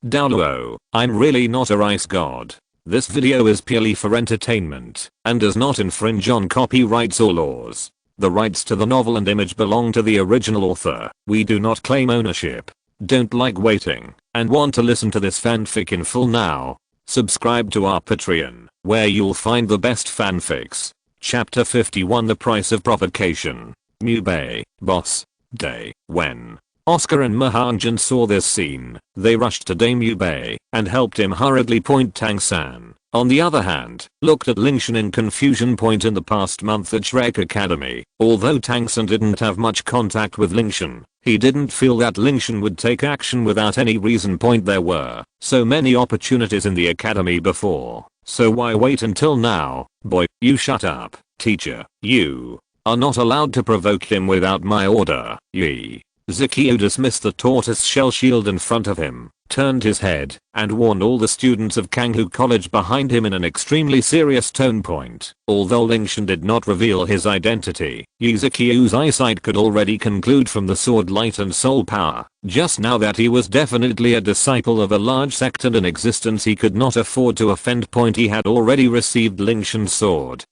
Douluo, I'm really not a rice god. This video is purely for entertainment and does not infringe on copyrights or laws. The rights to the novel and image belong to the original author. We do not claim ownership. Don't like waiting and want to listen to this fanfic in full now? Subscribe to our Patreon, where you'll find the best fanfics. Chapter 51, The Price of Provocation. Mubei, Boss Day. When Oscar and Mahanjan saw this scene, they rushed to Mubei and helped him hurriedly point Tang-san. On the other hand, looked at Lingtian in confusion. Point in the past month at Shrek Academy, although Tang-san didn't have much contact with Lingtian, he didn't feel that Lingtian would take action without any reason. There were so many opportunities in the academy before, so why wait until now? Boy, you shut up, teacher. You are not allowed to provoke him without my order. Yee. Zikio dismissed the tortoise-shell shield in front of him, turned his head, and warned all the students of Kanghu College behind him in an extremely serious tone. Although Lingtian did not reveal his identity, Zikio's eyesight could already conclude from the sword light and soul power just now that he was definitely a disciple of a large sect and an existence he could not afford to offend. He had already received Lingtian's sword,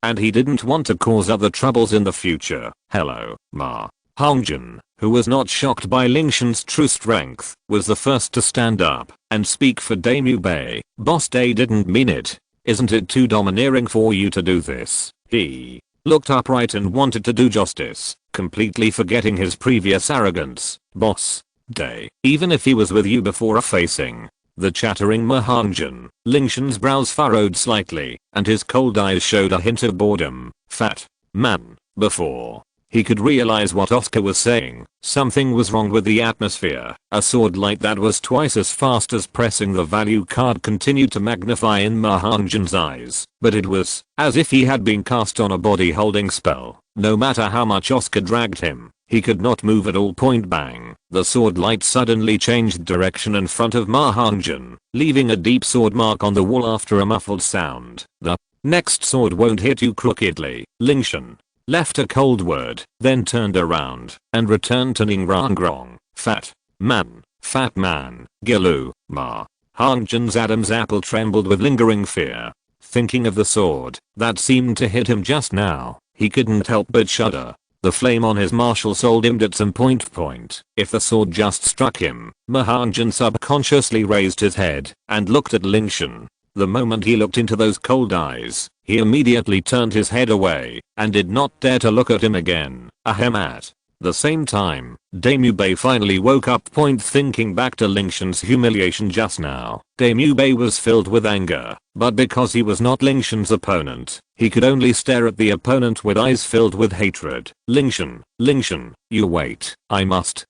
and he didn't want to cause other troubles in the future. Hello, Ma. Hongjin, who was not shocked by Lingtian's true strength, was the first to stand up and speak for Mubei. Boss Day didn't mean it. Isn't it too domineering for you to do this? He looked upright and wanted to do justice, completely forgetting his previous arrogance. Boss Day, even if he was with you before facing the chattering Mahanjan, Lingtian's brows furrowed slightly, and his cold eyes showed a hint of boredom. Fat man, before he could realize what Oscar was saying, something was wrong with the atmosphere. A sword light that was twice as fast as pressing the value card continued to magnify in Mahanjan's eyes, but it was as if he had been cast on a body holding spell. No matter how much Oscar dragged him, he could not move at all. Bang. The sword light suddenly changed direction in front of Mahanjan, leaving a deep sword mark on the wall after a muffled sound. The next sword won't hit you crookedly. Lingtian left a cold word, then turned around and returned to Ningrangrong. Fat man, Gilu, Ma. Hongjan's Adam's apple trembled with lingering fear. Thinking of the sword that seemed to hit him just now, he couldn't help but shudder. The flame on his martial soul dimmed at some point. If the sword just struck him, Mahanjan subconsciously raised his head and looked at Lingtian. The moment he looked into those cold eyes, he immediately turned his head away and did not dare to look at him again. Ahem. At the same time, Mubei finally woke up. Thinking back to Lingtian's humiliation just now, Mubei was filled with anger, but because he was not Lingtian's opponent, he could only stare at the opponent with eyes filled with hatred. Lingtian, you wait. I must,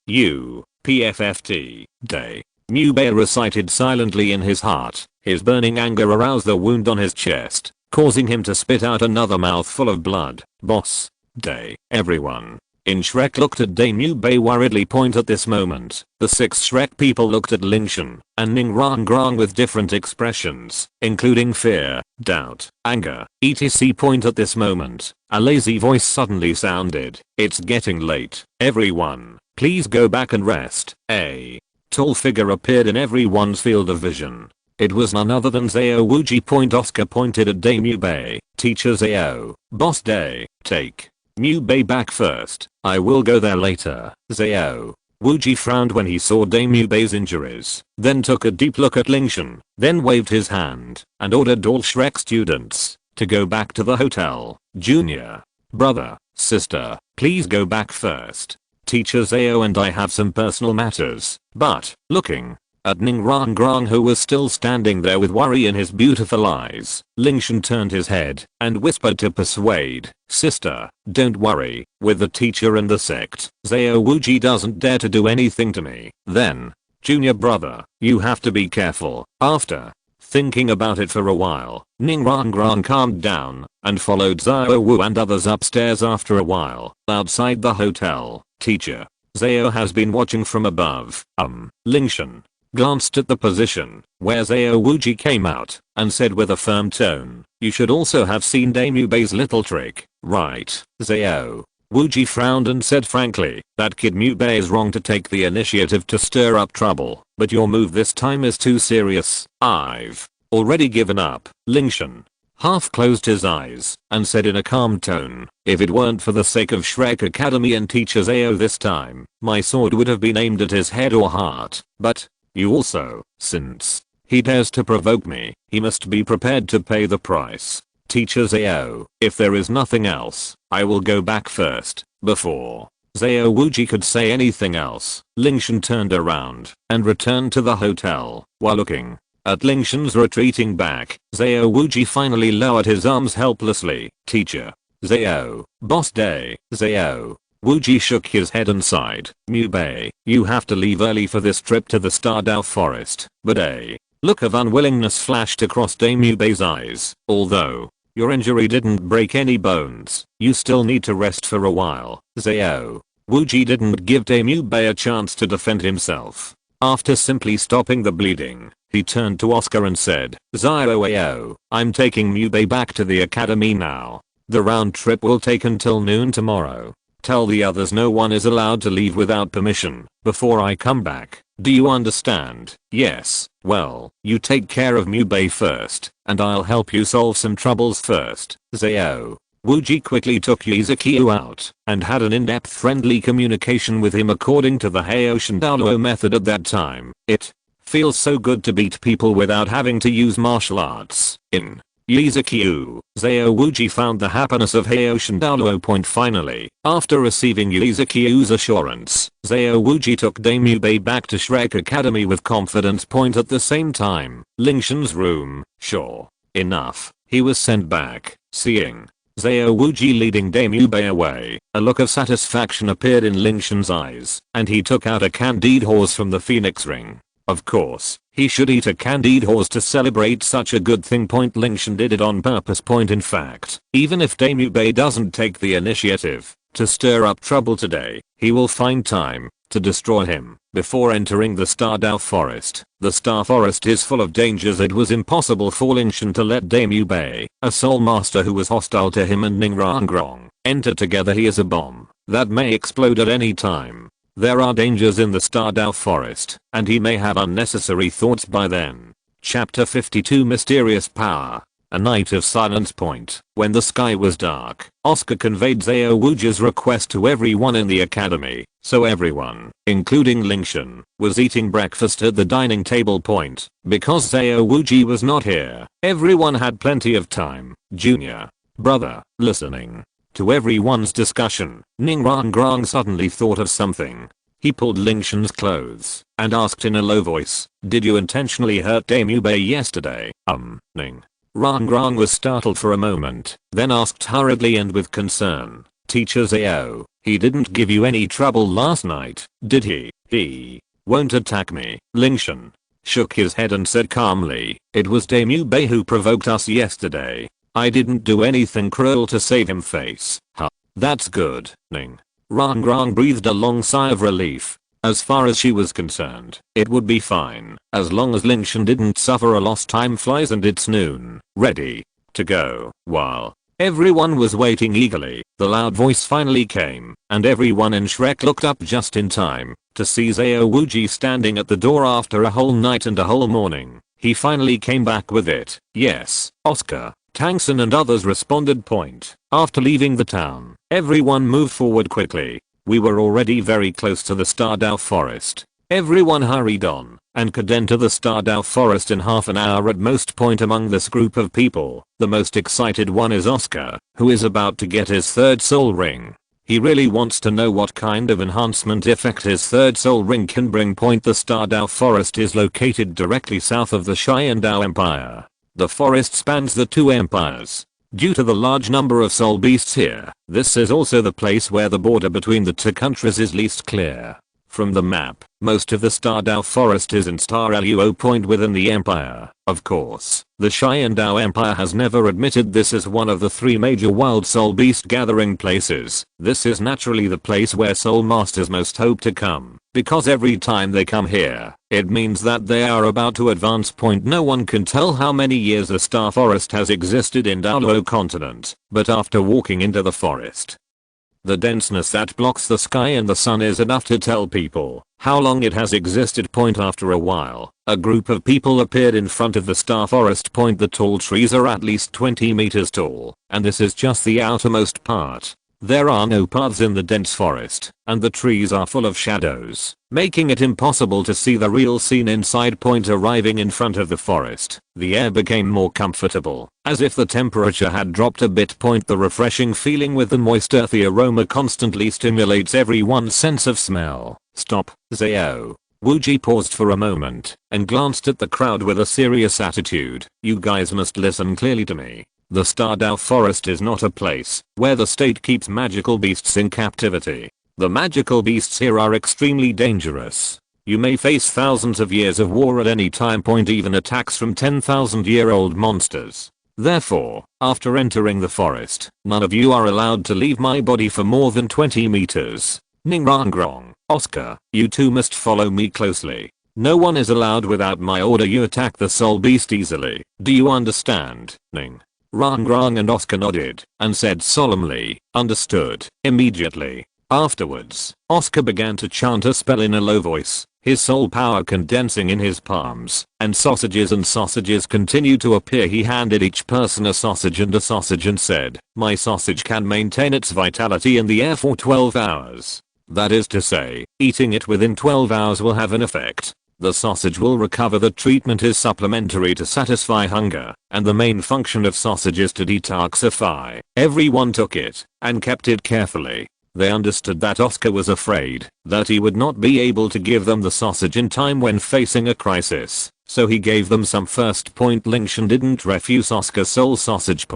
you, PFFT, Day. Mubei recited silently in his heart. His burning anger aroused the wound on his chest, causing him to spit out another mouthful of blood. Boss Day. Everyone in Shrek looked at Mubei worriedly. At this moment, the 6 Shrek people looked at Lingtian and Ningrangrang with different expressions, including fear, doubt, anger, etc. At this moment, a lazy voice suddenly sounded. It's getting late. Everyone, please go back and rest. A tall figure appeared in everyone's field of vision. It was none other than Zhao Wuji. Oscar pointed at Mubei. Teacher Zhao, Boss Day, take Mubei back first. I will go there later. Zhao Wuji frowned when he saw Mubei's injuries, then took a deep look at Lingtian, then waved his hand and ordered all Shrek students to go back to the hotel. Junior brother, sister, please go back first. Teacher Zhao and I have some personal matters. But, looking at Ningrangrang, who was still standing there with worry in his beautiful eyes, Lingtian turned his head and whispered to persuade, sister, don't worry, with the teacher and the sect, Zhao Wuji doesn't dare to do anything to me. Then, junior brother, you have to be careful. After thinking about it for a while, Ningrangrang calmed down and followed Zhao Wu and others upstairs. After a while, outside the hotel, teacher Zhao has been watching from above. Lingtian glanced at the position where Zhao Wuji came out and said with a firm tone, you should also have seen Mubei's little trick, right, Zhao? Wuji frowned and said frankly, that kid Mu Bei is wrong to take the initiative to stir up trouble, but your move this time is too serious. I've already given up. Lingtian half closed his eyes and said in a calm tone, if it weren't for the sake of Shrek Academy and Teacher Zhao this time, my sword would have been aimed at his head or heart, but you also, since he dares to provoke me, he must be prepared to pay the price. Teacher Zhao, if there is nothing else, I will go back first, before Zhao Wuji could say anything else. Lingtian turned around and returned to the hotel. While looking at Lingtian's retreating back, Zhao Wuji finally lowered his arms helplessly. Teacher Zhao, boss day, Zhao. Wuji shook his head and sighed. Mu Bei, you have to leave early for this trip to the Stardao forest. But a look of unwillingness flashed across Dame Mu Bei's eyes. Although your injury didn't break any bones, you still need to rest for a while. Zhao Wuji didn't give Dame Mu Bei a chance to defend himself. After simply stopping the bleeding, he turned to Oscar and said, Zhao, I'm taking Mu Bei back to the academy now. The round trip will take until noon tomorrow. Tell the others no one is allowed to leave without permission before I come back. Do you understand? Yes. Well, you take care of Mu Bei first, and I'll help you solve some troubles first. Zhao Wuji quickly took Yizukiu out and had an in-depth friendly communication with him according to the Heiyoshin Douluo method at that time. It feels so good to beat people without having to use martial arts. In Yizukiu, Zhao Wuji found the happiness of Heiyoshin Douluo point finally. After receiving Yizukiu's assurance, Zhao Wuji took Dame Mu Bei back to Shrek Academy with confidence point at the same time. Lingtian's room. Sure enough, he was sent back. Seeing Zhao Wuji leading Dame Mu Bei away, a look of satisfaction appeared in Lingtian's eyes, and he took out a candied horse from the phoenix ring. Of course, he should eat a candied horse to celebrate such a good thing. Lingtian did it on purpose. In fact, even if Dame Mu Bei doesn't take the initiative to stir up trouble today, he will find time to destroy him before entering the Stardao forest. The Star Forest is full of dangers. It was impossible for Lingtian to let Dame Mu Bei, a soul master who was hostile to him, and Ningrangrong enter together. He is a bomb that may explode at any time. There are dangers in the Stardao forest, and he may have unnecessary thoughts by then. Chapter 52 Mysterious Power. A night of silence. When the sky was dark, Oscar conveyed Zhao Wuji's request to everyone in the academy, so everyone, including Lingtian, was eating breakfast at the dining table. Because Zhao Wuji was not here, everyone had plenty of time. Junior brother, listening to everyone's discussion, Ningrangrong suddenly thought of something. He pulled Lingtian's clothes and asked in a low voice, did you intentionally hurt Dame Mu Bei yesterday? Ningrangrong was startled for a moment, then asked hurriedly and with concern, Teacher Zhao, he didn't give you any trouble last night, did he? He won't attack me. Lingtian shook his head and said calmly, it was Dame Mu Bei who provoked us yesterday. I didn't do anything cruel to save him. Face. Huh. That's good. Ningrangrong breathed a long sigh of relief. As far as she was concerned, it would be fine, as long as Lingtian didn't suffer a loss. Time flies and it's noon. Ready to go. While everyone was waiting eagerly, the loud voice finally came, and everyone in Shrek looked up just in time to see Zhao Wuji standing at the door after a whole night and a whole morning. He finally came back with it. Yes, Oscar, Tangson and others responded. After leaving the town, everyone moved forward quickly. We were already very close to the Stardao forest. Everyone hurried on and could enter the Stardao forest in half an hour at most. Among this group of people, the most excited one is Oscar, who is about to get his third soul ring. He really wants to know what kind of enhancement effect his third soul ring can bring. The Stardao forest is located directly south of the Qian Dou Empire. The forest spans the two empires. Due to the large number of soul beasts here, this is also the place where the border between the two countries is least clear. From the map, most of the Stardao forest is in Star Luo within the empire. Of course, the Qian Dou Empire has never admitted this as one of the three major wild soul beast gathering places. This is naturally the place where soul masters most hope to come, because every time they come here, it means that they are about to advance. No one can tell how many years the Star Forest has existed in Douluo continent, but after walking into the forest, The denseness that blocks the sky and the sun is enough to tell people how long it has existed. After a while, a group of people appeared in front of the star forest. The tall trees are at least 20 meters tall, and this is just the outermost part. There are no paths in the dense forest, and the trees are full of shadows, making it impossible to see the real scene inside. Arriving in front of the forest, the air became more comfortable, as if the temperature had dropped a bit. The refreshing feeling with the moist earthy aroma constantly stimulates everyone's sense of smell. Stop, Xiao. Wuji paused for a moment and glanced at the crowd with a serious attitude. You guys must listen clearly to me. The Dou forest is not a place where the state keeps magical beasts in captivity. The magical beasts here are extremely dangerous. You may face thousands of years of war at any time. Even attacks from 10,000-year-old monsters. Therefore, after entering the forest, none of you are allowed to leave my body for more than 20 meters. Ningrangrong, Oscar, you two must follow me closely. No one is allowed without my order. You attack the soul beast easily. Do you understand? Ning. Rangrang and Oscar nodded and said solemnly, understood, immediately. Afterwards, Oscar began to chant a spell in a low voice, his soul power condensing in his palms, and sausages continued to appear. He handed each person a sausage and said, my sausage can maintain its vitality in the air for 12 hours. That is to say, eating it within 12 hours will have an effect. The sausage will recover. The treatment is supplementary to satisfy hunger, and the main function of sausage is to detoxify. Everyone took it and kept it carefully. They understood that Oscar was afraid that he would not be able to give them the sausage in time when facing a crisis, so he gave them some first. Lingtian didn't refuse Oscar's soul sausage.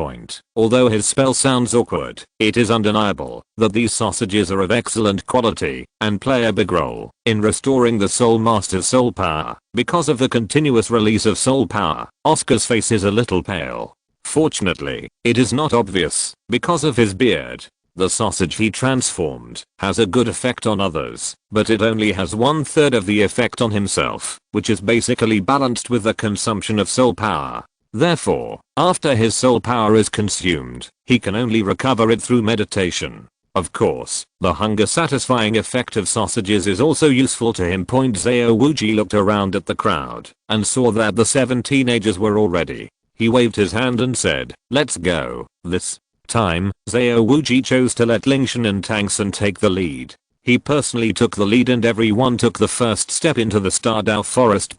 Although his spell sounds awkward, it is undeniable that these sausages are of excellent quality and play a big role in restoring the soul master's soul power. Because of the continuous release of soul power, Oscar's face is a little pale. Fortunately, it is not obvious because of his beard. The sausage he transformed has a good effect on others, but it only has 1/3 of the effect on himself, which is basically balanced with the consumption of soul power. Therefore, after his soul power is consumed, he can only recover it through meditation. Of course, the hunger satisfying effect of sausages is also useful to him. Zhao Wuji looked around at the crowd and saw that the 7 teenagers were all ready. He waved his hand and said, let's go. This time, Xiao Wuji chose to let Lingtian and Tangsun take the lead. He personally took the lead and everyone took the first step into the Dou forest.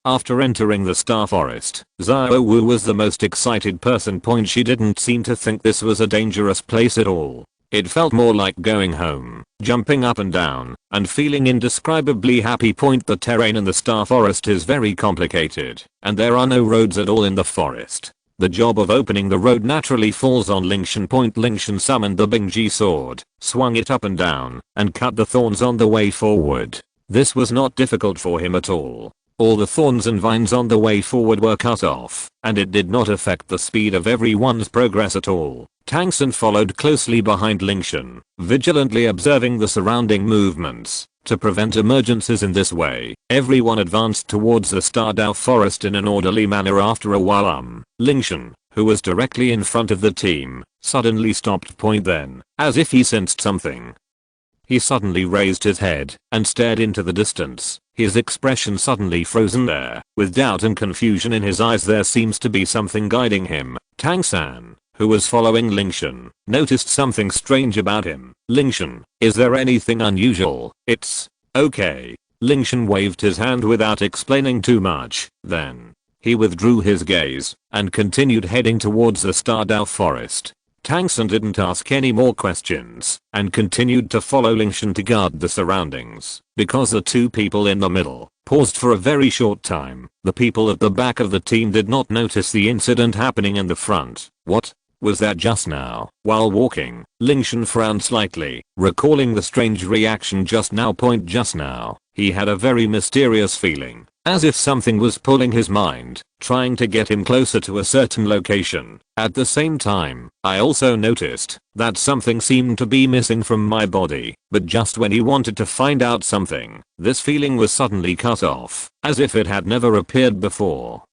After entering the star forest, Xiao Wu was the most excited person. She didn't seem to think this was a dangerous place at all. It felt more like going home, jumping up and down, and feeling indescribably happy. The terrain in the star forest is very complicated, and there are no roads at all in the forest. The job of opening the road naturally falls on Lingtian. Lingtian summoned the Bingji sword, swung it up and down, and cut the thorns on the way forward. This was not difficult for him at all. All the thorns and vines on the way forward were cut off, and it did not affect the speed of everyone's progress at all. Tangsun followed closely behind Lingtian, vigilantly observing the surrounding movements. To prevent emergencies in this way, everyone advanced towards the Dou forest in an orderly manner. After a while Lingtian, who was directly in front of the team, suddenly stopped. Then, as if he sensed something, he suddenly raised his head and stared into the distance, his expression suddenly frozen there, with doubt and confusion in his eyes. There seems to be something guiding him. Tangsun, who was following Lingtian, noticed something strange about him. Lingtian, is there anything unusual? It's okay. Lingtian waved his hand without explaining too much. Then, he withdrew his gaze and continued heading towards the Dou forest. Tangsun didn't ask any more questions and continued to follow Lingtian to guard the surroundings. Because the two people in the middle paused for a very short time, the people at the back of the team did not notice the incident happening in the front. What was that just now? While walking, Lingtian frowned slightly, recalling the strange reaction just now. Just now, he had a very mysterious feeling, as if something was pulling his mind, trying to get him closer to a certain location. At the same time, I also noticed that something seemed to be missing from my body, but just when he wanted to find out something, this feeling was suddenly cut off, as if it had never appeared before.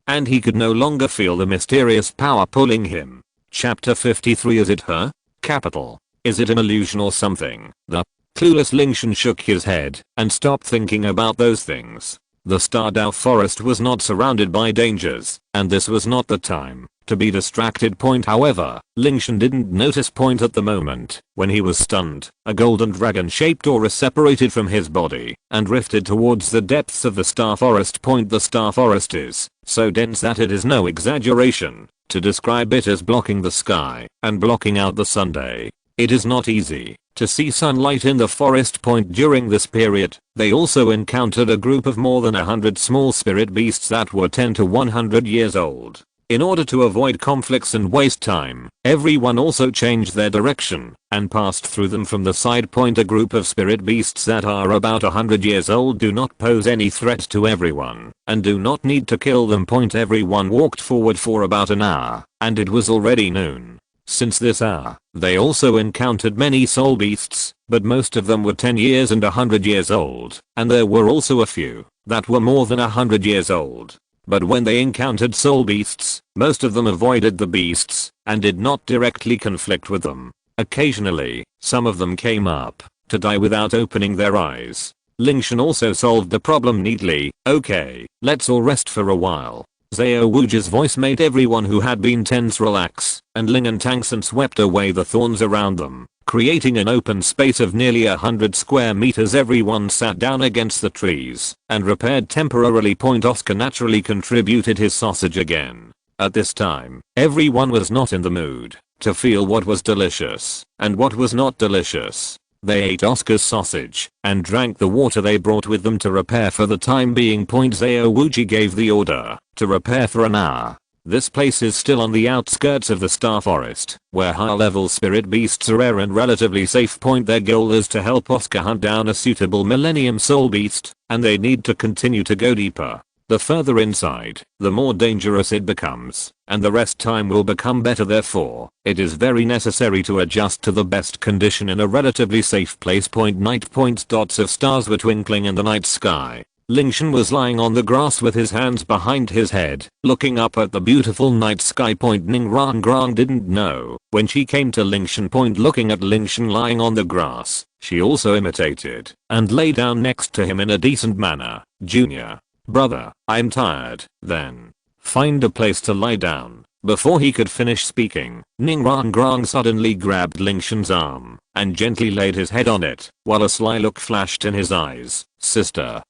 And he could no longer feel the mysterious power pulling him. Chapter 53. Is it her? Capital. Is it an illusion or something? The clueless Lingtian shook his head and stopped thinking about those things. The Star Dao forest was not surrounded by dangers, and this was not the time to be distracted. However, Lingtian didn't notice at the moment. When he was stunned, a golden dragon-shaped aura separated from his body and drifted towards the depths of the Star Forest. The Star Forest is so dense that it is no exaggeration to describe it as blocking the sky and blocking out the Sunday. It is not easy to see sunlight in the forest. During this period, they also encountered a group of more than 100 small spirit beasts that were 10 to 100 years old. In order to avoid conflicts and waste time, everyone also changed their direction and passed through them from the side. A group of spirit beasts that are about 100 years old do not pose any threat to everyone and do not need to kill them. Everyone walked forward for about an hour, and it was already noon. Since this hour, they also encountered many soul beasts, but most of them were 10 years and 100 years old, and there were also a few that were more than 100 years old. But when they encountered soul beasts, most of them avoided the beasts and did not directly conflict with them. Occasionally, some of them came up to die without opening their eyes. Lingtian also solved the problem neatly. Okay, let's all rest for a while. Xiao Wuji's voice made everyone who had been tense relax, and Ling and Tangsen swept away the thorns around them, creating an open space of nearly 100 square meters. Everyone sat down against the trees and repaired temporarily. Oscar naturally contributed his sausage again. At this time, everyone was not in the mood to feel what was delicious and what was not delicious. They ate Oscar's sausage and drank the water they brought with them to repair for the time being. Xiao Wuji gave the order to repair for an hour. This place is still on the outskirts of the Star Forest, where high-level spirit beasts are rare and relatively safe. Their goal is to help Oscar hunt down a suitable Millennium Soul Beast, and they need to continue to go deeper. The further inside, the more dangerous it becomes, and the rest time will become better. Therefore, it is very necessary to adjust to the best condition in a relatively safe place. Night. Dots of stars were twinkling in the night sky. Lingtian was lying on the grass with his hands behind his head, looking up at the beautiful night sky. Ning Rangrang didn't know when she came to Lingtian. Looking at Lingtian lying on the grass, she also imitated and lay down next to him in a decent manner. Junior brother, I'm tired. Then find a place to lie down. Before he could finish speaking, Ning Rangrang suddenly grabbed Lingtian's arm and gently laid his head on it, while a sly look flashed in his eyes. Sister,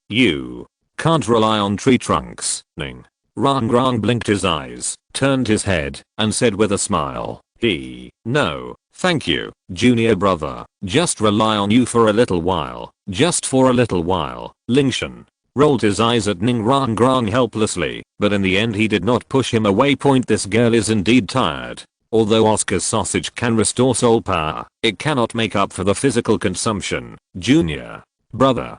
you can't rely on tree trunks. Ning Rangrang blinked his eyes, turned his head, and said with a smile, no, thank you, junior brother, just rely on you for a little while, just for a little while. Lingtian rolled his eyes at Ning Rangrang helplessly, but in the end he did not push him away. This girl is indeed tired. Although Oscar's sausage can restore soul power, it cannot make up for the physical consumption. Junior brother,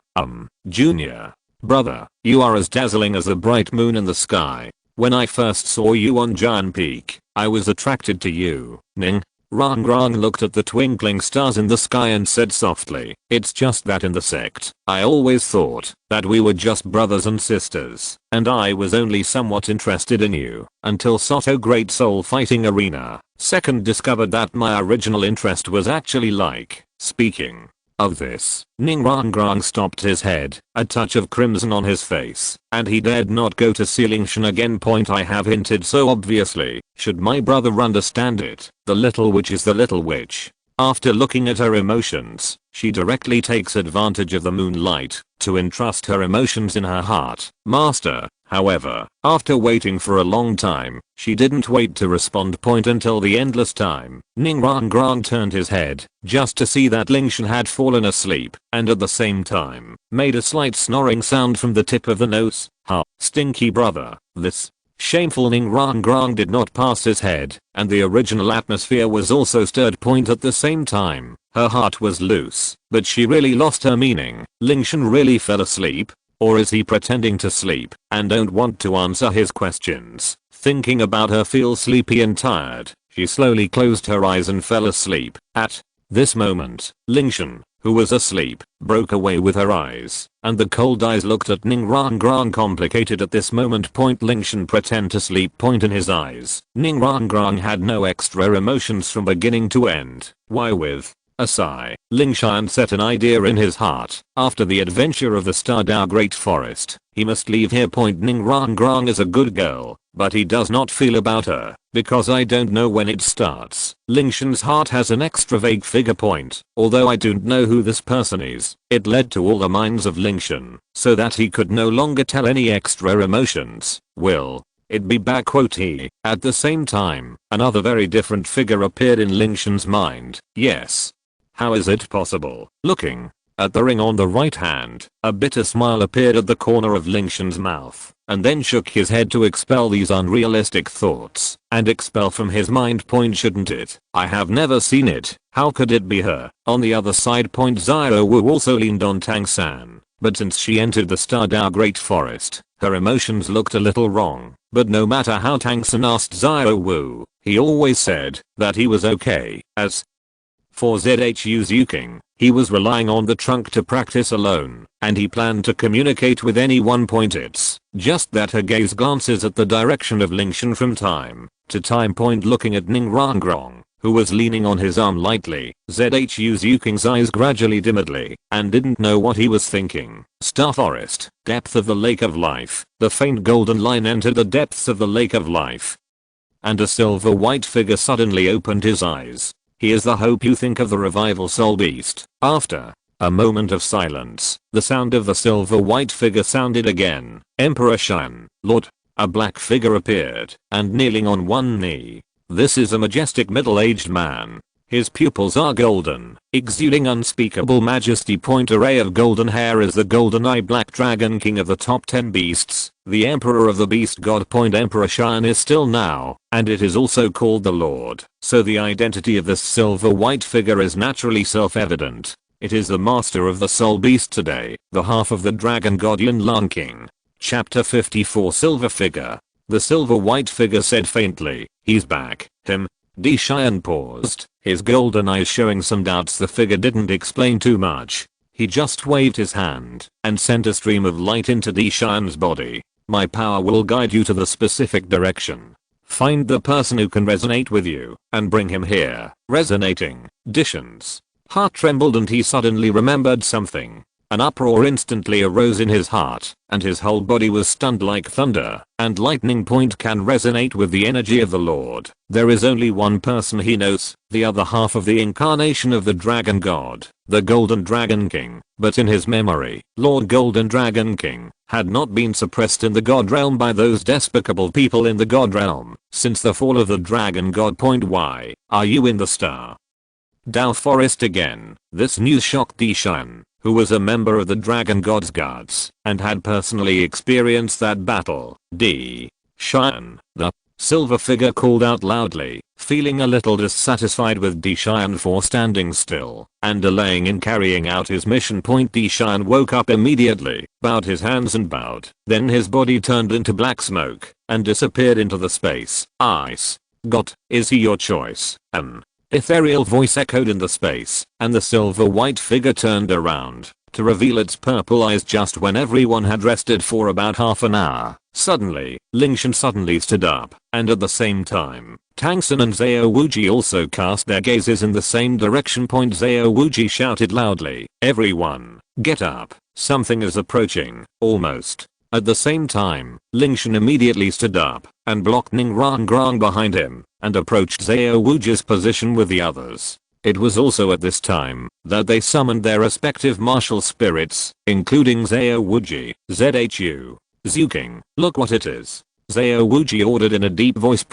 junior brother, you are as dazzling as a bright moon in the sky. When I first saw you on Giant Peak, I was attracted to you. Ning Rangrang looked at the twinkling stars in the sky and said softly, it's just that in the sect, I always thought that we were just brothers and sisters, and I was only somewhat interested in you, until Soto Great Soul Fighting Arena. Second discovered that my original interest was actually like, speaking of this, Ning Rangrang stopped his head, a touch of crimson on his face, and he dared not go to see Lingtian again. I have hinted so obviously, should my brother understand it. The little witch is the little witch. After looking at her emotions, she directly takes advantage of the moonlight to entrust her emotions in her heart. Master, however, after waiting for a long time, she didn't wait to respond. Until the endless time, Ning Rangrang turned his head just to see that Lingtian had fallen asleep, and at the same time, made a slight snoring sound from the tip of the nose. Stinky brother, this shameful. Ning Rangrang did not pass his head, and the original atmosphere was also stirred. At the same time, her heart was loose, but she really lost her meaning. Lingtian really fell asleep? Or is he pretending to sleep and don't want to answer his questions? Thinking about her feel sleepy and tired, she slowly closed her eyes and fell asleep. At this moment, Lingtian who was asleep, broke away with her eyes, and the cold eyes looked at Ning Rangrang complicated at this moment. Lingtian pretend to sleep in his eyes. Ning Rangrang had no extra emotions from beginning to end. Why, with a sigh, Lingtian set an idea in his heart. After the adventure of the Star Dao Great Forest, he must leave here. Ning Rangrang is a good girl, but he does not feel about her, because I don't know when it starts. Lingtian's heart has an extra vague figure point, although I don't know who this person is. It led to all the minds of Lingtian, so that he could no longer tell any extra emotions. Will it be back? He. At the same time, another very different figure appeared in Lingtian's mind. Yes. How is it possible? Looking at the ring on the right hand, a bitter smile appeared at the corner of Lingtian's mouth, and then shook his head to expel these unrealistic thoughts, and expel from his mind. Shouldn't it? I have never seen it. How could it be her? On the other side. Xiao Wu also leaned on Tang San, but since she entered the Star Dao Great Forest, her emotions looked a little wrong. But no matter how Tang San asked Xiao Wu, he always said that he was okay. As for Zhu Zuking, he was relying on the trunk to practice alone, and he planned to communicate with anyone. It's just that her gaze glances at the direction of Lingtian from time to time. Looking at Ning Rangrang, who was leaning on his arm lightly, Zhu Zuking's eyes gradually dimmed and didn't know what he was thinking. Star Forest, depth of the Lake of Life. The faint golden line entered the depths of the Lake of Life, and a silver white figure suddenly opened his eyes. He is the hope you think of the revival soul beast. After a moment of silence, the sound of the silver white figure sounded again. Emperor Shan, Lord. A black figure appeared, and kneeling on one knee. This is a majestic middle-aged man. His pupils are golden, exuding unspeakable majesty. Array of golden hair is the golden eye black dragon king of the top 10 beasts, the emperor of the beast god. Emperor Shan is still now, and it is also called the Lord, so the identity of this silver white figure is naturally self-evident. It is the master of the soul beast today, the half of the dragon god Yunlan King. Chapter 54. Silver figure. The silver white figure said faintly, "He's back." Him? Di Xian paused, his golden eyes showing some doubts. The figure didn't explain too much. He just waved his hand and sent a stream of light into Di Xian's body. "My power will guide you to the specific direction. Find the person who can resonate with you and bring him here." Resonating. Dishan's heart trembled and he suddenly remembered something. An uproar instantly arose in his heart, and his whole body was stunned like thunder and lightning. Can resonate with the energy of the Lord. There is only one person he knows, the other half of the incarnation of the dragon god, the Golden Dragon King, but in his memory, Lord Golden Dragon King had not been suppressed in the god realm by those despicable people in the god realm since the fall of the dragon god. Why are you in the Star Dao Forest again? This news shocked Di Xian, who was a member of the Dragon God's guards and had personally experienced that battle. Di Xian, the silver figure called out loudly, feeling a little dissatisfied with Di Xian for standing still and delaying in carrying out his mission. Di Xian woke up immediately, bowed his hands and bowed. Then his body turned into black smoke and disappeared into the space. "Ice. God, is he your choice?" An ethereal voice echoed in the space, and the silver white figure turned around to reveal its purple eyes just when everyone had rested for about half an hour. Suddenly, Lingtian suddenly stood up, and at the same time, Tang San and Xiao Wuji also cast their gazes in the same direction. Xiao Wuji shouted loudly, "Everyone, get up, something is approaching." Almost at the same time, Lingtian immediately stood up and blocked Ning Rangrang behind him and approached Xiao Wuji's position with the others. It was also at this time that they summoned their respective martial spirits, including Xiao Wuji. "Zhu Zuking, look what it is," Xiao Wuji ordered in a deep voice.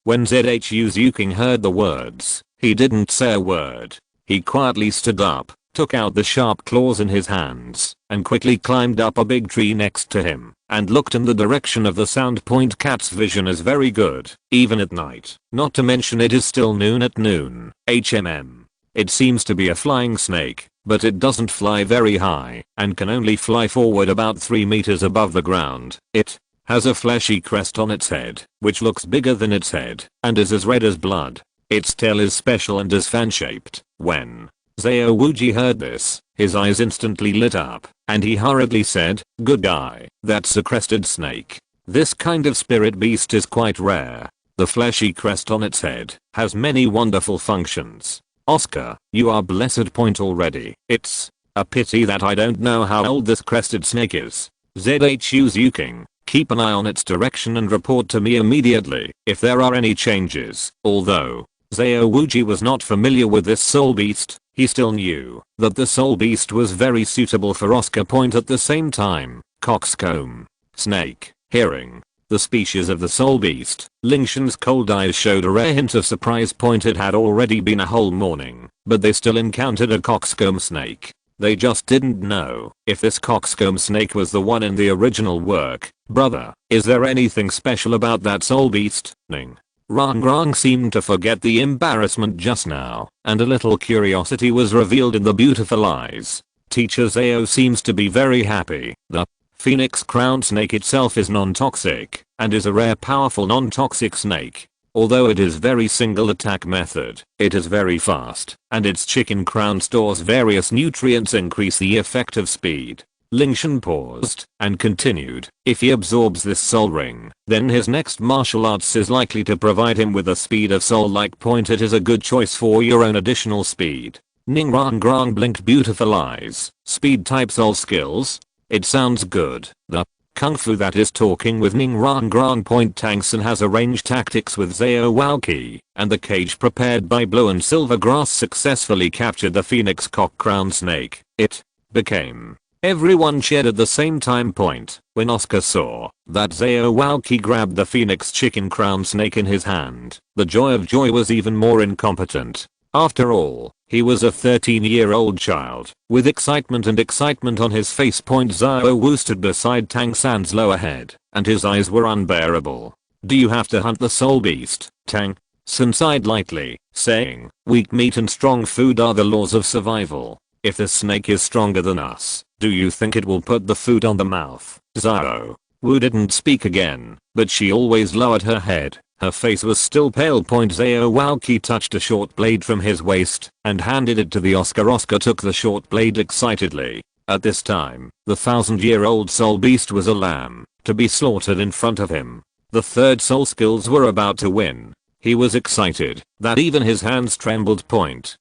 When Zhu Zuking heard the words, he didn't say a word. He quietly stood up, took out the sharp claws in his hands, and quickly climbed up a big tree next to him, and looked in the direction of the sound. Cat's vision is very good, even at night, not to mention it is still noon at noon. It seems to be a flying snake, but it doesn't fly very high, and can only fly forward about 3 meters above the ground. It has a fleshy crest on its head, which looks bigger than its head, and is as red as blood. Its tail is special and is fan-shaped. When Zhao Wuji heard this, his eyes instantly lit up, and he hurriedly said, "Good guy, that's a crested snake. This kind of spirit beast is quite rare. The fleshy crest on its head has many wonderful functions. Oscar, you are blessed point already. It's a pity that I don't know how old this crested snake is. ZHU Zuking, keep an eye on its direction and report to me immediately if there are any changes." Although Zhao Wuji was not familiar with this soul beast, he still knew that the soul beast was very suitable for Oscar point at the same time. Coxcomb, snake, hearing the species of the soul beast, Lingtian's cold eyes showed a rare hint of surprise. Point it had already been a whole morning, but they still encountered a coxcomb snake. They just didn't know if this coxcomb snake was the one in the original work. "Brother, is there anything special about that soul beast?" Ning Rang seemed to forget the embarrassment just now, and a little curiosity was revealed in the beautiful eyes. Teacher Zhao seems to be very happy. The Phoenix crown snake itself is non-toxic, and is a rare powerful non-toxic snake. Although it is very single attack method, it is very fast, and its chicken crown stores various nutrients increase the effective speed. Lingtian paused and continued, "If he absorbs this soul ring, then his next martial arts is likely to provide him with a speed of soul like point. It is a good choice for your own additional speed." Ning Rang blinked beautiful eyes. "Speed type soul skills? It sounds good." The Kung Fu that is talking with Ning Rang point. Tangsun has arranged tactics with Zhao Wuji, and the cage prepared by Blue and Silvergrass successfully captured the Phoenix cock crown snake. It became. Everyone cheered at the same time. Point when Oscar saw that Zhao Wuji grabbed the Phoenix chicken crown snake in his hand, the joy of joy was even more incompetent. After all, he was a 13-year-old child, with excitement on his face. Zhao Wu stood beside Tang San's lower head, and his eyes were unbearable. "Do you have to hunt the soul beast?" Tang San sighed lightly, saying, "Weak meat and strong food are the laws of survival. If the snake is stronger than us, do you think it will put the food on the mouth?" Zhao Wu didn't speak again, but she always lowered her head. Her face was still pale. Zhao Wuji touched a short blade from his waist and handed it to the Oscar. Oscar took the short blade excitedly. At this time, the 1,000-year-old soul beast was a lamb to be slaughtered in front of him. The third soul skills were about to win. He was excited that even his hands trembled.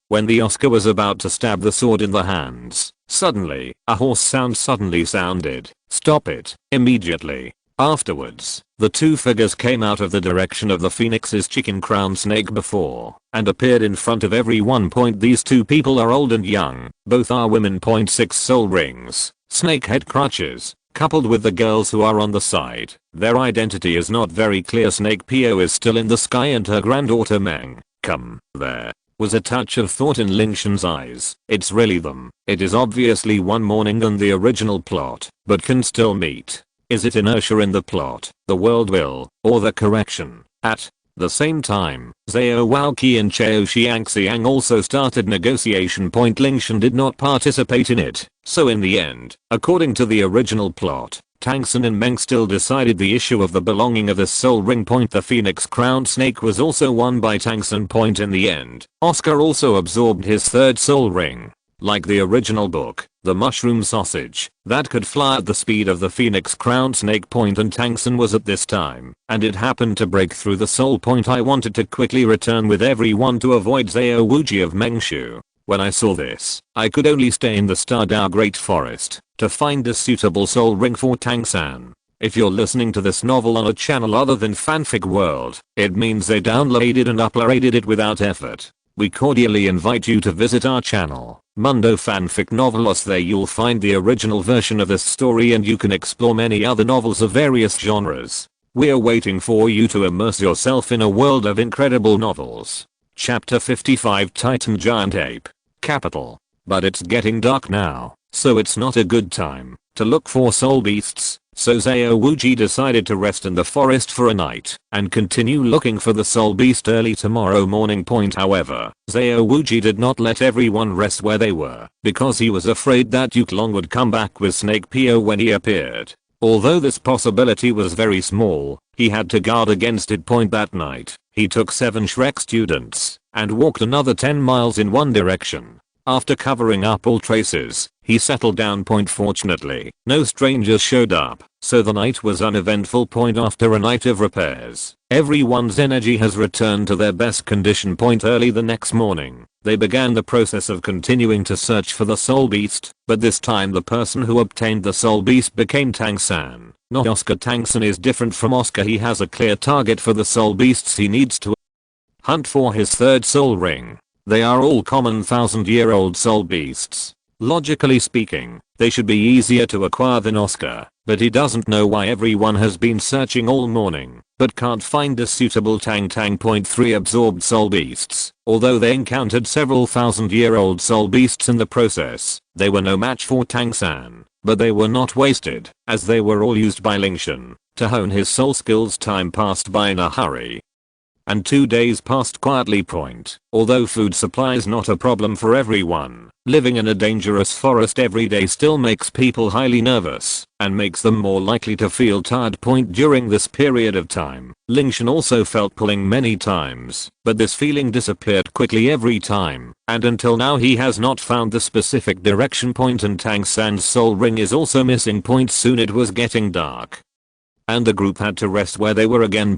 When the Oscar was about to stab the sword in the hands, suddenly, a hoarse sound suddenly sounded. "Stop it, immediately." Afterwards, the two figures came out of the direction of the Phoenix's chicken crown snake before, and appeared in front of everyone. These two people are old and young, both are women. 6 soul rings, snake head crutches, coupled with the girls who are on the side. Their identity is not very clear. Snake Po is still in the sky and her granddaughter Meng. "Come, there was a touch of thought in Lingtian's eyes. "It's really them. It is obviously one morning than the original plot, but can still meet. Is it inertia in the plot, the world will, or the correction?" At the same time, Zhao Wuji and Chao Xiangxiang also started negotiation. Lingtian did not participate in it, so in the end, according to the original plot, Tangsun and Meng still decided the issue of the belonging of the soul ring. The Phoenix crown snake was also won by Tangsun. In the end, Oscar also absorbed his third soul ring. Like the original book, the mushroom sausage that could fly at the speed of the Phoenix crown snake. And Tangsun was at this time, and it happened to break through the soul. I wanted to quickly return with everyone to avoid Zhao Wuji of Mengshu. When I saw this, I could only stay in the Stardao Great Forest to find a suitable soul ring for Tangsan. If you're listening to this novel on a channel other than Fanfic World, it means they downloaded and uploaded it without effort. We cordially invite you to visit our channel, Mundo Fanfic Novelos. There you'll find the original version of this story and you can explore many other novels of various genres. We're waiting for you to immerse yourself in a world of incredible novels. Chapter 55 Titan Giant Ape. Capital. But it's getting dark now, so it's not a good time to look for soul beasts. So Zhao Wuji decided to rest in the forest for a night and continue looking for the soul beast early tomorrow morning. However, Zhao Wuji did not let everyone rest where they were because he was afraid that Yuklong would come back with Snake Po when he appeared. Although this possibility was very small, he had to guard against it. That night, he took 7 Shrek students and walked another 10 miles in one direction. After covering up all traces, he settled down. Fortunately, no strangers showed up, so the night was uneventful. After a night of repairs, everyone's energy has returned to their best condition. Early the next morning, they began the process of continuing to search for the soul beast, but this time the person who obtained the soul beast became Tang San, not Oscar. Tang San is different from Oscar. He has a clear target for the soul beasts he needs to hunt for his third soul ring. They are all common 1000-year-old soul beasts. Logically speaking, they should be easier to acquire than Oscar, but he doesn't know why everyone has been searching all morning, but can't find a suitable Tang. 3 absorbed soul beasts. Although they encountered several 1000-year-old soul beasts in the process, they were no match for Tang San, but they were not wasted, as they were all used by Lingtian to hone his soul skills. Time passed by in a hurry, and 2 days passed quietly. Although food supply is not a problem for everyone, living in a dangerous forest every day still makes people highly nervous and makes them more likely to feel tired. During this period of time, Lingtian also felt pulling many times, but this feeling disappeared quickly every time, and until now he has not found the specific direction. And Tang San's soul ring is also missing. Soon it was getting dark, and the group had to rest where they were again.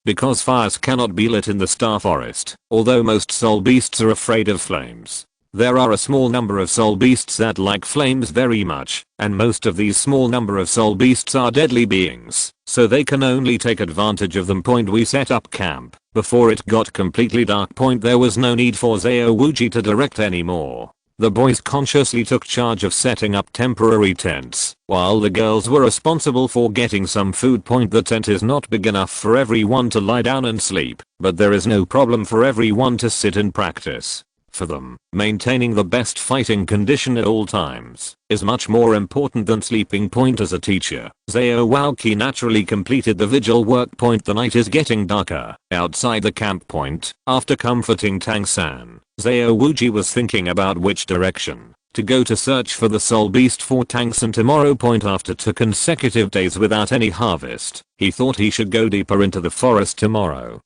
Because fires cannot be lit in the star forest, although most soul beasts are afraid of flames. There are a small number of soul beasts that like flames very much, and most of these small number of soul beasts are deadly beings, so they can only take advantage of them. We set up camp before it got completely dark. There was no need for Xiao Wuji to direct anymore. The boys consciously took charge of setting up temporary tents, while the girls were responsible for getting some food. The tent is not big enough for everyone to lie down and sleep, but there is no problem for everyone to sit and practice. For them, maintaining the best fighting condition at all times is much more important than sleeping. As a teacher, Xiao Wuji naturally completed the vigil work. The night is getting darker outside the camp. After comforting Tang San, Xiao Wuji was thinking about which direction to go to search for the soul beast for Tang San tomorrow. After 2 consecutive days without any harvest, he thought he should go deeper into the forest tomorrow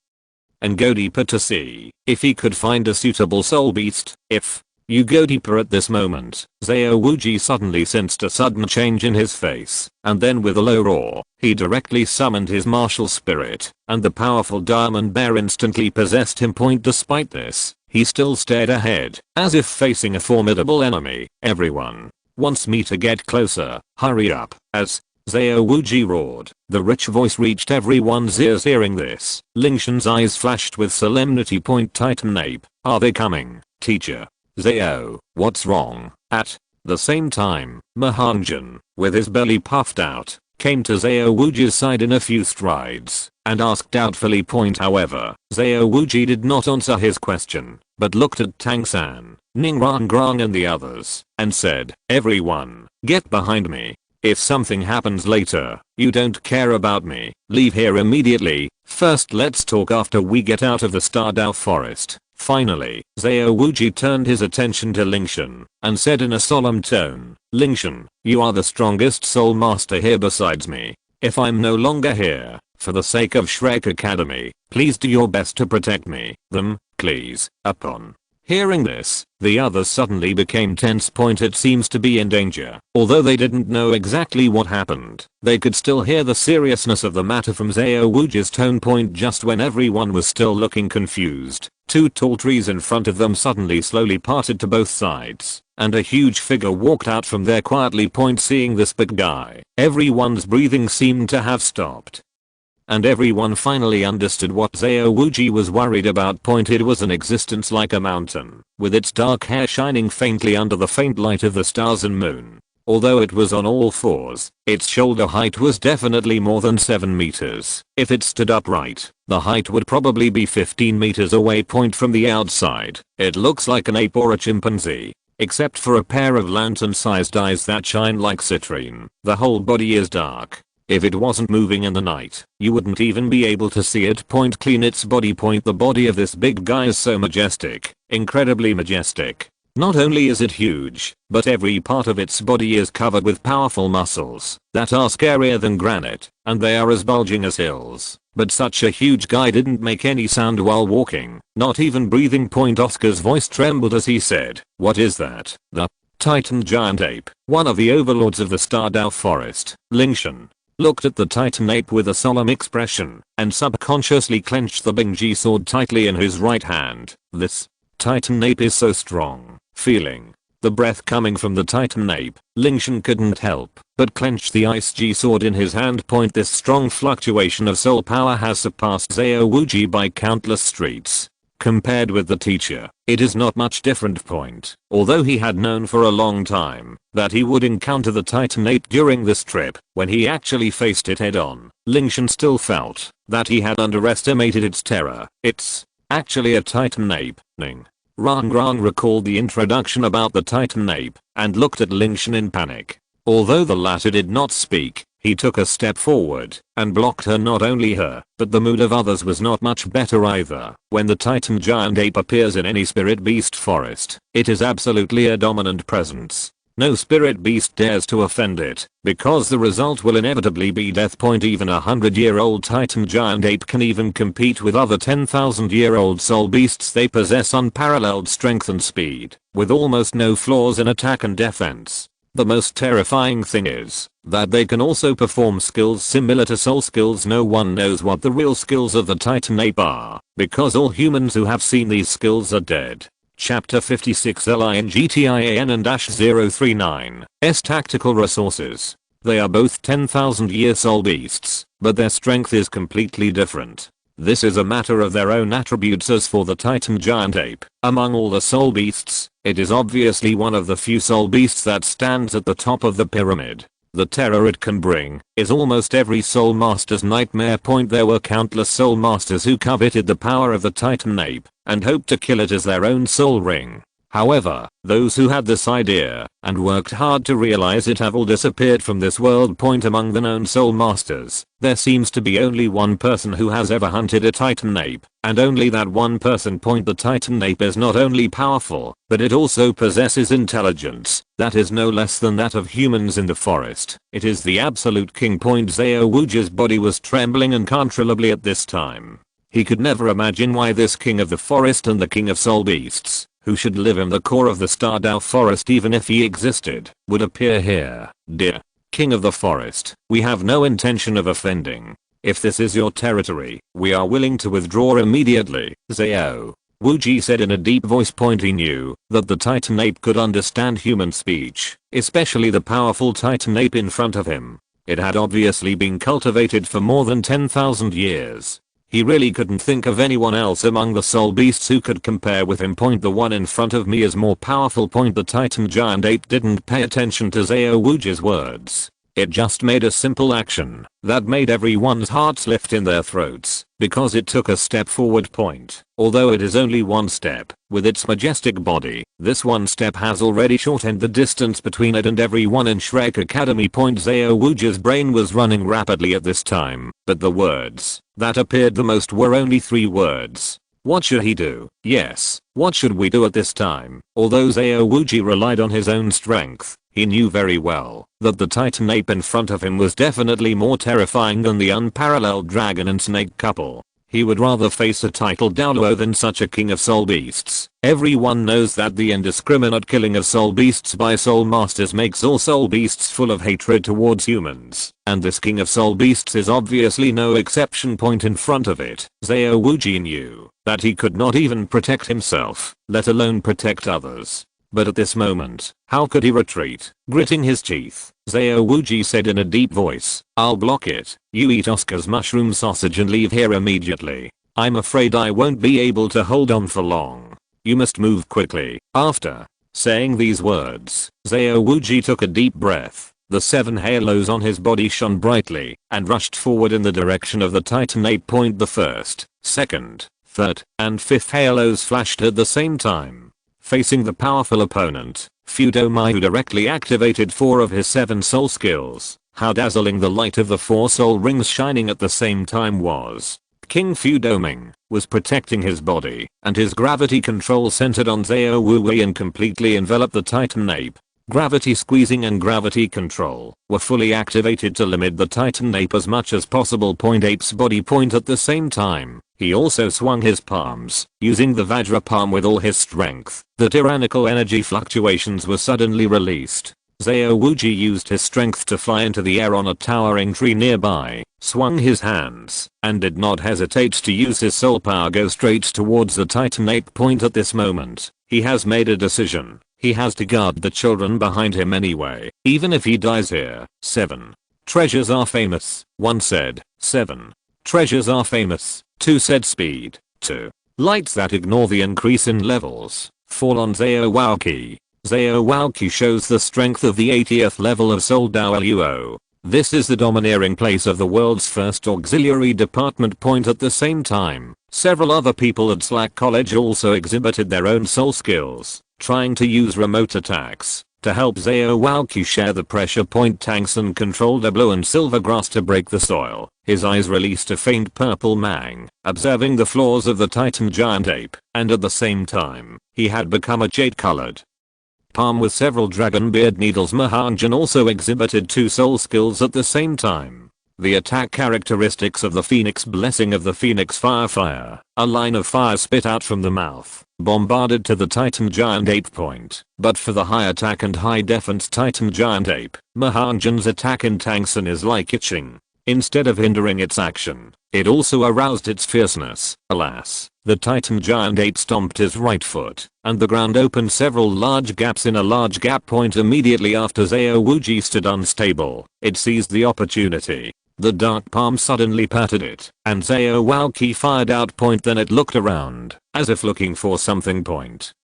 and go deeper to see if he could find a suitable soul beast. If you go deeper at this moment, Xiao Wuji suddenly sensed a sudden change in his face, and then with a low roar, he directly summoned his martial spirit, and the powerful diamond bear instantly possessed him. Despite this, he still stared ahead, as if facing a formidable enemy. Everyone wants me to get closer, hurry up, as Xiao Wuji roared. The rich voice reached everyone's ears. Hearing this, Lingtian's eyes flashed with solemnity. Titan ape, are they coming, teacher? Xiao, what's wrong? At the same time, Mahanjan, with his belly puffed out, came to Xiao Wuji's side in a few strides, and asked doubtfully. However, Xiao Wuji did not answer his question, but looked at Tang San, Ningrangrang and the others, and said, everyone, get behind me. If something happens later, you don't care about me, leave here immediately. First let's talk after we get out of the Stardao forest. Finally, Xiao Wuji turned his attention to Lingtian and said in a solemn tone, Lingtian, you are the strongest soul master here besides me. If I'm no longer here, for the sake of Shrek Academy, please do your best to protect me. Them, please. Upon hearing this, the others suddenly became tense. It seems to be in danger. Although they didn't know exactly what happened, they could still hear the seriousness of the matter from Xiao Wuji's tone. Just when everyone was still looking confused, 2 tall trees in front of them suddenly slowly parted to both sides, and a huge figure walked out from there quietly. Seeing this big guy, everyone's breathing seemed to have stopped, and everyone finally understood what Xiao Wuji was worried about. It was an existence like a mountain, with its dark hair shining faintly under the faint light of the stars and moon. Although it was on all fours, its shoulder height was definitely more than 7 meters. If it stood upright, the height would probably be 15 meters away. From the outside, it looks like an ape or a chimpanzee, except for a pair of lantern-sized eyes that shine like citrine. The whole body is dark. If it wasn't moving in the night, you wouldn't even be able to see it. Clean its body. The body of this big guy is so majestic, incredibly majestic. Not only is it huge, but every part of its body is covered with powerful muscles that are scarier than granite, and they are as bulging as hills. But such a huge guy didn't make any sound while walking, not even breathing. Oscar's voice trembled as he said, "What is that?" "The Titan giant ape, one of the overlords of the Dou forest." Lingtian looked at the Titan ape with a solemn expression and subconsciously clenched the Bingji sword tightly in his right hand. "This Titan ape is so strong." Feeling the breath coming from the Titan ape, Lingtian couldn't help but clench the Ice G sword in his hand. This strong fluctuation of soul power has surpassed Xiao Wuji by countless streets. Compared with the teacher, it is not much different. Although he had known for a long time that he would encounter the Titan ape during this trip, when he actually faced it head on, Lingtian still felt that he had underestimated its terror. "It's actually a Titan ape." Rangrang recalled the introduction about the Titan ape and looked at Lingtian in panic. Although the latter did not speak, he took a step forward and blocked her. Not only her, but the mood of others was not much better either. When the Titan giant ape appears in any spirit beast forest, it is absolutely a dominant presence. No spirit beast dares to offend it, because the result will inevitably be death. Even a 100-year-old Titan giant ape can even compete with other 10,000-year-old soul beasts. They possess unparalleled strength and speed, with almost no flaws in attack and defense. The most terrifying thing is that they can also perform skills similar to soul skills. No one knows what the real skills of the Titan ape are, because all humans who have seen these skills are dead. Chapter 56 Lingtian and -039 S Tactical Resources. They are both 10,000-year soul beasts, but their strength is completely different. This is a matter of their own attributes. As for the Titan giant ape, among all the soul beasts, it is obviously one of the few soul beasts that stands at the top of the pyramid. The terror it can bring is almost every soul master's nightmare. There were countless soul masters who coveted the power of the Titan ape and hoped to kill it as their own soul ring. However, those who had this idea and worked hard to realize it have all disappeared from this world. Among the known soul masters, there seems to be only one person who has ever hunted a Titan ape, and only that one person. The Titan ape is not only powerful, but it also possesses intelligence that is no less than that of humans in the forest. It is the absolute king. Xiao Wuji's body was trembling uncontrollably at this time. He could never imagine why this king of the forest and the king of soul beasts, who should live in the core of the Dou forest even if he existed, would appear here. "Dear King of the forest, we have no intention of offending. If this is your territory, we are willing to withdraw immediately," Xiao Wuji said in a deep voice. He knew that the Titan ape could understand human speech, especially the powerful Titan ape in front of him. It had obviously been cultivated for more than 10,000 years. He really couldn't think of anyone else among the soul beasts who could compare with him. "The one in front of me is more powerful." The Titan giant ape didn't pay attention to Xiao Wuji's words. It just made a simple action that made everyone's hearts lift in their throats, because it took a step forward. Although it is only one step, with its majestic body, this one step has already shortened the distance between it and everyone in Shrek Academy. Xiao Wuji's brain was running rapidly at this time, but the words that appeared the most were only 3 words. What should he do? Yes, what should we do at this time? Although Xiao Wuji relied on his own strength, he knew very well that the Titan ape in front of him was definitely more terrifying than the unparalleled dragon and snake couple. He would rather face a titled Douluo than such a king of soul beasts. Everyone knows that the indiscriminate killing of soul beasts by soul masters makes all soul beasts full of hatred towards humans, and this king of soul beasts is obviously no exception. In front of it, Xiao Wuji knew that he could not even protect himself, let alone protect others. But at this moment, how could he retreat? Gritting his teeth, Xiao Wuji said in a deep voice, "I'll block it. You eat Oscar's mushroom sausage and leave here immediately. I'm afraid I won't be able to hold on for long. You must move quickly." After saying these words, Xiao Wuji took a deep breath. The 7 halos on his body shone brightly and rushed forward in the direction of the Titan ape. The first, second, third, and fifth halos flashed at the same time, facing the powerful opponent. Fudomai, who directly activated 4 of his 7 soul skills. How dazzling the light of the 4 soul rings shining at the same time was. King Fu Doming, was protecting his body, and his gravity control centered on Zhao Wuwei and completely enveloped the Titan ape. Gravity squeezing and gravity control were fully activated to limit the Titan ape as much as possible. Ape's body point at the same time. He also swung his palms, using the Vajra palm with all his strength. The tyrannical energy fluctuations were suddenly released. Zhao Wuji used his strength to fly into the air on a towering tree nearby, swung his hands, and did not hesitate to use his soul power go straight towards the Titan ape. At this moment, he has made a decision. He has to guard the children behind him anyway, even if he dies here. 7. Treasures are famous, 1 said. 7. Treasures are famous, 2 said. Speed. 2. Lights that ignore the increase in levels fall on Zhao Wuqi. Zhao Wuqi shows the strength of the 80th level of Soul Douluo. This is the domineering place of the world's first auxiliary department. At the same time, several other people at Slack College also exhibited their own soul skills, trying to use remote attacks to help Zhao Wuqi share the pressure. Tangsun controlled a blue and silver grass to break the soil. His eyes released a faint purple mang, observing the flaws of the Titan giant ape, and at the same time, he had become a jade-colored palm with several dragon beard needles. Mahanjan also exhibited 2 soul skills at the same time. The attack characteristics of the Phoenix Blessing of the Phoenix Fire. A line of fire spit out from the mouth, bombarded to the Titan giant ape. But for the high attack and high defense Titan giant ape, Mahanjan's attack in Tangsun is like itching. Instead of hindering its action, it also aroused its fierceness. Alas, the Titan giant ape stomped his right foot, and the ground opened several large gaps in a large gap. Immediately after Zhao Wuji stood unstable, it seized the opportunity. The dark palm suddenly patted it, and Zhao Wuqi fired out. Then it looked around, as if looking for something.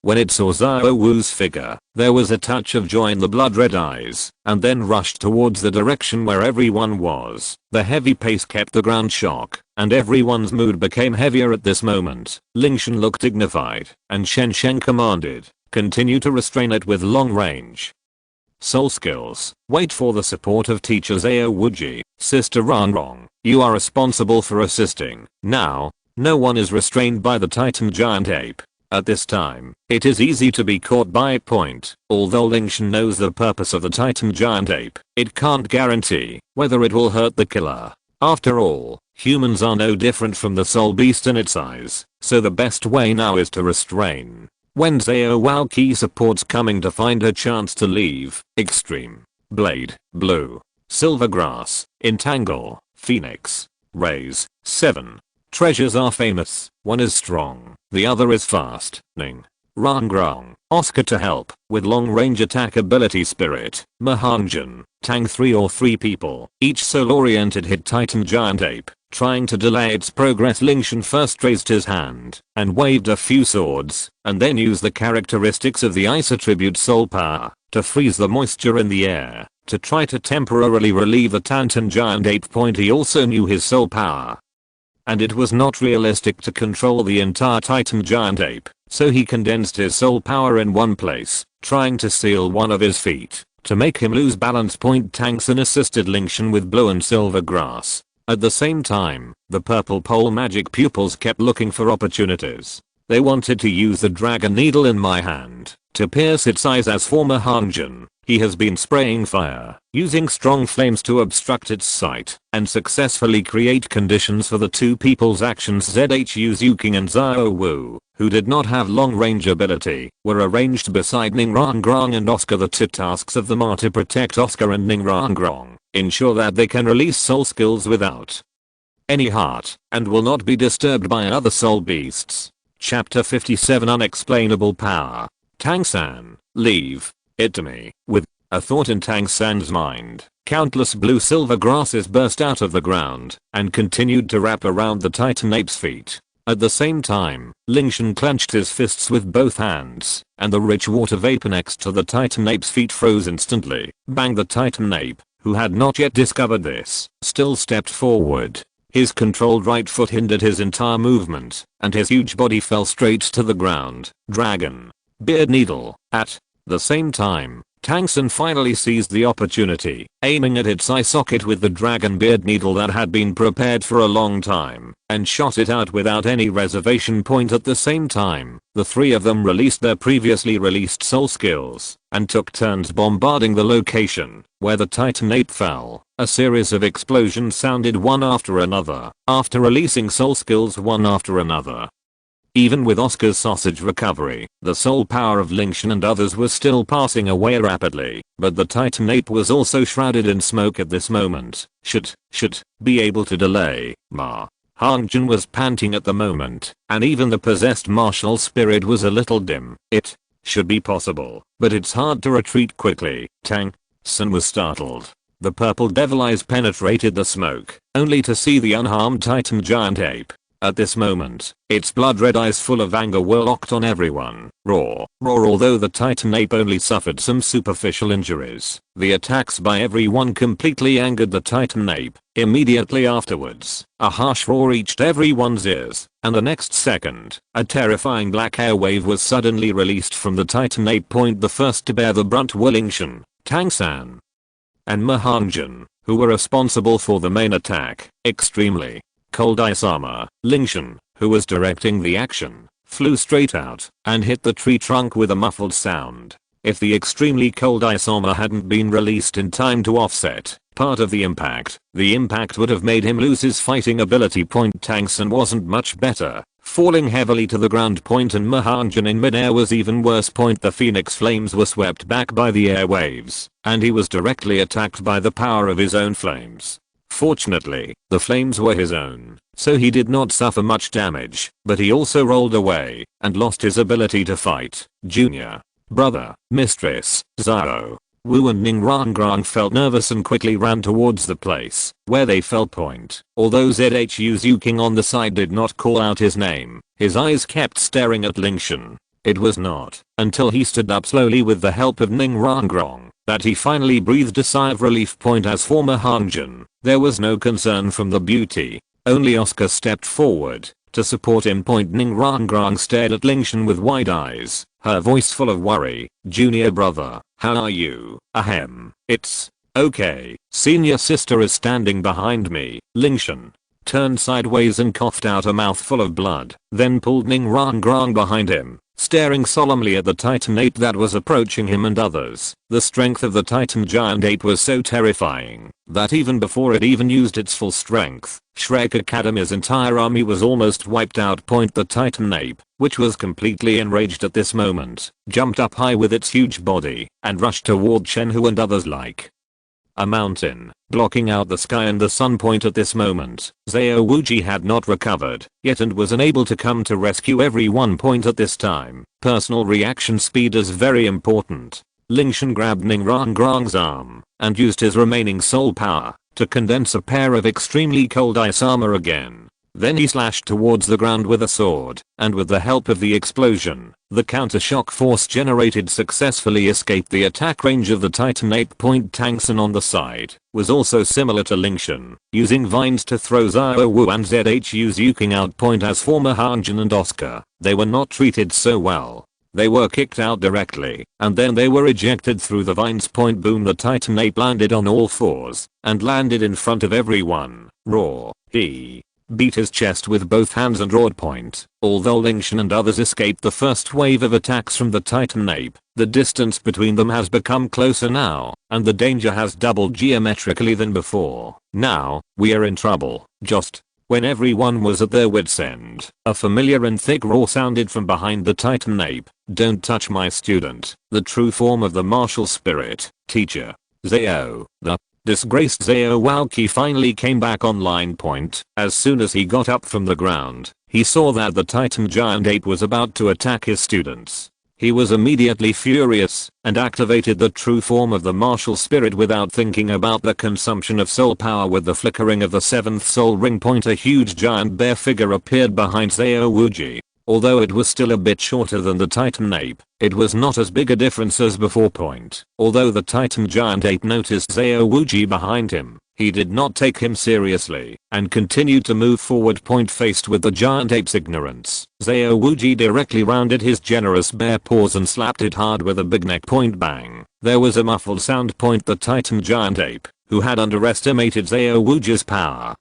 When it saw Zhao Wu's figure, there was a touch of joy in the blood-red eyes, and then rushed towards the direction where everyone was. The heavy pace kept the ground shock, and everyone's mood became heavier at this moment. Lingtian looked dignified, and Shen Shen commanded, continue to restrain it with long range soul skills. Wait for the support of teacher Zhao Wuji. Sister Ranrong, you are responsible for assisting. Now, no one is restrained by the Titan giant ape. At this time, it is easy to be caught by a point. Although Lingtian knows the purpose of the Titan giant ape, it can't guarantee whether it will hurt the killer. After all, humans are no different from the soul beast in its eyes, so the best way now is to restrain. When Zhao Wuqi supports coming to find a chance to leave, extreme, blade, blue, silver grass, entangle, phoenix, raise. 7. Treasures are famous, 1 is strong, the other is fast. Ning. Rangrong, Oscar to help, with long range attack ability spirit, Mahanjan, Tang 3 or 3 people, each soul oriented hit Titan giant ape. Trying to delay its progress, Lingtian first raised his hand and waved a few swords, and then used the characteristics of the ice attribute soul power to freeze the moisture in the air to try to temporarily relieve the Titan giant ape. He also knew his soul power, and it was not realistic to control the entire Titan giant ape, so he condensed his soul power in one place, trying to seal one of his feet to make him lose balance. Tangsun assisted Lingtian with blue and silver grass. At the same time, the purple pole magic pupils kept looking for opportunities. They wanted to use the dragon needle in my hand to pierce its eyes. As for Mahanjan, he has been spraying fire, using strong flames to obstruct its sight, and successfully create conditions for the 2 people's actions. Zhu Zuking and Zhao Wu, who did not have long range ability, were arranged beside Ning Rangrong and Oscar. The 2 tasks of the martyr: protect Oscar and Ning Rangrong, ensure that they can release soul skills without any heart, and will not be disturbed by other soul beasts. Chapter 57 Unexplainable Power. Tangsan, leave it to me. With a thought in Tangsan's mind, countless blue silver grasses burst out of the ground and continued to wrap around the Titan ape's feet. At the same time, Lingtian clenched his fists with both hands, and the rich water vapor next to the Titan ape's feet froze instantly. Bang! The Titan ape, who had not yet discovered this, still stepped forward. His controlled right foot hindered his entire movement, and his huge body fell straight to the ground. Dragon. Beard needle. At the same time, Tang San finally seized the opportunity, aiming at its eye socket with the dragon beard needle that had been prepared for a long time, and shot it out without any reservation point. At the same time, the three of them released their previously released soul skills, and took turns bombarding the location where the Titan ape fell. A series of explosions sounded one after another, after releasing soul skills one after another. Even with Oscar's sausage recovery, the soul power of Lingtian and others was still passing away rapidly, but the Titan ape was also shrouded in smoke at this moment. Should be able to delay. Ma Hangjin was panting at the moment, and even the possessed martial spirit was a little dim. It should be possible, but it's hard to retreat quickly. Tang San was startled. The purple devil eyes penetrated the smoke, only to see the unharmed Titan giant ape. At this moment, its blood red eyes full of anger were locked on everyone. Roar. Although the Titan ape only suffered some superficial injuries, the attacks by everyone completely angered the Titan ape. Immediately afterwards, a harsh roar reached everyone's ears, and the next second, a terrifying black air wave was suddenly released from the Titan ape. The first to bear the brunt were Lingtian, Tang San, and Ma Hangjin, who were responsible for the main attack. Extremely cold ice armor. Lingtian, who was directing the action, flew straight out and hit the tree trunk with a muffled sound. If the extremely cold ice armor hadn't been released in time to offset part of the impact would have made him lose his fighting ability. Tang San wasn't much better, falling heavily to the ground. And Ma Hangjin in midair was even worse. The phoenix flames were swept back by the air waves, and he was directly attacked by the power of his own flames. Fortunately, the flames were his own, so he did not suffer much damage, but he also rolled away and lost his ability to fight. Junior brother, mistress, Zhao, Wu and Ning Rangrang felt nervous and quickly ran towards the place where they fell. Although Zhu King on the side did not call out his name, his eyes kept staring at Lingtian. It was not until he stood up slowly with the help of Ning Rangrang that he finally breathed a sigh of relief. As for Ma Hangjin, there was no concern from the beauty, only Oscar stepped forward to support him. Ning Rangrang stared at Lingtian with wide eyes, her voice full of worry. Junior brother, how are you? Ahem. It's okay. Senior sister is standing behind me. Lingtian turned sideways and coughed out a mouthful of blood, then pulled Ning Rangrang behind him, staring solemnly at the Titan ape that was approaching him and others. The strength of the Titan giant ape was so terrifying that even before it even used its full strength, Shrek Academy's entire army was almost wiped out. The Titan ape, which was completely enraged at this moment, jumped up high with its huge body and rushed toward Shenhu and others like a mountain, blocking out the sky and the sun. At this moment, Zhao Wuji had not recovered yet and was unable to come to rescue everyone. At this time, personal reaction speed is very important. Lingtian grabbed Ning Rangrang's arm and used his remaining soul power to condense a pair of extremely cold ice armor again. Then he slashed towards the ground with a sword, and with the help of the explosion, the counter-shock force generated successfully escaped the attack range of the Titan ape. Tang San on the side was also similar to Lingtian, using vines to throw Zhao Wu and Zhu King out. As for Ma Hangjin and Oscar, they were not treated so well. They were kicked out directly, and then they were ejected through the vines. Boom, the Titan ape landed on all fours and landed in front of everyone. Roar. He beat his chest with both hands and roared. Although Lingtian and others escaped the first wave of attacks from the Titan ape, the distance between them has become closer now, and the danger has doubled geometrically than before. Now, we are in trouble. Just when everyone was at their wits' end, a familiar and thick roar sounded from behind the Titan ape. Don't touch my student, the true form of the martial spirit, teacher. Zhao, the disgraced Zhao Wuji finally came back online. As soon as he got up from the ground, he saw that the Titan giant ape was about to attack his students. He was immediately furious and activated the true form of the martial spirit without thinking about the consumption of soul power. With the flickering of the 7th soul ring, a huge giant bear figure appeared behind Zhao Wuji. Although it was still a bit shorter than the Titan ape, it was not as big a difference as before. Although the Titan giant ape noticed Zhao Wuji behind him, He did not take him seriously and continued to move forward faced with the giant ape's ignorance. Xiao Wuji directly rounded his generous bare paws and slapped it hard with a big neck bang. There was a muffled sound. The titan giant ape, who had underestimated Xiao Wuji's power,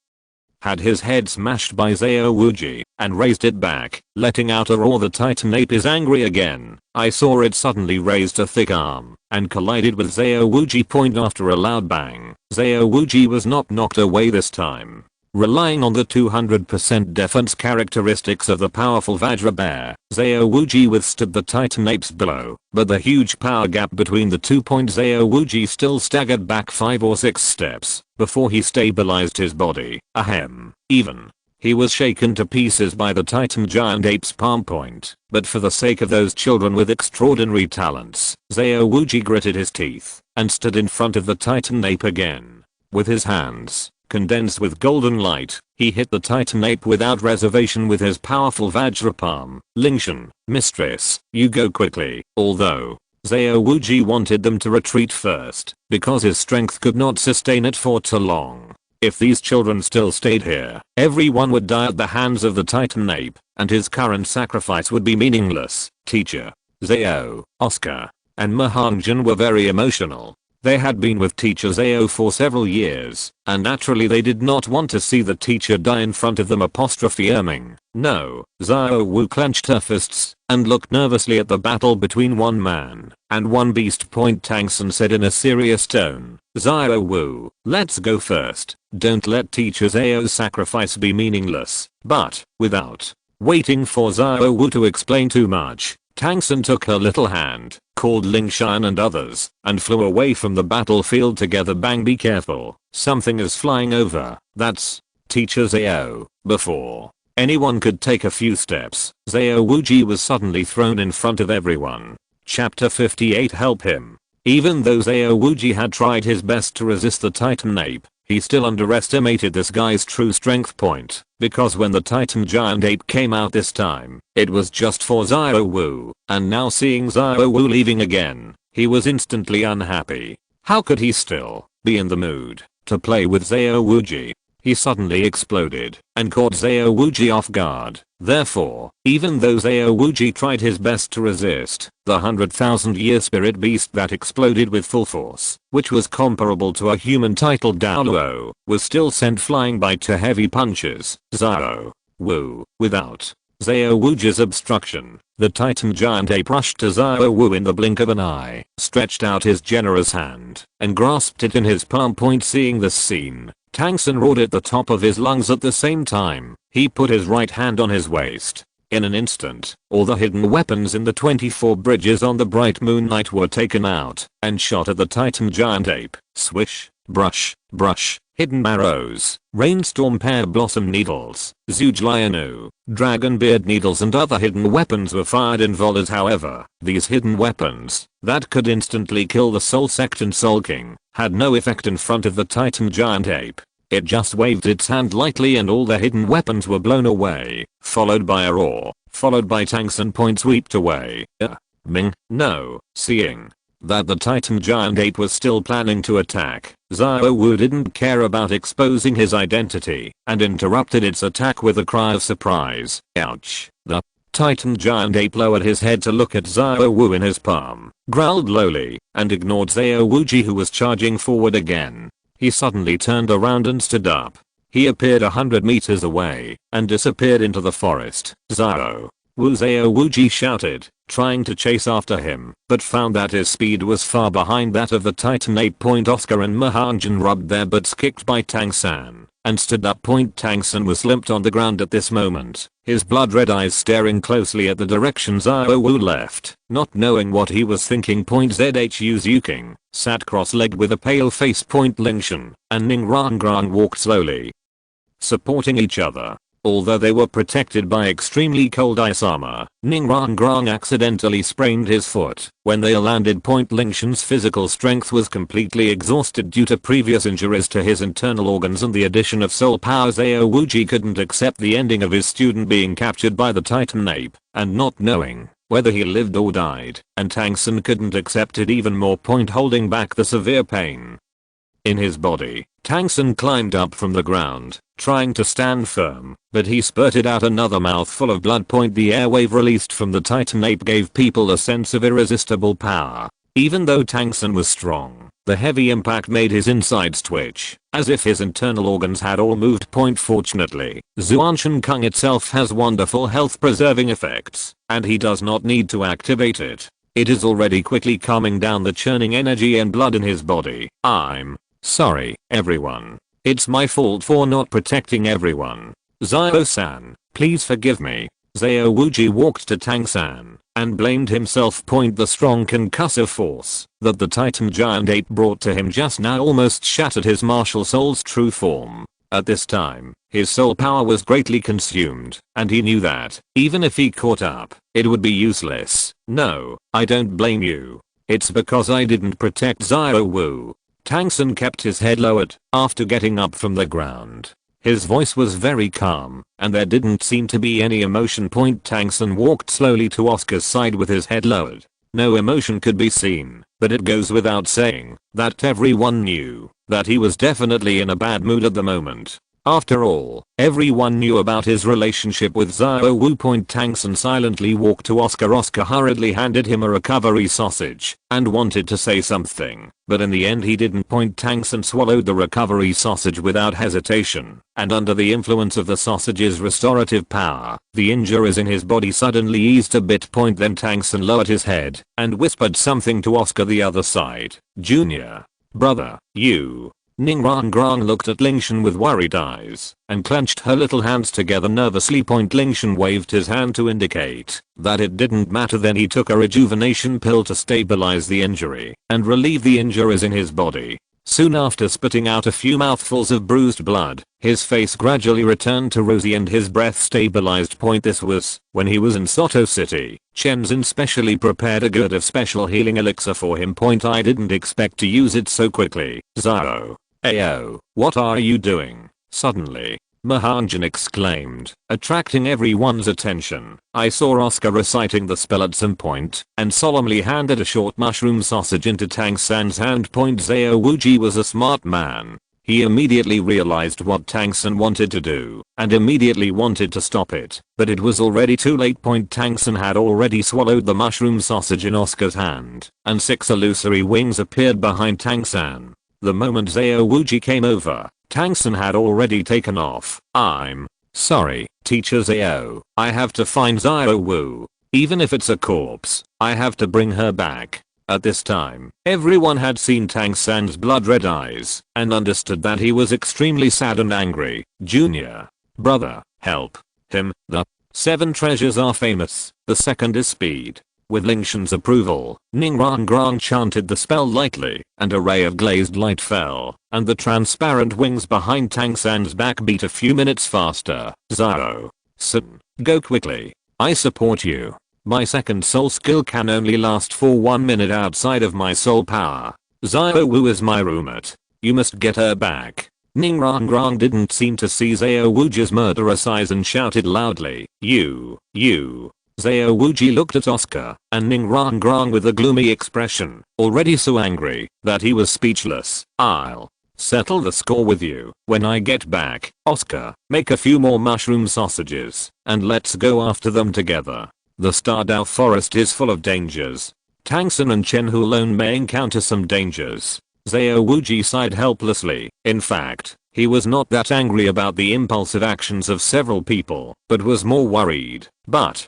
had his head smashed by Xiao Wuji and raised it back, letting out a roar. The titan ape is angry again. I saw it suddenly raised a thick arm and collided with Xiao Wuji. After a loud bang, Xiao Wuji was not knocked away this time. Relying on the 200% defense characteristics of the powerful Vajra bear, Xiao Wuji withstood the titan ape's blow, but the huge power gap between the two. Xiao Wuji still staggered back 5 or 6 steps before he stabilized his body. Even he was shaken to pieces by the titan giant ape's palm. But for the sake of those children with extraordinary talents, Xiao Wuji gritted his teeth and stood in front of the titan ape again. With his hands condensed with golden light, he hit the titan ape without reservation with his powerful Vajra palm. Lingtian, mistress, you go quickly. Although Xiao Wuji wanted them to retreat first because his strength could not sustain it for too long. If these children still stayed here, everyone would die at the hands of the titan ape, and his current sacrifice would be meaningless. Teacher Xiao, Oscar, and Mahangjin were very emotional. They had been with teacher Xiao for several years, and naturally they did not want to see the teacher die in front of them. No. Xiao Wu clenched her fists and looked nervously at the battle between one man and one beast. Tang Sun said in a serious tone, Xiao Wu, let's go first. Don't let teacher Xiao's sacrifice be meaningless. But, without waiting for Xiao Wu to explain too much, Tang Sun took her little hand, called Lingtian and others, and flew away from the battlefield together. Bang, be careful, something is flying over. That's teacher Xiao. Before anyone could take a few steps, Xiao Wuji was suddenly thrown in front of everyone. Chapter 58. Help him. Even though Xiao Wuji had tried his best to resist the titan ape, he still underestimated this guy's true strength. Because when the titan giant ape came out this time, it was just for Xiao Wu, and now seeing Xiao Wu leaving again, he was instantly unhappy. How could he still be in the mood to play with Xiao Wuji? He suddenly exploded and caught Xiao Wuji off guard. Therefore, even though Xiao Wuji tried his best to resist, the 100,000-year spirit beast that exploded with full force, which was comparable to a human titled Douluo, was still sent flying by 2 heavy punches. Xiao Wu, without Xiao Wuji's obstruction, the titan giant ape rushed to Xiao Wu in the blink of an eye, stretched out his generous hand, and grasped it in his palm. Seeing this scene, Tang Sun roared at the top of his lungs. At the same time, he put his right hand on his waist. In an instant, all the hidden weapons in the 24 bridges on the bright moonlight were taken out and shot at the titan giant ape. Swish, brush, brush, hidden arrows, rainstorm pear blossom needles, Zhujianu, dragon beard needles and other hidden weapons were fired in volleys. However, these hidden weapons, that could instantly kill the Soul Sect and Soul King, had no effect in front of the titan giant ape. It just waved its hand lightly and all the hidden weapons were blown away, followed by a roar, followed by Tang Sun swept away. Ming, no. Seeing that the titan giant ape was still planning to attack, Xiao Wu didn't care about exposing his identity and interrupted its attack with a cry of surprise. Ouch. The titan giant ape lowered his head to look at Xiao Wu in his palm, growled lowly, and ignored Xiao Wuji who was charging forward again. He suddenly turned around and stood up. He appeared 100 meters away and disappeared into the forest. Xiao Wuji shouted, trying to chase after him, but found that his speed was far behind that of the titan ape. Oscar and Mahangjin rubbed their butts kicked by Tang Sun and stood up. Tang Sun was slumped on the ground at this moment, his blood-red eyes staring closely at the direction Xiao Wu left, not knowing what he was thinking. Zhu Zuking sat cross-legged with a pale face. Lingtian and Ning Rangrang walked slowly, supporting each other. Although they were protected by extremely cold ice armor, Ning Rangrang accidentally sprained his foot when they landed. Lingtian's physical strength was completely exhausted due to previous injuries to his internal organs and the addition of soul power. Xiao Wuji couldn't accept the ending of his student being captured by the titan ape and not knowing whether he lived or died, and Tang Sun couldn't accept it even more. Holding back the severe pain in his body. Tangsun climbed up from the ground, trying to stand firm, but he spurted out another mouthful of blood. The airwave released from the Titan ape gave people a sense of irresistible power. Even though Tangsun was strong, the heavy impact made his insides twitch, as if his internal organs had all moved. Fortunately, Zuanshan Kung itself has wonderful health preserving effects, and he does not need to activate it. It is already quickly calming down the churning energy and blood in his body. I'm sorry, everyone. It's my fault for not protecting everyone. Zio-san, please forgive me. Zhao Wuji walked to Tang-san and blamed himself. The strong concussive force that the Titan giant ape brought to him just now almost shattered his martial soul's true form. At this time, his soul power was greatly consumed, and he knew that, even if he caught up, it would be useless. No, I don't blame you. It's because I didn't protect Zio Wu. Tangsun kept his head lowered after getting up from the ground. His voice was very calm, and there didn't seem to be any emotion. Tangsun walked slowly to Oscar's side with his head lowered. No emotion could be seen, but it goes without saying that everyone knew that he was definitely in a bad mood at the moment. After all, everyone knew about his relationship with Zhao Wu. Tangsun silently walked to Oscar. Oscar hurriedly handed him a recovery sausage and wanted to say something, but in the end he didn't. Tangsun swallowed the recovery sausage without hesitation, and under the influence of the sausage's restorative power, the injuries in his body suddenly eased a bit. Then Tangsun lowered his head and whispered something to Oscar the other side. Junior. Brother, you. Ning Rangrang looked at Lingtian with worried eyes and clenched her little hands together nervously. Lingtian waved his hand to indicate that it didn't matter. Then he took a rejuvenation pill to stabilize the injury and relieve the injuries in his body. Soon after spitting out a few mouthfuls of bruised blood, his face gradually returned to rosy and his breath stabilized. This was when he was in Soto City. Shenzhen specially prepared a gourd of special healing elixir for him. I didn't expect to use it so quickly. Zao. Ayo, what are you doing? Suddenly, Mahanjan exclaimed, attracting everyone's attention. I saw Oscar reciting the spell at some point and solemnly handed a short mushroom sausage into Tang-san's hand. Zhao Wuji was a smart man. He immediately realized what Tang-san wanted to do and immediately wanted to stop it, but it was already too late. Tang-san had already swallowed the mushroom sausage in Oscar's hand, and 6 illusory wings appeared behind Tang-san. The moment Zhao Wuji came over, Tangsun had already taken off. I'm sorry, Teacher Zhao. I have to find Zhao Wu. Even if it's a corpse, I have to bring her back. At this time, everyone had seen Tang-san's blood-red eyes and understood that he was extremely sad and angry. Junior. Brother, help him. The 7 treasures are famous. The second is speed. With Lingtian's approval, Ning Rangrang chanted the spell lightly, and a ray of glazed light fell, and the transparent wings behind Tang-san's back beat a few minutes faster. Zhao-san, go quickly. I support you. My second soul skill can only last for 1 minute outside of my soul power. Zhao Wu is my roommate. You must get her back. Ning Rangrang didn't seem to see Zhao Wuji's murderous eyes and shouted loudly, You. Zhao Wuji looked at Oscar and Ning Rangrang with a gloomy expression, already so angry that he was speechless. I'll settle the score with you when I get back. Oscar, make a few more mushroom sausages and let's go after them together. The Stardao forest is full of dangers. Tangsun and Chen Hu alone may encounter some dangers. Zhao Wuji sighed helplessly. In fact, he was not that angry about the impulsive actions of several people, but was more worried. But,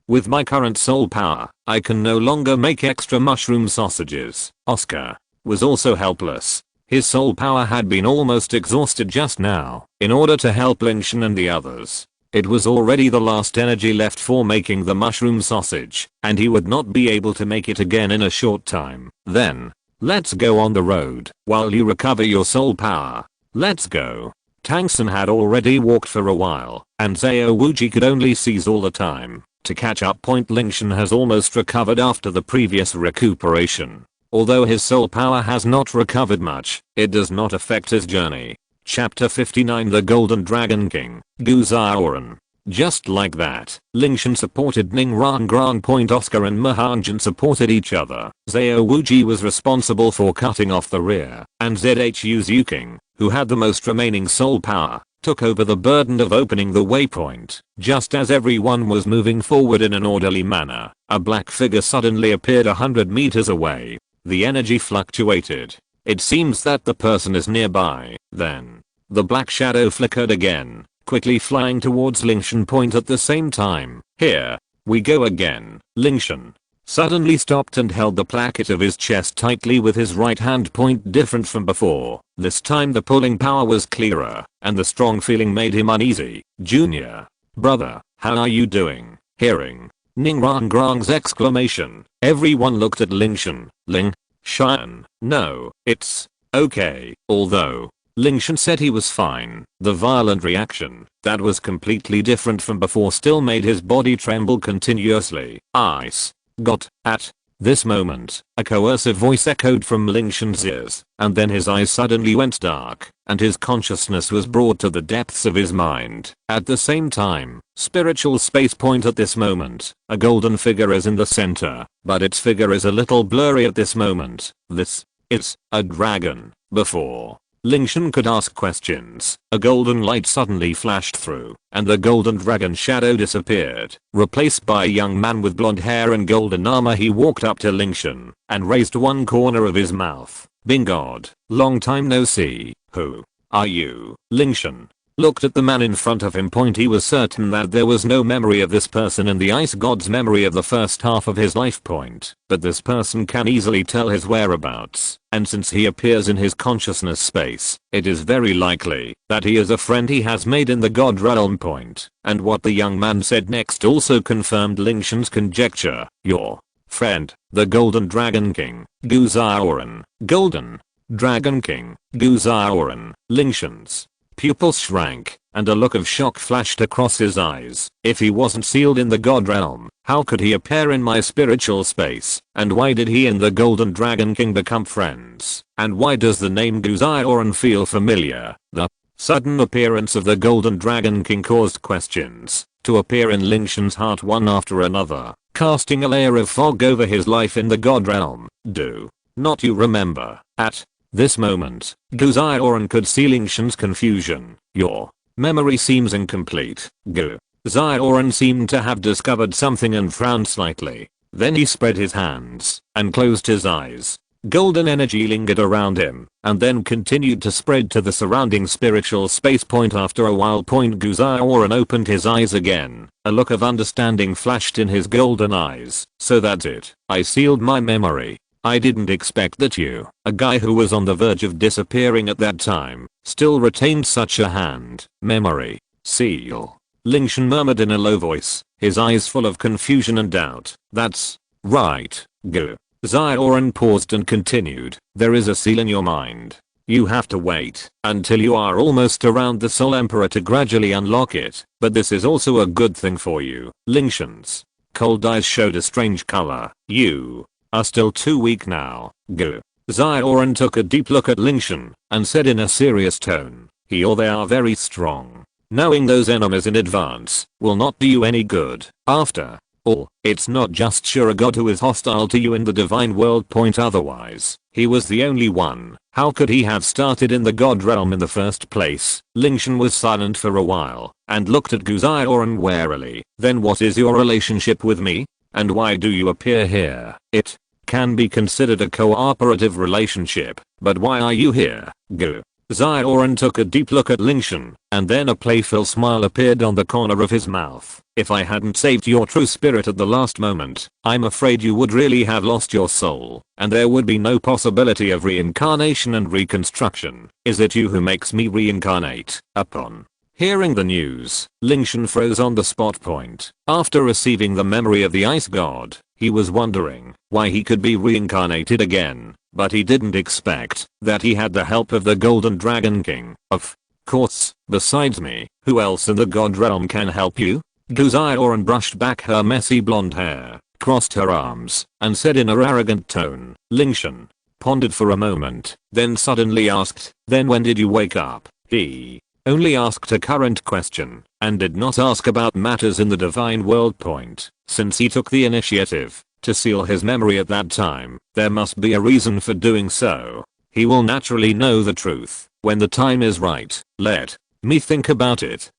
with my current soul power, I can no longer make extra mushroom sausages. Oscar was also helpless. His soul power had been almost exhausted just now in order to help Lingtian and the others. It was already the last energy left for making the mushroom sausage, and he would not be able to make it again in a short time. Then, let's go on the road while you recover your soul power. Let's go. Tangsun had already walked for a while, and Zhao Wuji could only seize all the time to catch up. Lingtian has almost recovered after the previous recuperation. Although his soul power has not recovered much, it does not affect his journey. Chapter 59 The Golden Dragon King, Gu Zaoran. Just like that, Lingtian supported Ningrangrang. Oscar and Mahanjan supported each other. Zhao Wuji was responsible for cutting off the rear, and Zhu Zuking, who had the most remaining soul power, took over the burden of opening the waypoint. Just as everyone was moving forward in an orderly manner, a black figure suddenly appeared 100 meters away. The energy fluctuated. It seems that the person is nearby. Then, the black shadow flickered again, quickly flying towards Lingtian point at the same time. Here we go again. Lingtian suddenly stopped and held the placket of his chest tightly with his right hand point different from before. This time the pulling power was clearer, and the strong feeling made him uneasy. Junior brother, how are you doing? Hearing Ningrangrang's exclamation, everyone looked at Lingtian. Xian, no, it's okay. Although Lingtian said he was fine, the violent reaction, that was completely different from before, still made his body tremble continuously. Ice. Got. At this moment, a coercive voice echoed from Lingtian's ears, and then his eyes suddenly went dark, and his consciousness was brought to the depths of his mind. At the same time, spiritual space point at this moment, a golden figure is in the center, but its figure is a little blurry at this moment. This is a dragon. Before Lingtian could ask questions, a golden light suddenly flashed through, and the golden dragon shadow disappeared, replaced by a young man with blonde hair and golden armor. He walked up to Lingtian and raised one corner of his mouth. Bing God, long time no see. Who are you? Lingtian looked at the man in front of him. He was certain that there was no memory of this person in the ice god's memory of the first half of his life point, but this person can easily tell his whereabouts, and since he appears in his consciousness space, it is very likely that he is a friend he has made in the god realm point. And what the young man said next also confirmed Lingtian's conjecture. Your friend, the Golden Dragon King, Gu Zhaoren. Golden Dragon King, Gu Zhaoren. Lingtian's pupils shrank, and a look of shock flashed across his eyes. If he wasn't sealed in the god realm, how could he appear in my spiritual space? And why did he and the Golden Dragon King become friends? And why does the name Gu Zhaoren feel familiar? The sudden appearance of the Golden Dragon King caused questions to appear in Lingtian's heart one after another, casting a layer of fog over his life in the god realm. Do not you remember? At this moment, Gu Zhaoren could see Lingtian's confusion. Your memory seems incomplete. Gu Zhaoren seemed to have discovered something and frowned slightly. Then he spread his hands and closed his eyes. Golden energy lingered around him, and then continued to spread to the surrounding spiritual space point. After a while, Gu Zhaoren opened his eyes again. A look of understanding flashed in his golden eyes. So that's it. I sealed my memory. I didn't expect that you, a guy who was on the verge of disappearing at that time, still retained such a hand memory seal. Lingtian murmured in a low voice, his eyes full of confusion and doubt. That's right. Gu Zhaoren paused and continued. There is a seal in your mind. You have to wait until you are almost around the Soul Emperor to gradually unlock it, but this is also a good thing for you. Lingtian's cold eyes showed a strange color. You are still too weak now. Gu Zhaoren took a deep look at Lingtian and said in a serious tone, he or they are very strong. Knowing those enemies in advance will not do you any good. After all, it's not just Shura God who is hostile to you in the divine world point, otherwise he was the only one. How could he have started in the god realm in the first place? Lingtian was silent for a while and looked at Gu Zhaoren warily. Then what is your relationship with me? And why do you appear here? It can be considered a cooperative relationship, but why are you here? Gu Zhaoren took a deep look at Lingtian, and then a playful smile appeared on the corner of his mouth. If I hadn't saved your true spirit at the last moment, I'm afraid you would really have lost your soul, and there would be no possibility of reincarnation and reconstruction. Is it you who makes me reincarnate? Upon hearing the news, Lingtian froze on the spot point. After receiving the memory of the ice god, he was wondering why he could be reincarnated again, but he didn't expect that he had the help of the Golden Dragon King. Of course, besides me, who else in the god realm can help you? Gu Zhaoren brushed back her messy blonde hair, crossed her arms, and said in an arrogant tone. Lingtian pondered for a moment, then suddenly asked, then when did you wake up? He only asked a current question, and did not ask about matters in the divine world. Since he took the initiative to seal his memory at that time, there must be a reason for doing so. He will naturally know the truth when the time is right. Let me think about it.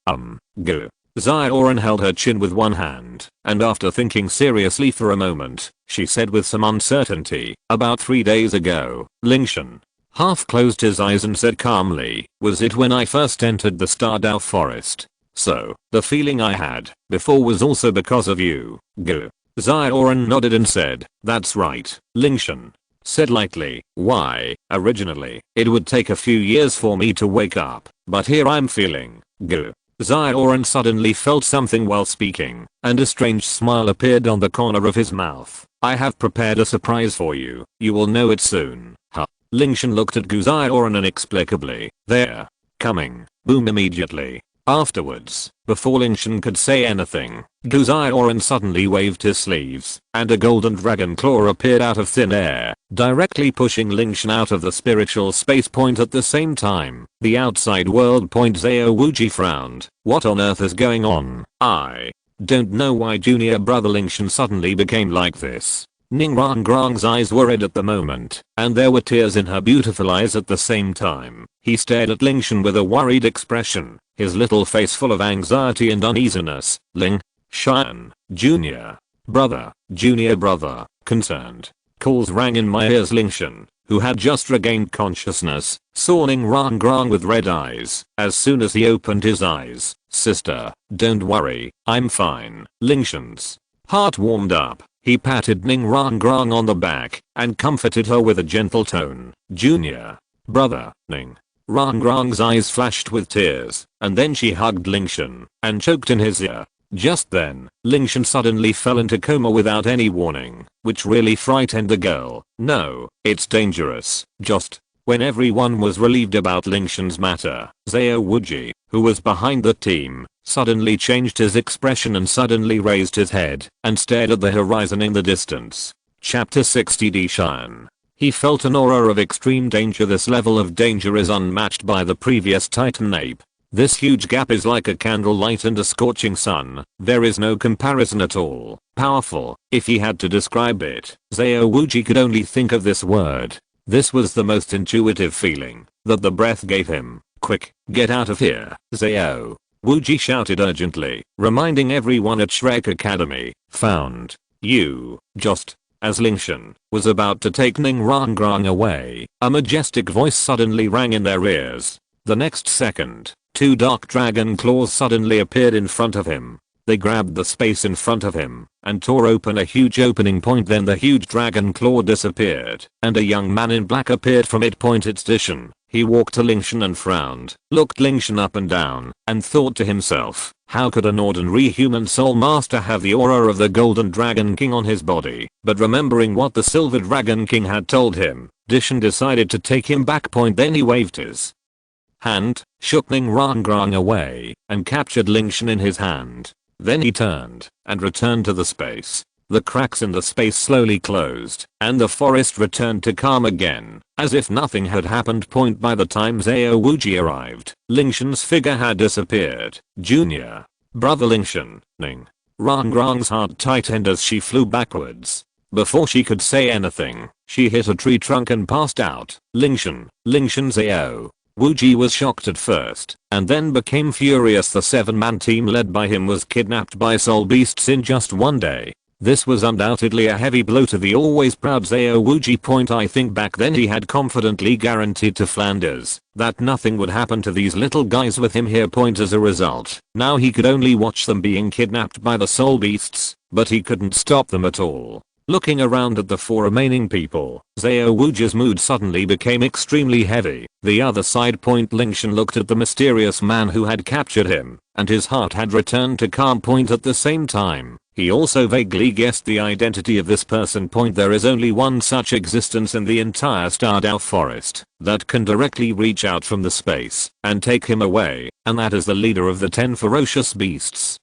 Go. Xiaoran held her chin with one hand, and after thinking seriously for a moment, she said with some uncertainty, about 3 days ago. Lingtian half closed his eyes and said calmly, was it when I first entered the Dou forest? So, the feeling I had before was also because of you. Go. Xiaoran nodded and said, that's right. Lingtian said lightly, why, originally, it would take a few years for me to wake up, but here I'm feeling. Go. Xiaoran suddenly felt something while speaking, and a strange smile appeared on the corner of his mouth. I have prepared a surprise for you. You will know it soon. Huh. Lingtian looked at Xiaoran inexplicably. They're coming. Boom immediately. Afterwards, before Lingtian could say anything, Xiaoran suddenly waved his sleeves, and a golden dragon claw appeared out of thin air, directly pushing Lingtian out of the spiritual space. At the same time, the outside world. Zhao Wuji frowned. What on earth is going on? I don't know why junior brother Lingtian suddenly became like this. Ning Rangrang's eyes were red at the moment, and there were tears in her beautiful eyes at the same time. He stared at Lingtian with a worried expression, his little face full of anxiety and uneasiness. Ling-Shan, junior brother, concerned calls rang in my ears. Lingtian, who had just regained consciousness, saw Ning Rangrang with red eyes. As soon as he opened his eyes, sister, don't worry, I'm fine. Lingtian's heart warmed up. He patted Ning Rangrang on the back and comforted her with a gentle tone. Junior brother. Ning Rangrang's eyes flashed with tears, and then she hugged Lingtian and choked in his ear. Just then, Lingtian suddenly fell into coma without any warning, which really frightened the girl. No, it's dangerous. Just when everyone was relieved about Lingtian's matter, Zhao Wuji, who was behind the team, suddenly changed his expression and suddenly raised his head and stared at the horizon in the distance. Chapter 60 Dishan. He felt an aura of extreme danger. This level of danger is unmatched by the previous Titan ape. This huge gap is like a candlelight and a scorching sun. There is no comparison at all. Powerful. If he had to describe it, Zhao Wuji could only think of this word. This was the most intuitive feeling that the breath gave him. Quick, get out of here. Zhao Wuji shouted urgently, reminding everyone at Shrek Academy. Found you. Just as Lingtian was about to take Ning Rangrang away, a majestic voice suddenly rang in their ears. The next second, 2 dark dragon claws suddenly appeared in front of him. They grabbed the space in front of him and tore open a huge opening. Then the huge dragon claw disappeared and a young man in black appeared from it. Addition. He walked to Lingtian and frowned, looked Lingtian up and down, and thought to himself, how could an ordinary human soul master have the aura of the Golden Dragon King on his body? But remembering what the Silver Dragon King had told him, Dishan decided to take him back. Then he waved his hand, shook Ning Rangrang away, and captured Lingtian in his hand. Then he turned and returned to the space. The cracks in the space slowly closed, and the forest returned to calm again, as if nothing had happened. By the time Zhao Wuji arrived, Lingtian's figure had disappeared. Junior brother Lingtian. Ning Rangrang's heart tightened as she flew backwards. Before she could say anything, she hit a tree trunk and passed out. Lingtian Zhao Wuji was shocked at first, and then became furious. The 7-man team led by him was kidnapped by soul beasts in just one day. This was undoubtedly a heavy blow to the always proud Zhao Wuji. I think back then he had confidently guaranteed to Flanders that nothing would happen to these little guys with him here. As a result, now he could only watch them being kidnapped by the soul beasts, but he couldn't stop them at all. Looking around at the 4 remaining people, Zhao Wuji's mood suddenly became extremely heavy. The other side. Lingtian looked at the mysterious man who had captured him, and his heart had returned to calm. At the same time, he also vaguely guessed the identity of this person. There is only one such existence in the entire Dou forest that can directly reach out from the space and take him away, and that is the leader of the 10 ferocious beasts,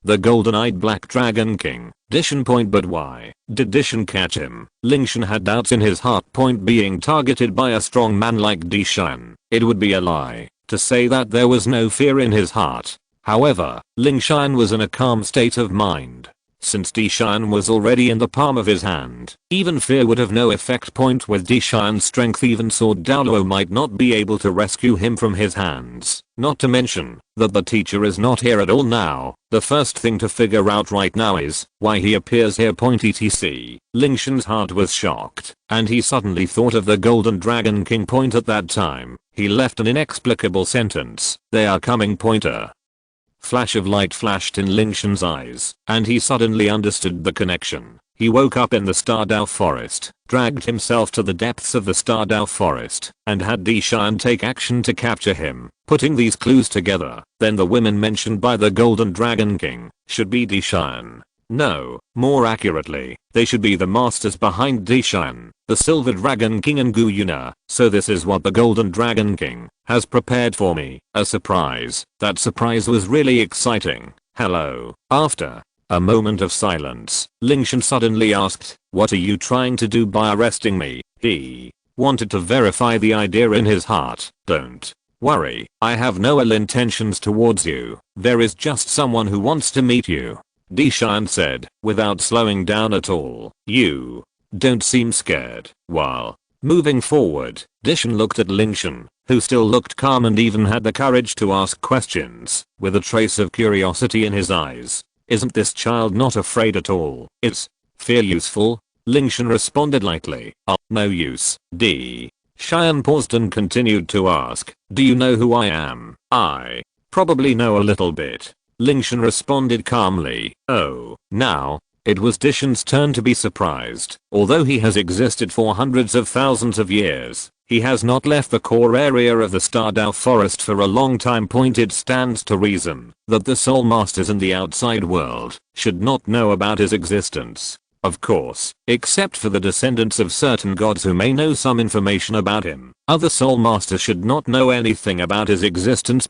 the golden-eyed Black Dragon King, Dishan. But why did Dishan catch him? Lingtian had doubts in his heart. Being targeted by a strong man like Dishan, it would be a lie. to say that there was no fear in his heart. However, Lingtian was in a calm state of mind. Since Dishan was already in the palm of his hand, even fear would have no effect. With Dishan's strength, even Sword Douluo might not be able to rescue him from his hands. Not to mention that the teacher is not here at all now. The first thing to figure out right now is why he appears here. Etc. Lingtian's heart was shocked, and he suddenly thought of the Golden Dragon King. At that time, he left an inexplicable sentence. They are coming. Flash of light flashed in Lingtian's eyes, and he suddenly understood the connection. He woke up in the Stardao forest, dragged himself to the depths of the Stardao forest, and had Dishan take action to capture him. Putting these clues together, then the women mentioned by the Golden Dragon King should be Dishan. No, more accurately, they should be the masters behind Dishan, the Silver Dragon King and Gu Yuna. So this is what the Golden Dragon King has prepared for me, a surprise. That surprise was really exciting. Hello. After a moment of silence, Lingtian suddenly asked, what are you trying to do by arresting me? He wanted to verify the idea in his heart. Don't worry, I have no ill intentions towards you. There is just someone who wants to meet you, Dishan said, without slowing down at all. You don't seem scared. While moving forward, Dishan looked at Lingtian, who still looked calm and even had the courage to ask questions, with a trace of curiosity in his eyes. Isn't this child not afraid at all? Is fear useful? Lingtian responded lightly. No use. Qian paused and continued to ask, do you know who I am? I probably know a little bit. Lingtian responded calmly. Oh, now it was Dishan's turn to be surprised. Although he has existed for hundreds of thousands of years, he has not left the core area of the Stardao forest for a long time. It stands to reason that the soul masters in the outside world should not know about his existence. Of course, except for the descendants of certain gods who may know some information about him. Other soul masters should not know anything about his existence.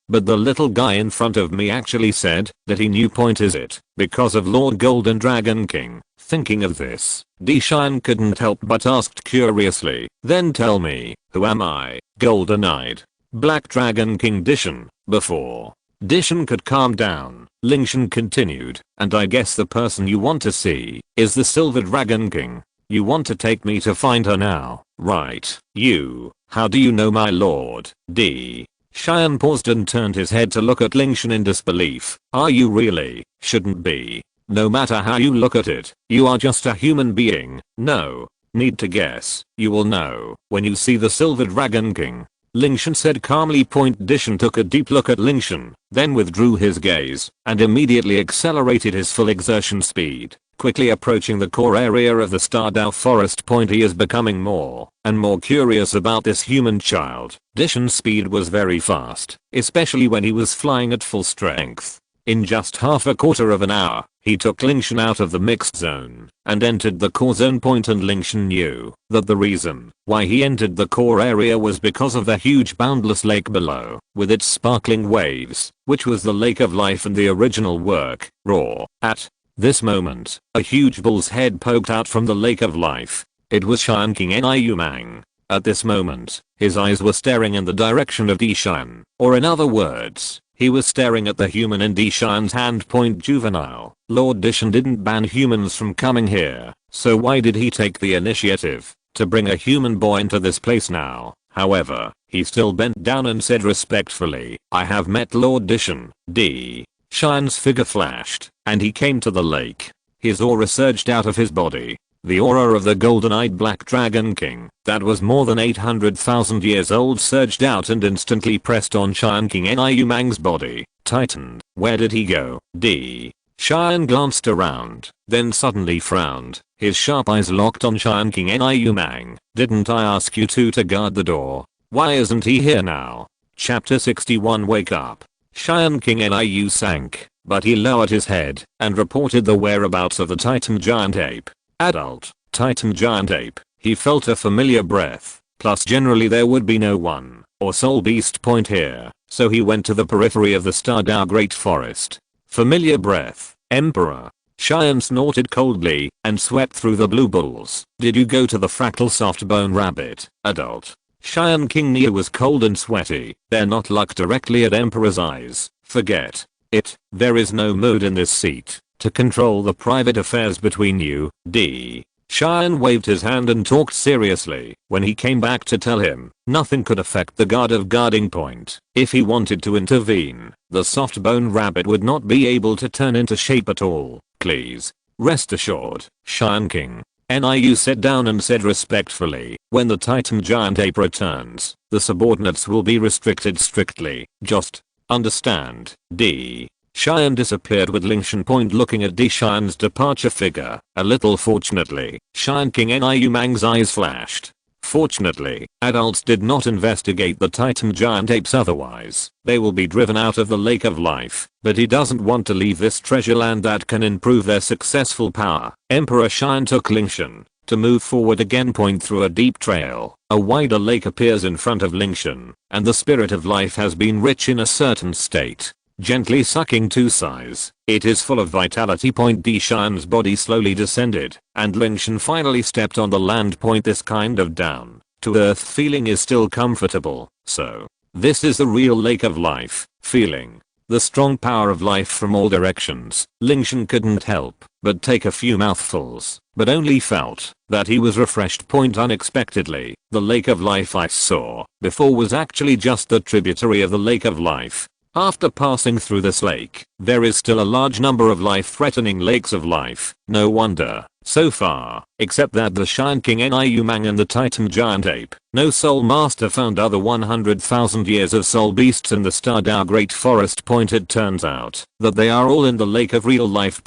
But the little guy in front of me actually said that he knew. Is it because of Lord Golden Dragon King? Thinking of this, Dishan couldn't help but asked curiously, then tell me, who am I? Golden-eyed Black Dragon King Dishan. Before Dishan could calm down, Lingtian continued, and I guess the person you want to see is the Silver Dragon King. You want to take me to find her now, right? You, how do you know, my lord? Qian paused and turned his head to look at Lingtian in disbelief. Are you really? Shouldn't be. No matter how you look at it, you are just a human being. No need to guess. You will know when you see the Silver Dragon King, Lingtian said calmly. Dishan took a deep look at Lingtian, then withdrew his gaze, and immediately accelerated his full exertion speed, quickly approaching the core area of the Stardao forest. He is becoming more and more curious about this human child. Dishan's speed was very fast, especially when he was flying at full strength. In just half a quarter of an hour, he took Lingtian out of the mixed zone and entered the core zone. And Lingtian knew that the reason why he entered the core area was because of the huge boundless lake below, with its sparkling waves, which was the lake of life in the original work, Raw. At this moment, a huge bull's head poked out from the lake of life. It was Qian King Renxue. At this moment, his eyes were staring in the direction of Dishan, or in other words, he was staring at the human in Dishan's hand. Juvenile, Lord Dishan didn't ban humans from coming here, so why did he take the initiative to bring a human boy into this place now? However, he still bent down and said respectfully, I have met Lord Dishan. Qian's figure flashed, and he came to the lake. His aura surged out of his body. The aura of the golden-eyed Black Dragon King, that was more than 800,000 years old, surged out and instantly pressed on Qian King Renxue's body, tightened. Where did he go? Qian glanced around, then suddenly frowned. His sharp eyes locked on Qian King Renxue. Didn't I ask you to guard the door? Why isn't he here now? Chapter 61. Wake up. Qian King Renxue sank, but he lowered his head and reported the whereabouts of the Titan giant ape. Adult, Titan giant ape. He felt a familiar breath, plus generally there would be no one or soul beast here, so he went to the periphery of the Stardao Great Forest. Familiar breath, Emperor. Qian snorted coldly and swept through the blue bulls. Did you go to the fractal soft bone rabbit? Adult. Qian King Niu was cold and sweaty. Dare not look directly at Emperor's eyes. Forget it. There is no mood in this seat to control the private affairs between you. Qian waved his hand and talked seriously. When he came back to tell him, nothing could affect the guard of guarding point. If he wanted to intervene, the soft bone rabbit would not be able to turn into shape at all. Please rest assured, Qian King. Niu sat down and said respectfully, when the Titan giant ape returns, the subordinates will be restricted strictly. Just understand. Qian disappeared with Lingtian point looking at Qian's departure figure. A little fortunately, Qian King Niu Mang's eyes flashed. Fortunately, adults did not investigate the Titan giant apes, otherwise they will be driven out of the lake of life. But he doesn't want to leave this treasure land that can improve their successful power. Emperor Qian took Lingtian to move forward again. Point through a deep trail. A wider lake appears in front of Lingtian, and the spirit of life has been rich in a certain state. Gently sucking two sighs, it is full of vitality. Qian's body slowly descended, and Lingtian finally stepped on the land. This kind of down to earth feeling is still comfortable. So, this is the real lake of life feeling. The strong power of life from all directions. Lingtian couldn't help but take a few mouthfuls, but only felt that he was refreshed. Unexpectedly, the lake of life I saw before was actually just the tributary of the lake of life. After passing through this lake, there is still a large number of life-threatening lakes of life. No wonder, so far, except that the Qian King Niu Mang and the Titan giant ape, no soul master found other 100,000 years of soul beasts in the Stardao Great Forest. It turns out that they are all in the lake of real life.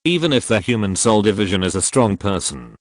Even if the human soul division is a strong person.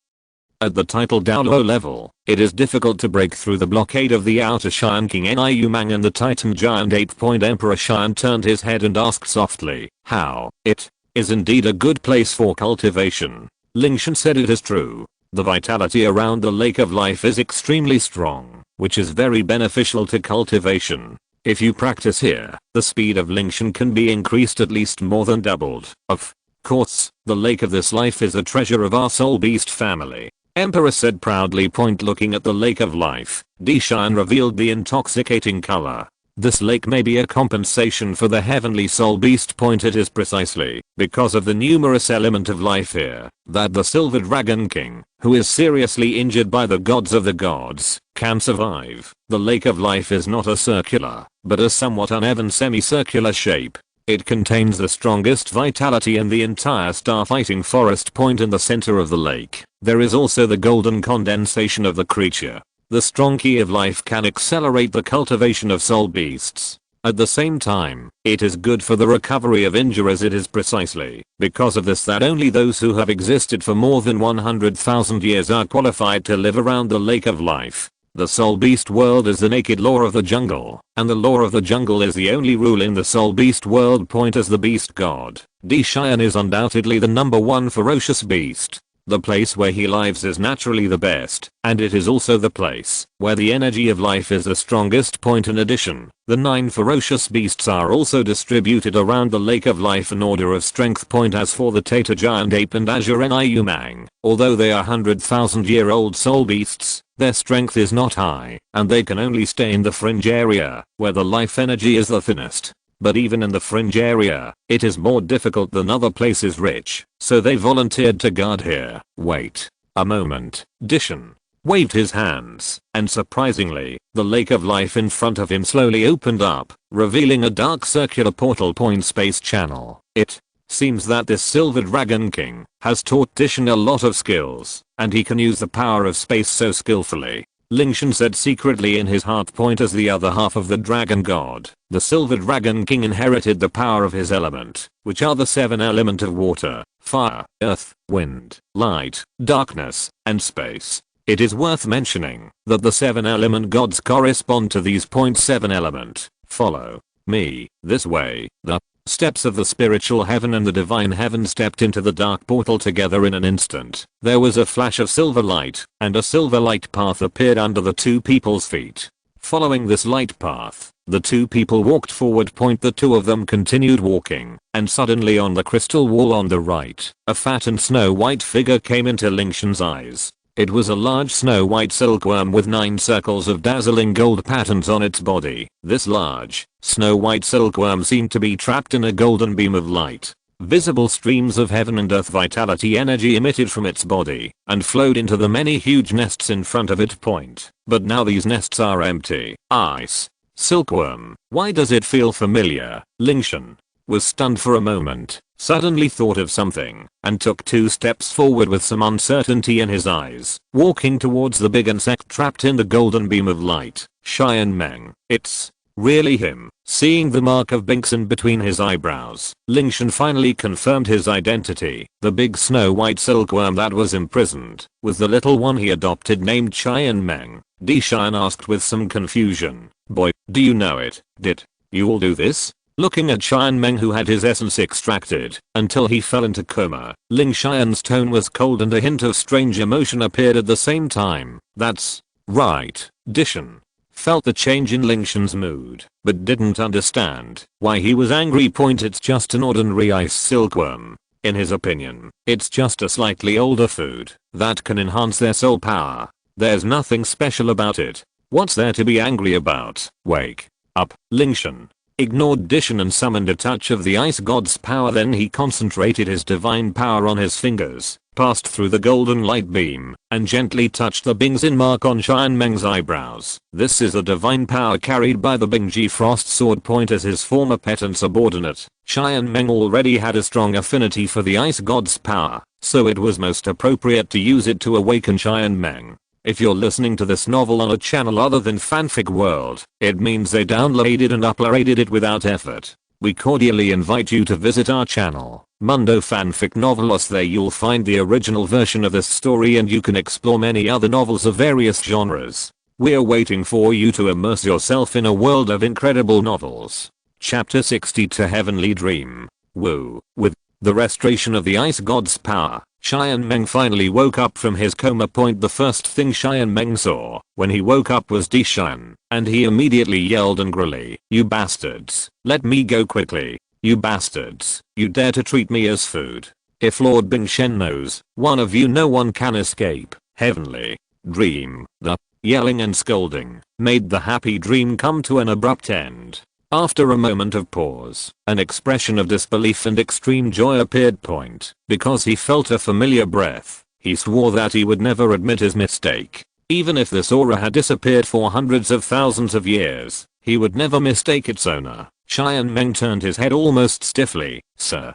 At the title Douluo level, it is difficult to break through the blockade of the outer Qian King Niu Mang and the Titan giant ape. Emperor Qian turned his head and asked softly, how? It is indeed a good place for cultivation. Lingtian said it is true. The vitality around the lake of life is extremely strong, which is very beneficial to cultivation. If you practice here, the speed of Lingtian can be increased at least more than doubled. Of course, the lake of this life is a treasure of our soul beast family. Emperor said proudly. Looking at the lake of life, Qian revealed the intoxicating color. This lake may be a compensation for the heavenly soul beast. It is precisely because of the numerous element of life here that the Silver Dragon King, who is seriously injured by the gods of the gods, can survive. The lake of life is not a circular, but a somewhat uneven semicircular shape. It contains the strongest vitality in the entire starfighting forest. In the center of the lake, there is also the golden condensation of the creature. The strong key of life can accelerate the cultivation of soul beasts. At the same time, it is good for the recovery of injuries. It is precisely because of this that only those who have existed for more than 100,000 years are qualified to live around the lake of life. The soul beast world is the naked law of the jungle, and the law of the jungle is the only rule in the soul beast world. As the beast god, Qian is undoubtedly the #1 ferocious beast. The place where he lives is naturally the best, and it is also the place where the energy of life is the strongest. In addition, the 9 ferocious beasts are also distributed around the lake of life in order of strength. As for the Tata giant ape and Azure Niu Mang, although they are 100,000-year-old soul beasts, their strength is not high, and they can only stay in the fringe area, where the life energy is the thinnest. But even in the fringe area, it is more difficult than other places rich, so they volunteered to guard here. Wait a moment. Qian waved his hands, and surprisingly, the lake of life in front of him slowly opened up, revealing a dark circular portal. Space channel. It seems that this Silver Dragon King has taught Qian a lot of skills, and he can use the power of space so skillfully. Lingtian said secretly in his heart. As the other half of the dragon god, the Silver Dragon King inherited the power of his element, which are the 7 elements of water, fire, earth, wind, light, darkness, and space. It is worth mentioning that the 7 element gods correspond to these. 7 element. Follow me this way. The steps of the spiritual heaven and the divine heaven stepped into the dark portal together in an instant. There was a flash of silver light, and a silver light path appeared under the 2 people's feet. Following this light path, the 2 people walked forward. The 2 of them continued walking, and suddenly on the crystal wall on the right, a fat and snow white figure came into Lingtian's eyes. It was a large snow-white silkworm with 9 circles of dazzling gold patterns on its body. This large, snow-white silkworm seemed to be trapped in a golden beam of light. Visible streams of heaven and earth vitality energy emitted from its body and flowed into the many huge nests in front of it. But now these nests are empty. Ice. Silkworm. Why does it feel familiar? Lingtian was stunned for a moment, suddenly thought of something, and took 2 steps forward with some uncertainty in his eyes, walking towards the big insect trapped in the golden beam of light. Qian Meng. It's really him. Seeing the mark of Binkson between his eyebrows, Lingtian finally confirmed his identity. The big snow-white silkworm that was imprisoned was the little one he adopted named Qian Meng. Qian asked with some confusion. Boy, do you know it? Did you all do this? Looking at Qian Meng, who had his essence extracted until he fell into coma, Lingtian's tone was cold and a hint of strange emotion appeared at the same time. That's right. Qian felt the change in Lingtian's mood, but didn't understand why he was angry. It's just an ordinary ice silkworm. In his opinion, it's just a slightly older food that can enhance their soul power. There's nothing special about it. What's there to be angry about? Wake up. Lingtian ignored Qian and summoned a touch of the ice god's power. Then he concentrated his divine power on his fingers, passed through the golden light beam, and gently touched the Bingzin mark on Qian Meng's eyebrows. This is the divine power carried by the Bingji Frost Sword as his former pet and subordinate. Qian Meng already had a strong affinity for the ice god's power, so it was most appropriate to use it to awaken Qian Meng. If you're listening to this novel on a channel other than Fanfic World, it means they downloaded and uploaded it without effort. We cordially invite you to visit our channel, Mundo Fanfic Novelos. There you'll find the original version of this story and you can explore many other novels of various genres. We're waiting for you to immerse yourself in a world of incredible novels. Chapter 60 To Heavenly Dream. Woo. With the restoration of the ice god's power, Qian Meng finally woke up from his coma. The first thing Qian Meng saw when he woke up was Qian, and he immediately yelled angrily, "You bastards, let me go quickly. You bastards, you dare to treat me as food. If Lord Bingshen knows, one of you no one can escape." Heavenly dream. The yelling and scolding made the happy dream come to an abrupt end. After a moment of pause, an expression of disbelief and extreme joy appeared. Because he felt a familiar breath, he swore that he would never admit his mistake. Even if this aura had disappeared for hundreds of thousands of years, he would never mistake its owner. Qian Meng turned his head almost stiffly. Sir,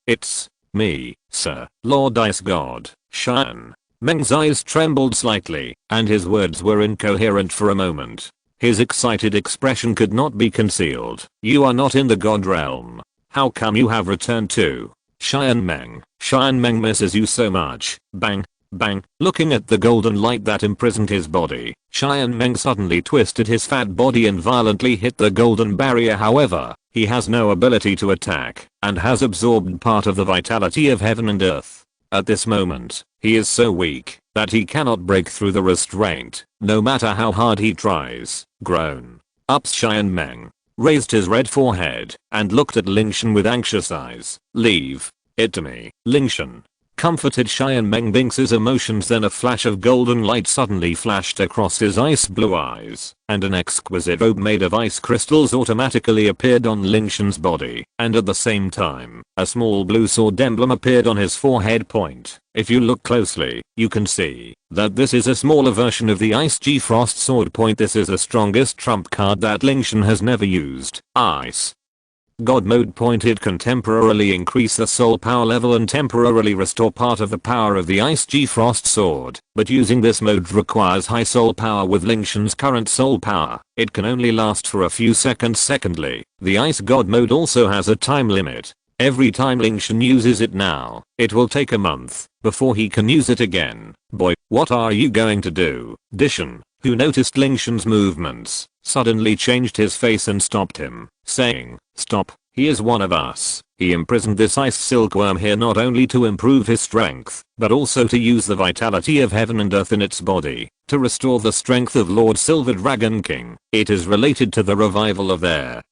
it's me, sir, Lord Ice God." Qian Meng's eyes trembled slightly, and his words were incoherent for a moment. His excited expression could not be concealed. "You are not in the god realm. How come you have returned to Qian Meng? Qian Meng misses you so much." Bang, bang. Looking at the golden light that imprisoned his body, Qian Meng suddenly twisted his fat body and violently hit the golden barrier. However, he has no ability to attack and has absorbed part of the vitality of heaven and earth. At this moment, he is so weak that he cannot break through the restraint, no matter how hard he tries. Groan. Ups. Qian Meng raised his red forehead and looked at Lingtian with anxious eyes. "Leave it to me." Lingtian comforted Qian Meng. Binx's emotions. Then a flash of golden light suddenly flashed across his ice blue eyes, and an exquisite robe made of ice crystals automatically appeared on Lingtian's body, and at the same time, a small blue sword emblem appeared on his forehead. If you look closely, you can see that this is a smaller version of the Ice G Frost Sword. This is the strongest trump card that Lingtian has never used. Ice God mode. It can temporarily increase the soul power level and temporarily restore part of the power of the Ice G Frost Sword, but using this mode requires high soul power. With Lingtian's current soul power, it can only last for a few seconds. Secondly, the Ice God mode also has a time limit. Every time Lingtian uses it now, it will take a month before he can use it again. "Boy, what are you going to do?" Qian, who noticed Lingtian's movements, suddenly changed his face and stopped him, saying, "Stop, he is one of us." He imprisoned this ice silkworm here not only to improve his strength, but also to use the vitality of heaven and earth in its body, to restore the strength of Lord Silver Dragon King. It is related to the revival of their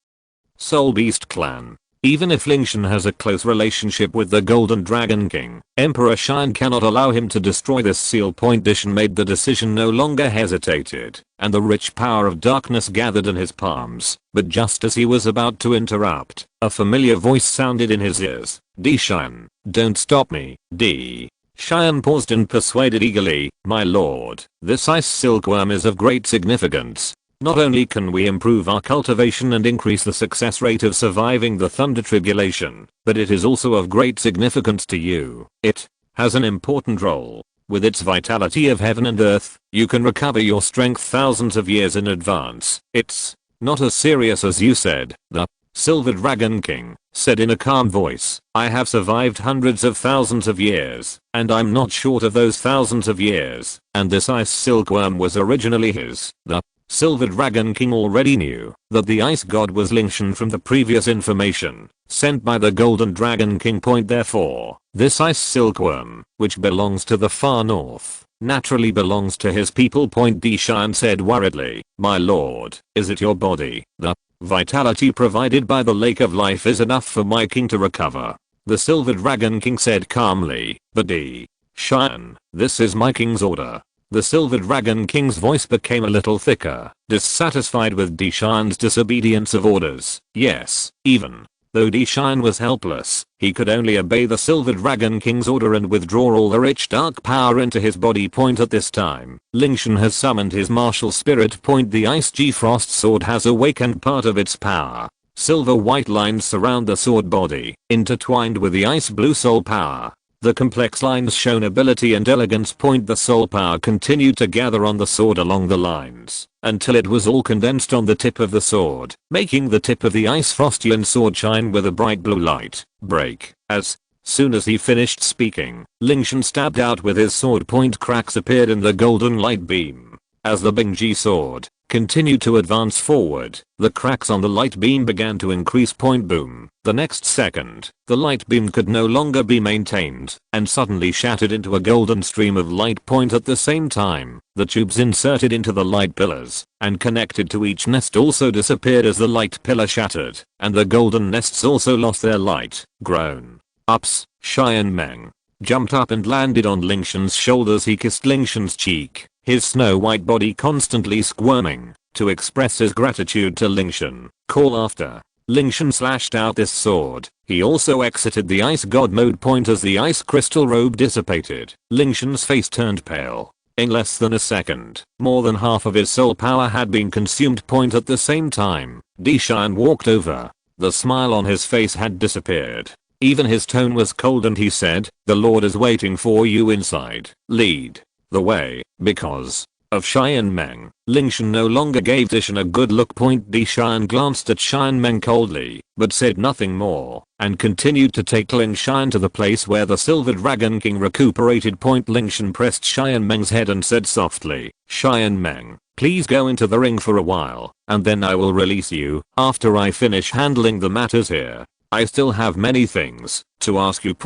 Soul Beast clan. Even if Lingtian has a close relationship with the Golden Dragon King, Emperor Qian cannot allow him to destroy this seal. Dishun made the decision, no longer hesitated, and the rich power of darkness gathered in his palms. But just as he was about to interrupt, a familiar voice sounded in his ears. Qian, don't stop me, D. Qian paused and persuaded eagerly, my lord, this ice silkworm is of great significance. Not only can we improve our cultivation and increase the success rate of surviving the Thunder Tribulation, but it is also of great significance to you. It has an important role. With its vitality of heaven and earth, you can recover your strength thousands of years in advance. It's not as serious as you said, the Silver Dragon King said in a calm voice. I have survived hundreds of thousands of years, and I'm not short of those thousands of years, and this ice silkworm was originally his. The Silver Dragon King already knew that the ice god was Lingtian from the previous information sent by the Golden Dragon King. Therefore, this ice silkworm, which belongs to the far north, naturally belongs to his people. Qian said worriedly, my lord, is it your body? The vitality provided by the Lake of Life is enough for my king to recover. The Silver Dragon King said calmly, but Qian, this is my king's order. The Silver Dragon King's voice became a little thicker, dissatisfied with Qian's disobedience of orders. Yes, even though Qian was helpless, he could only obey the Silver Dragon King's order and withdraw all the rich dark power into his body. At this time, Lingtian has summoned his martial spirit. The Ice G Frost sword has awakened part of its power. Silver white lines surround the sword body, intertwined with the ice blue soul power. The complex lines shown ability and elegance. The soul power continued to gather on the sword along the lines, until it was all condensed on the tip of the sword, making the tip of the ice Frostian sword shine with a bright blue light. Break. As soon as he finished speaking, Lingtian stabbed out with his sword. Cracks appeared in the golden light beam. As the Bingji sword continued to advance forward, the cracks on the light beam began to increase. Boom. The next second, the light beam could no longer be maintained, and suddenly shattered into a golden stream of light. At the same time, the tubes inserted into the light pillars and connected to each nest also disappeared as the light pillar shattered, and the golden nests also lost their light. Grown ups, Qian Meng jumped up and landed on Lingtian's shoulders. He kissed Lingtian's cheek, his snow white body constantly squirming to express his gratitude to Lingtian. Call after Lingtian slashed out this sword. He also exited the ice god mode. As the ice crystal robe dissipated, Lingtian's face turned pale. In less than a second, more than half of his soul power had been consumed. At the same time, Qian walked over. The smile on his face had disappeared. Even his tone was cold and he said, the Lord is waiting for you inside. Lead the way. Because of Qian Meng, Lingtian no longer gave Qian a good look. Qian glanced at Qian Meng coldly, but said nothing more, and continued to take Lingtian to the place where the Silver Dragon King recuperated. Lingtian pressed Qian Meng's head and said softly, Qian Meng, please go into the ring for a while, and then I will release you after I finish handling the matters here. I still have many things to ask you.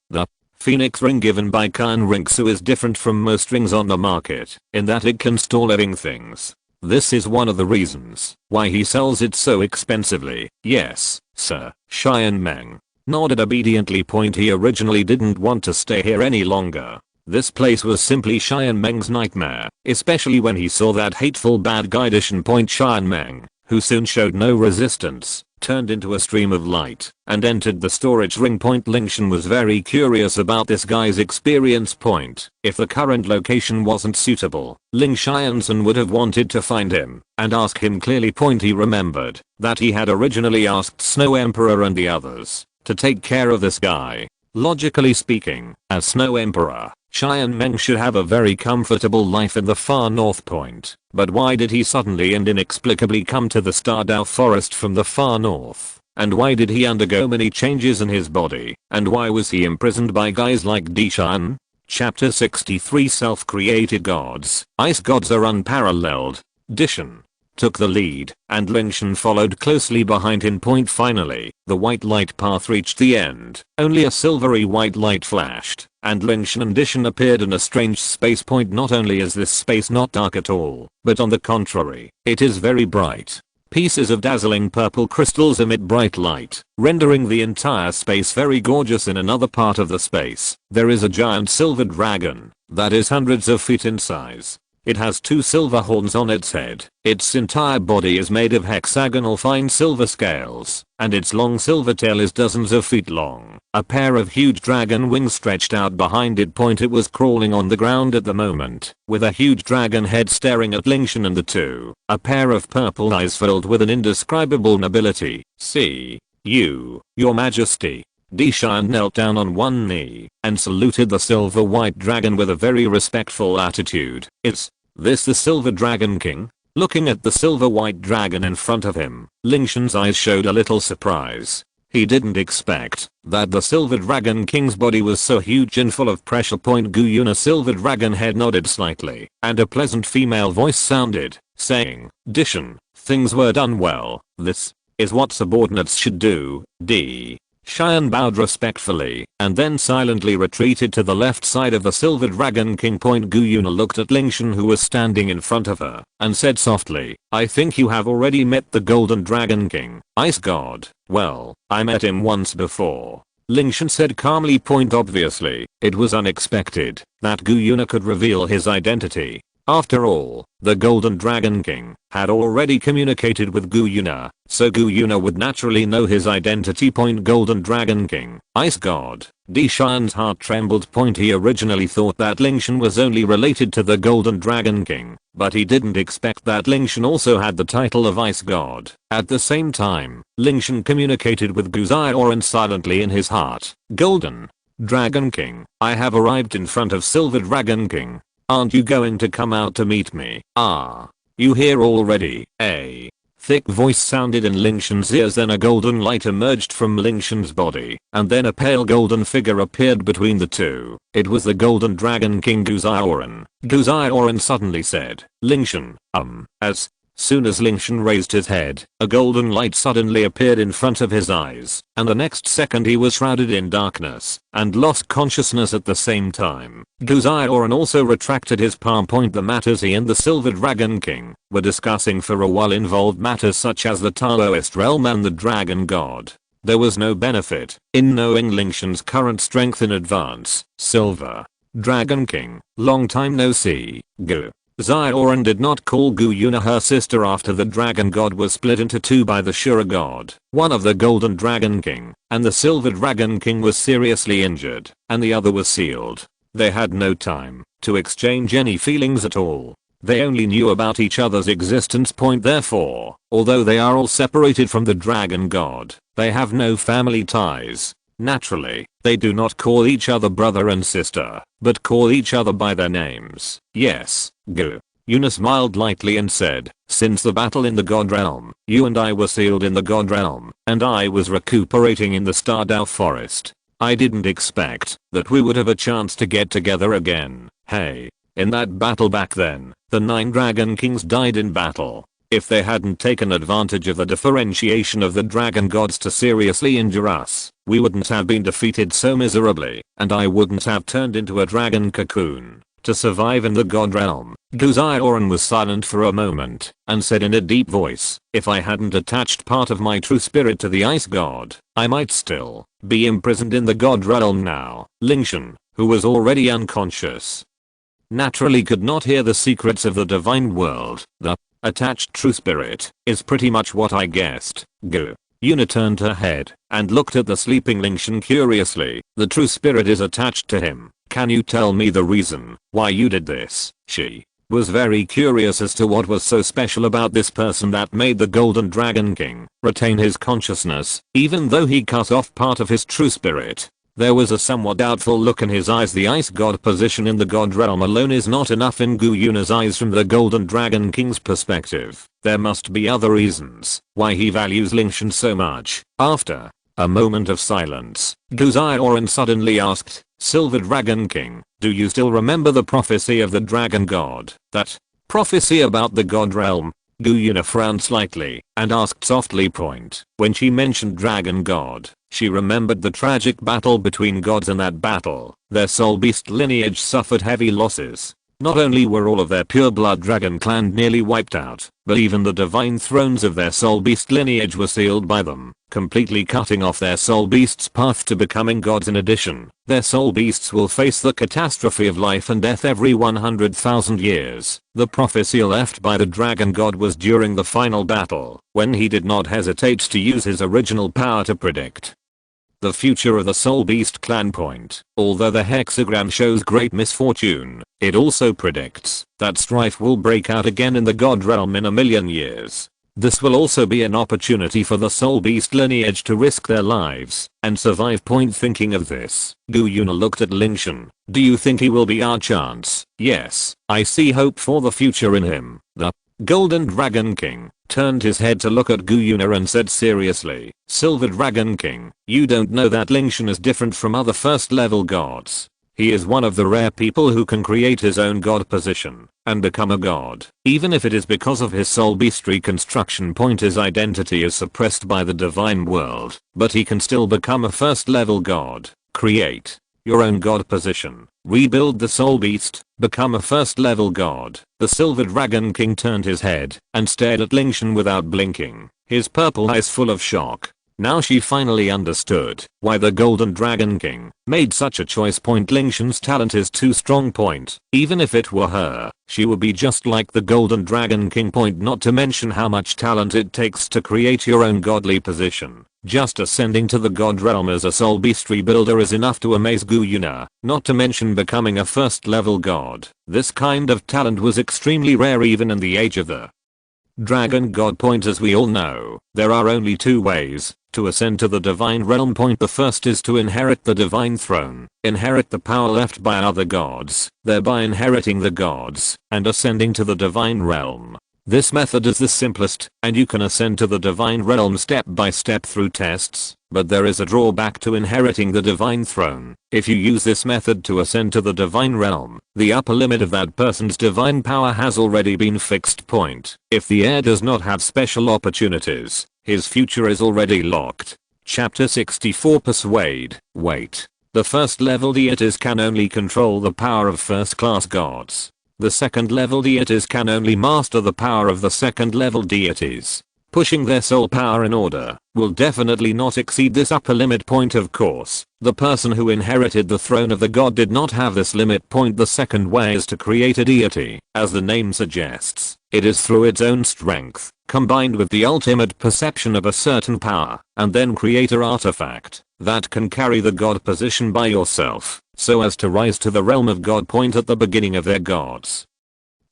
The Phoenix ring given by Qian Renxue is different from most rings on the market in that it can store living things. This is one of the reasons why he sells it so expensively. Yes, sir. Qian Meng nodded obediently. He originally didn't want to stay here any longer. This place was simply Qian Meng's nightmare, especially when he saw that hateful bad guy Qian Meng, who soon showed no resistance, turned into a stream of light and entered the storage ring. Lingtian was very curious about this guy's experience. If the current location wasn't suitable, Lingtian would have wanted to find him and ask him clearly. He remembered that he had originally asked Snow Emperor and the others to take care of this guy. Logically speaking, as Snow Emperor, Qian Meng should have a very comfortable life in the far north. But why did he suddenly and inexplicably come to the Stardow forest from the far north? And why did he undergo many changes in his body? And why was he imprisoned by guys like Qian? Chapter 63 Self-created gods. Ice gods are unparalleled. Qian took the lead, and Lingtian followed closely behind him. Finally, the white light path reached the end. Only a silvery white light flashed, and Lingtian and Qian appeared in a strange space. Not only is this space not dark at all, but on the contrary, it is very bright. Pieces of dazzling purple crystals emit bright light, rendering the entire space very gorgeous. In another part of the space, there is a giant silver dragon that is hundreds of feet in size. It has 2 silver horns on its head. Its entire body is made of hexagonal fine silver scales, and its long silver tail is dozens of feet long. A pair of huge dragon wings stretched out behind it. It was crawling on the ground at the moment, with a huge dragon head staring at Lingtian and the two. A pair of purple eyes filled with an indescribable nobility. "See you, your majesty." Qian knelt down on one knee and saluted the silver white dragon with a very respectful attitude. "Is this the silver dragon king?" Looking at the silver white dragon in front of him, Lingtian's eyes showed a little surprise. He didn't expect that the silver dragon king's body was so huge and full of pressure. Gu Yuna silver dragon head nodded slightly, and a pleasant female voice sounded, saying, "Dishan, things were done well. This is what subordinates should do." Qian bowed respectfully, and then silently retreated to the left side of the silver dragon king. Gu Yuna looked at Lingtian, who was standing in front of her, and said softly, "I think you have already met the golden dragon king, ice god." "Well, I met him once before," Lingtian said calmly. Obviously, it was unexpected that Gu Yuna could reveal his identity. After all, the Golden Dragon King had already communicated with Gu Yuna, so Gu Yuna would naturally know his identity. Golden Dragon King, ice god. Qian's heart trembled. He originally thought that Lingtian was only related to the Golden Dragon King, but he didn't expect that Lingtian also had the title of ice god. At the same time, Lingtian communicated with Gu Zioran silently in his heart. "Golden Dragon King, I have arrived in front of Silver Dragon King. Aren't you going to come out to meet me?" "Ah, you here already?" A thick voice sounded in Lingtian's ears. Then a golden light emerged from Lingtian's body, and then a pale golden figure appeared between the two. It was the Golden Dragon King Gu Zioran. Gu Zioran suddenly said, "Lingtian, As soon as Lingtian raised his head, a golden light suddenly appeared in front of his eyes, and the next second he was shrouded in darkness and lost consciousness at the same time. Gu Zioran also retracted his palm. The matters he and the Silver Dragon King were discussing for a while involved matters such as the Taoist realm and the Dragon God. There was no benefit in knowing Lingtian's current strength in advance. "Silver Dragon King, long time no see." Gu Zioran did not call Gu Yuna her sister after the Dragon God was split into two by the Shura God. One of the Golden Dragon King and the Silver Dragon King was seriously injured, and the other was sealed. They had no time to exchange any feelings at all. They only knew about each other's existence. Therefore, although they are all separated from the Dragon God, they have no family ties. Naturally, they do not call each other brother and sister, but call each other by their names. "Yes." Gu Yuna smiled lightly and said, "Since the battle in the God Realm, you and I were sealed in the God Realm, and I was recuperating in the Stardow Forest. I didn't expect that we would have a chance to get together again. Hey, in that battle back then, the 9 Dragon Kings died in battle. If they hadn't taken advantage of the differentiation of the Dragon Gods to seriously injure us, we wouldn't have been defeated so miserably, and I wouldn't have turned into a dragon cocoon to survive in the God Realm." Gu Zioran was silent for a moment, and said in a deep voice, "If I hadn't attached part of my true spirit to the Ice God, I might still be imprisoned in the God Realm now." Lingtian, who was already unconscious, naturally could not hear the secrets of the divine world. "The attached true spirit is pretty much what I guessed." Gu Yuna turned her head and looked at the sleeping Lingtian curiously. "The true spirit is attached to him. Can you tell me the reason why you did this?" She was very curious as to what was so special about this person that made the Golden Dragon King retain his consciousness, even though he cut off part of his true spirit. There was a somewhat doubtful look in his eyes. The Ice God position in the God Realm alone is not enough in Gu Yuna's eyes. From the Golden Dragon King's perspective, there must be other reasons why he values Lingtian so much. After a moment of silence, Gu Zioran suddenly asked, "Silver Dragon King, do you still remember the prophecy of the Dragon God?" "That prophecy about the God Realm?" Gu Yuna frowned slightly and asked softly. When she mentioned Dragon God, she remembered the tragic battle between gods. In that battle, their soul beast lineage suffered heavy losses. Not only were all of their pure blood dragon clan nearly wiped out, but even the divine thrones of their soul beast lineage were sealed by them, completely cutting off their soul beasts' path to becoming gods. In addition, their soul beasts will face the catastrophe of life and death every 100,000 years. The prophecy left by the dragon god was during the final battle, when he did not hesitate to use his original power to predict the future of the soul beast clan point. Although the hexagram shows great misfortune, it also predicts that strife will break out again in the god realm in a million years. This will also be an opportunity for the soul beast lineage to risk their lives and survive. Thinking of this, Gu Yuna looked at Lingtian. Do you think he will be our chance? Yes, I see hope for the future in him. The Golden Dragon King turned his head to look at Gu Yuna and said seriously, Silver Dragon King, you don't know that Lingtian is different from other first level gods. He is one of the rare people who can create his own god position and become a god. Even if it is because of his soul beast reconstruction. His identity is suppressed by the divine world, but he can still become a first level god. Create your own god position. Rebuild the soul beast, become a first level god. The Silver Dragon King turned his head and stared at Lingtian without blinking, his purple eyes full of shock. Now she finally understood why the Golden Dragon King made such a choice. Lingtian's talent is too strong. Even if it were her, she would be just like the Golden Dragon King. Not to mention how much talent it takes to create your own godly position. Just ascending to the god realm as a soul beast rebuilder is enough to amaze Gu Yuna, not to mention becoming a first level god. This kind of talent was extremely rare even in the age of the Dragon God. As we all know, there are only two ways to ascend to the divine realm. The first is to inherit the divine throne, inherit the power left by other gods, thereby inheriting the gods and ascending to the divine realm. This method is the simplest, and you can ascend to the divine realm step by step through tests, but there is a drawback to inheriting the divine throne. If you use this method to ascend to the divine realm, the upper limit of that person's divine power has already been fixed. If the heir does not have special opportunities, his future is already locked. Chapter 64 Persuade. Wait. The first level deities can only control the power of first class gods. The second level deities can only master the power of the second level deities. Pushing their soul power in order will definitely not exceed this upper limit. Of course, the person who inherited the throne of the god did not have this limit. The second way is to create a deity. As the name suggests, it is through its own strength, combined with the ultimate perception of a certain power, and then create an artifact that can carry the god position by yourself, so as to rise to the realm of god. At the beginning of their gods,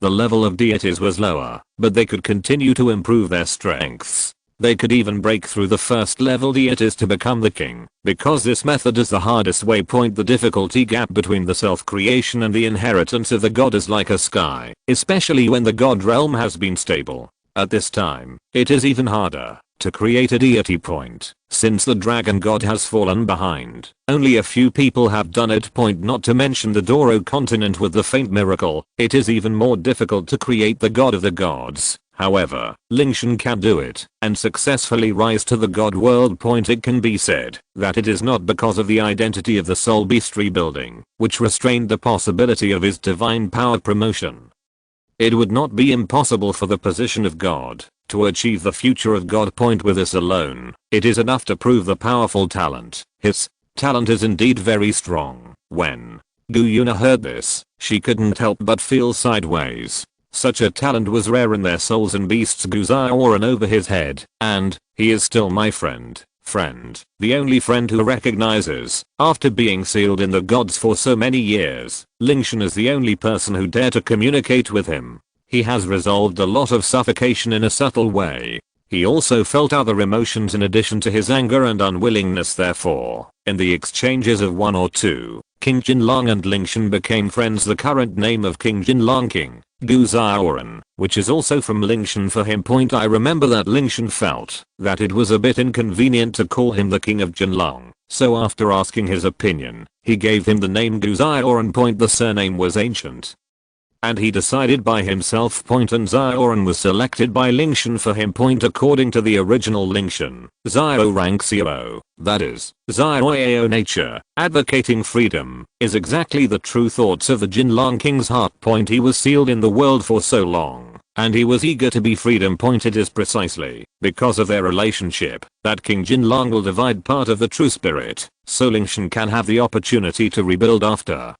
the level of deities was lower, but they could continue to improve their strengths. They could even break through the first level deities to become the king. Because this method is the hardest way. The difficulty gap between the self-creation and the inheritance of the god is like a sky, especially when the god realm has been stable. At this time, it is even harder to create a deity. Since the dragon god has fallen behind, only a few people have done it. Not to mention the Douluo continent with the faint miracle, it is even more difficult to create the god of the gods. However, Lingtian can do it and successfully rise to the god world. It can be said that it is not because of the identity of the soul beast rebuilding, which restrained the possibility of his divine power promotion. It would not be impossible for the position of god to achieve the future of god. With this alone, it is enough to prove the powerful talent. His talent is indeed very strong. When Gu Yuna heard this, she couldn't help but feel sideways. Such a talent was rare in their souls and beasts. Gu Zhaoran over his head, and he is still my friend. The only friend who recognizes, after being sealed in the gods for so many years. Lingtian is the only person who dare to communicate with him. He has resolved a lot of suffocation in a subtle way. He also felt other emotions in addition to his anger and unwillingness. Therefore, in the exchanges of one or two, King Jinlong and Lingtian became friends. The current name of King Jinlong King Gu Zhaoran, which is also from Lingtian for him. I remember that Lingtian felt that it was a bit inconvenient to call him the King of Jinlong, so after asking his opinion, he gave him the name Gu Zhaoran. The surname was ancient and he decided by himself. And Xiaoran was selected by Lingtian for him. According to the original Lingtian, Xiao Renxue, that is, Xiao nature, advocating freedom, is exactly the true thoughts of the Jinlong King's heart. He was sealed in the world for so long, and he was eager to be freedom. It is precisely because of their relationship that King Jinlong will divide part of the true spirit, so Lingtian can have the opportunity to rebuild after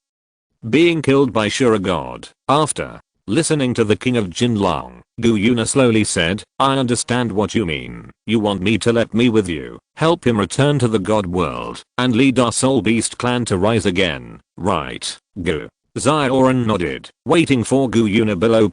being killed by Shura God. After listening to the king of Jinlong, Gu Yuna slowly said, I understand what you mean. You want me to let me with you, help him return to the god world, and lead our soul beast clan to rise again, right, Gu? Xiaoran nodded, waiting for Gu Yuna below.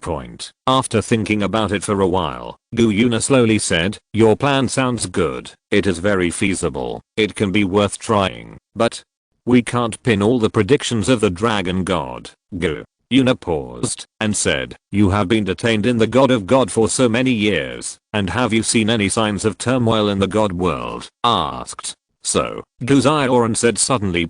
After thinking about it for a while, Gu Yuna slowly said, your plan sounds good, it is very feasible, it can be worth trying, but we can't pin all the predictions of the dragon god, Gu. Yuna paused and said, you have been detained in the God of God for so many years, and have you seen any signs of turmoil in the god world? Asked. So, Gu Xiaoran said suddenly.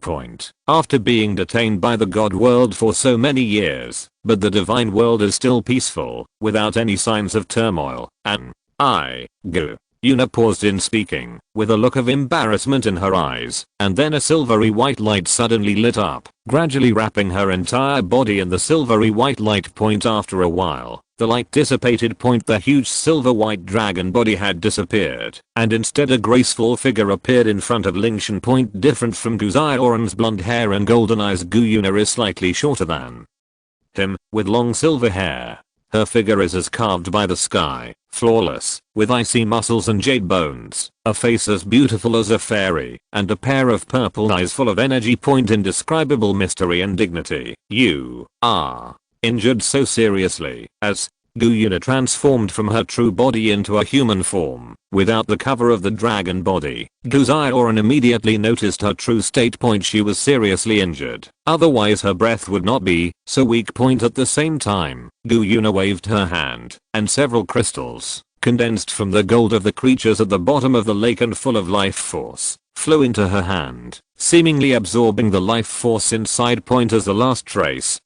After being detained by the god world for so many years, but the divine world is still peaceful, without any signs of turmoil, and Gu. Yuna paused in speaking, with a look of embarrassment in her eyes, and then a silvery white light suddenly lit up, gradually wrapping her entire body in the silvery white light. After a while, the light dissipated. The huge silver white dragon body had disappeared, and instead a graceful figure appeared in front of Lingtian. Different from Gu Xiaoran's blonde hair and golden eyes, Gu Yuna is slightly shorter than him, with long silver hair. Her figure is as carved by the sky, flawless, with icy muscles and jade bones, a face as beautiful as a fairy, and a pair of purple eyes full of energy. Indescribable mystery and dignity. You are injured so seriously, as Gu Yuna transformed from her true body into a human form, without the cover of the dragon body. Gu Xiaoran immediately noticed her true state. She was seriously injured, otherwise her breath would not be so weak. At the same time, Gu Yuna waved her hand, and several crystals, condensed from the gold of the creatures at the bottom of the lake and full of life force, flew into her hand, seemingly absorbing the life force inside. As the last trace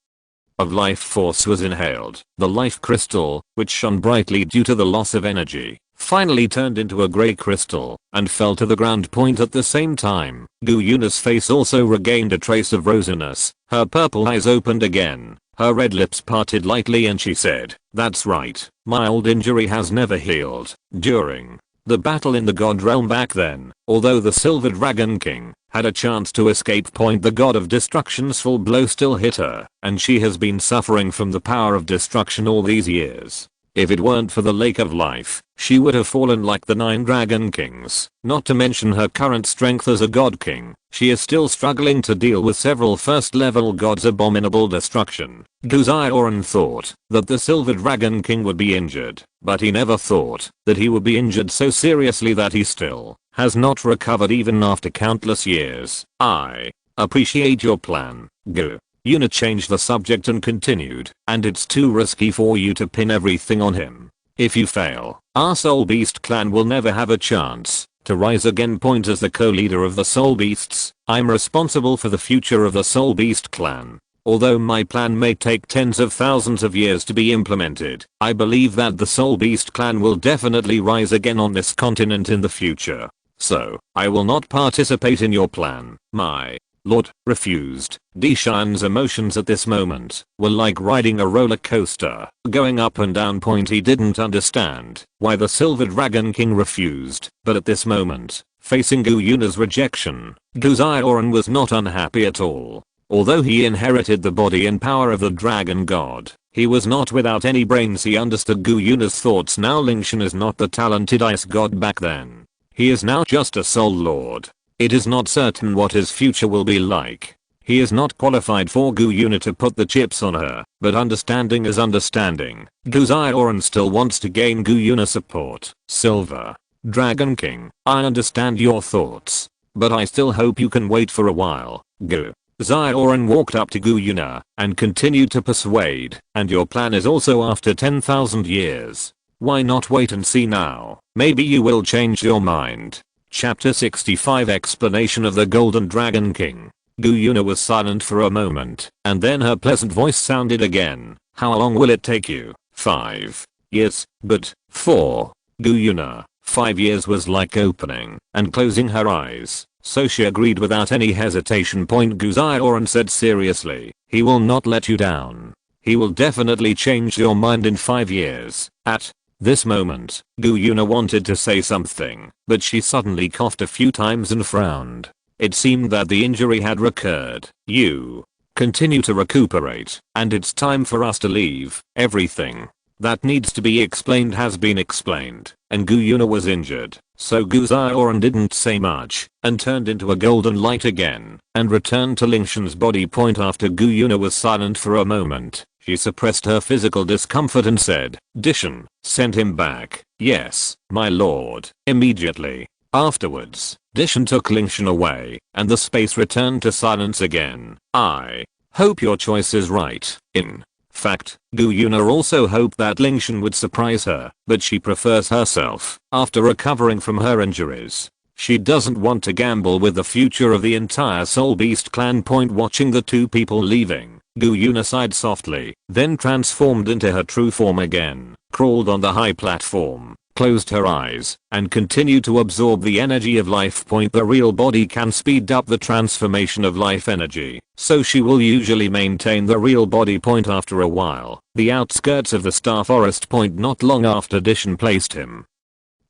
of life force was inhaled, the life crystal, which shone brightly due to the loss of energy, finally turned into a grey crystal, and fell to the ground. At the same time, Gu Yuna's face also regained a trace of rosiness, her purple eyes opened again, her red lips parted lightly, and she said, that's right, my old injury has never healed. During the battle in the god realm back then, although the Silver Dragon King had a chance to escape, the god of destruction's full blow still hit her, and she has been suffering from the power of destruction all these years. If it weren't for the Lake of Life, she would have fallen like the 9 Dragon Kings. Not to mention her current strength as a God King, she is still struggling to deal with several first level gods' abominable destruction. Gu Xiaoran thought that the Silver Dragon King would be injured, but he never thought that he would be injured so seriously that he still has not recovered even after countless years. I appreciate your plan, Gu. Yuna changed the subject and continued, and it's too risky for you to pin everything on him. If you fail, our Soul Beast clan will never have a chance to rise again. As the co-leader of the Soul Beasts, I'm responsible for the future of the Soul Beast clan. Although my plan may take tens of thousands of years to be implemented, I believe that the Soul Beast clan will definitely rise again on this continent in the future. So, I will not participate in your plan, my lord. Refused. Dishan's emotions at this moment were like riding a roller coaster, going up and down. He didn't understand why the Silver Dragon King refused, but at this moment, facing Gu Yuna's rejection, Gu Xiaoran was not unhappy at all. Although he inherited the body and power of the dragon god, he was not without any brains. He understood Gu Yuna's thoughts now. Lingtian is not the talented ice god back then. He is now just a soul lord. It is not certain what his future will be like. He is not qualified for Gu Yuna to put the chips on her, but understanding is understanding. Gu Xiaoran still wants to gain Gu Yuna's support. Silver Dragon King, I understand your thoughts, but I still hope you can wait for a while. Gu Xiaoran walked up to Gu Yuna and continued to persuade, and your plan is also after 10,000 years. Why not wait and see now? Maybe you will change your mind. Chapter 65 Explanation of the Golden Dragon King. Gu Yuna was silent for a moment, and then her pleasant voice sounded again. How long will it take you? 5 years. But 4. Gu Yuna. 5 years was like opening and closing her eyes, so she agreed without any hesitation. Gu Zioran said seriously, he will not let you down. He will definitely change your mind in 5 years. At this moment, Gu Yuna wanted to say something, but she suddenly coughed a few times and frowned. It seemed that the injury had recurred. You continue to recuperate, and it's time for us to leave. Everything that needs to be explained has been explained, and Gu Yuna was injured, so Gu Zioran didn't say much, and turned into a golden light again, and returned to Lingtian's body. After Gu Yuna was silent for a moment, she suppressed her physical discomfort and said, Dishan, send him back. Yes, my lord. Immediately afterwards, Dishan took Lingtian away, and the space returned to silence again. I hope your choice is right. In fact, Gu Yuna also hoped that Lingtian would surprise her, but she prefers herself after recovering from her injuries. She doesn't want to gamble with the future of the entire Soul Beast clan. Watching the two people leaving, Gu Yuna sighed softly, then transformed into her true form again, crawled on the high platform, closed her eyes, and continued to absorb the energy of life. The real body can speed up the transformation of life energy, so she will usually maintain the real body. After a while, the outskirts of the Star Forest. Not long after Dishan placed him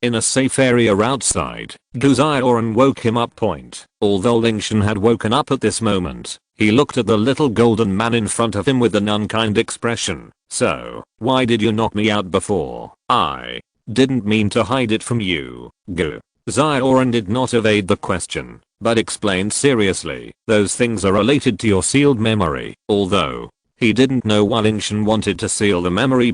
in a safe area outside, Gu Zioran woke him up. Although Lingtian had woken up at this moment, he looked at the little golden man in front of him with an unkind expression. So, why did you knock me out before? I didn't mean to hide it from you. Gu Zioran did not evade the question, but explained seriously, those things are related to your sealed memory. Although he didn't know why Lingtian wanted to seal the memory.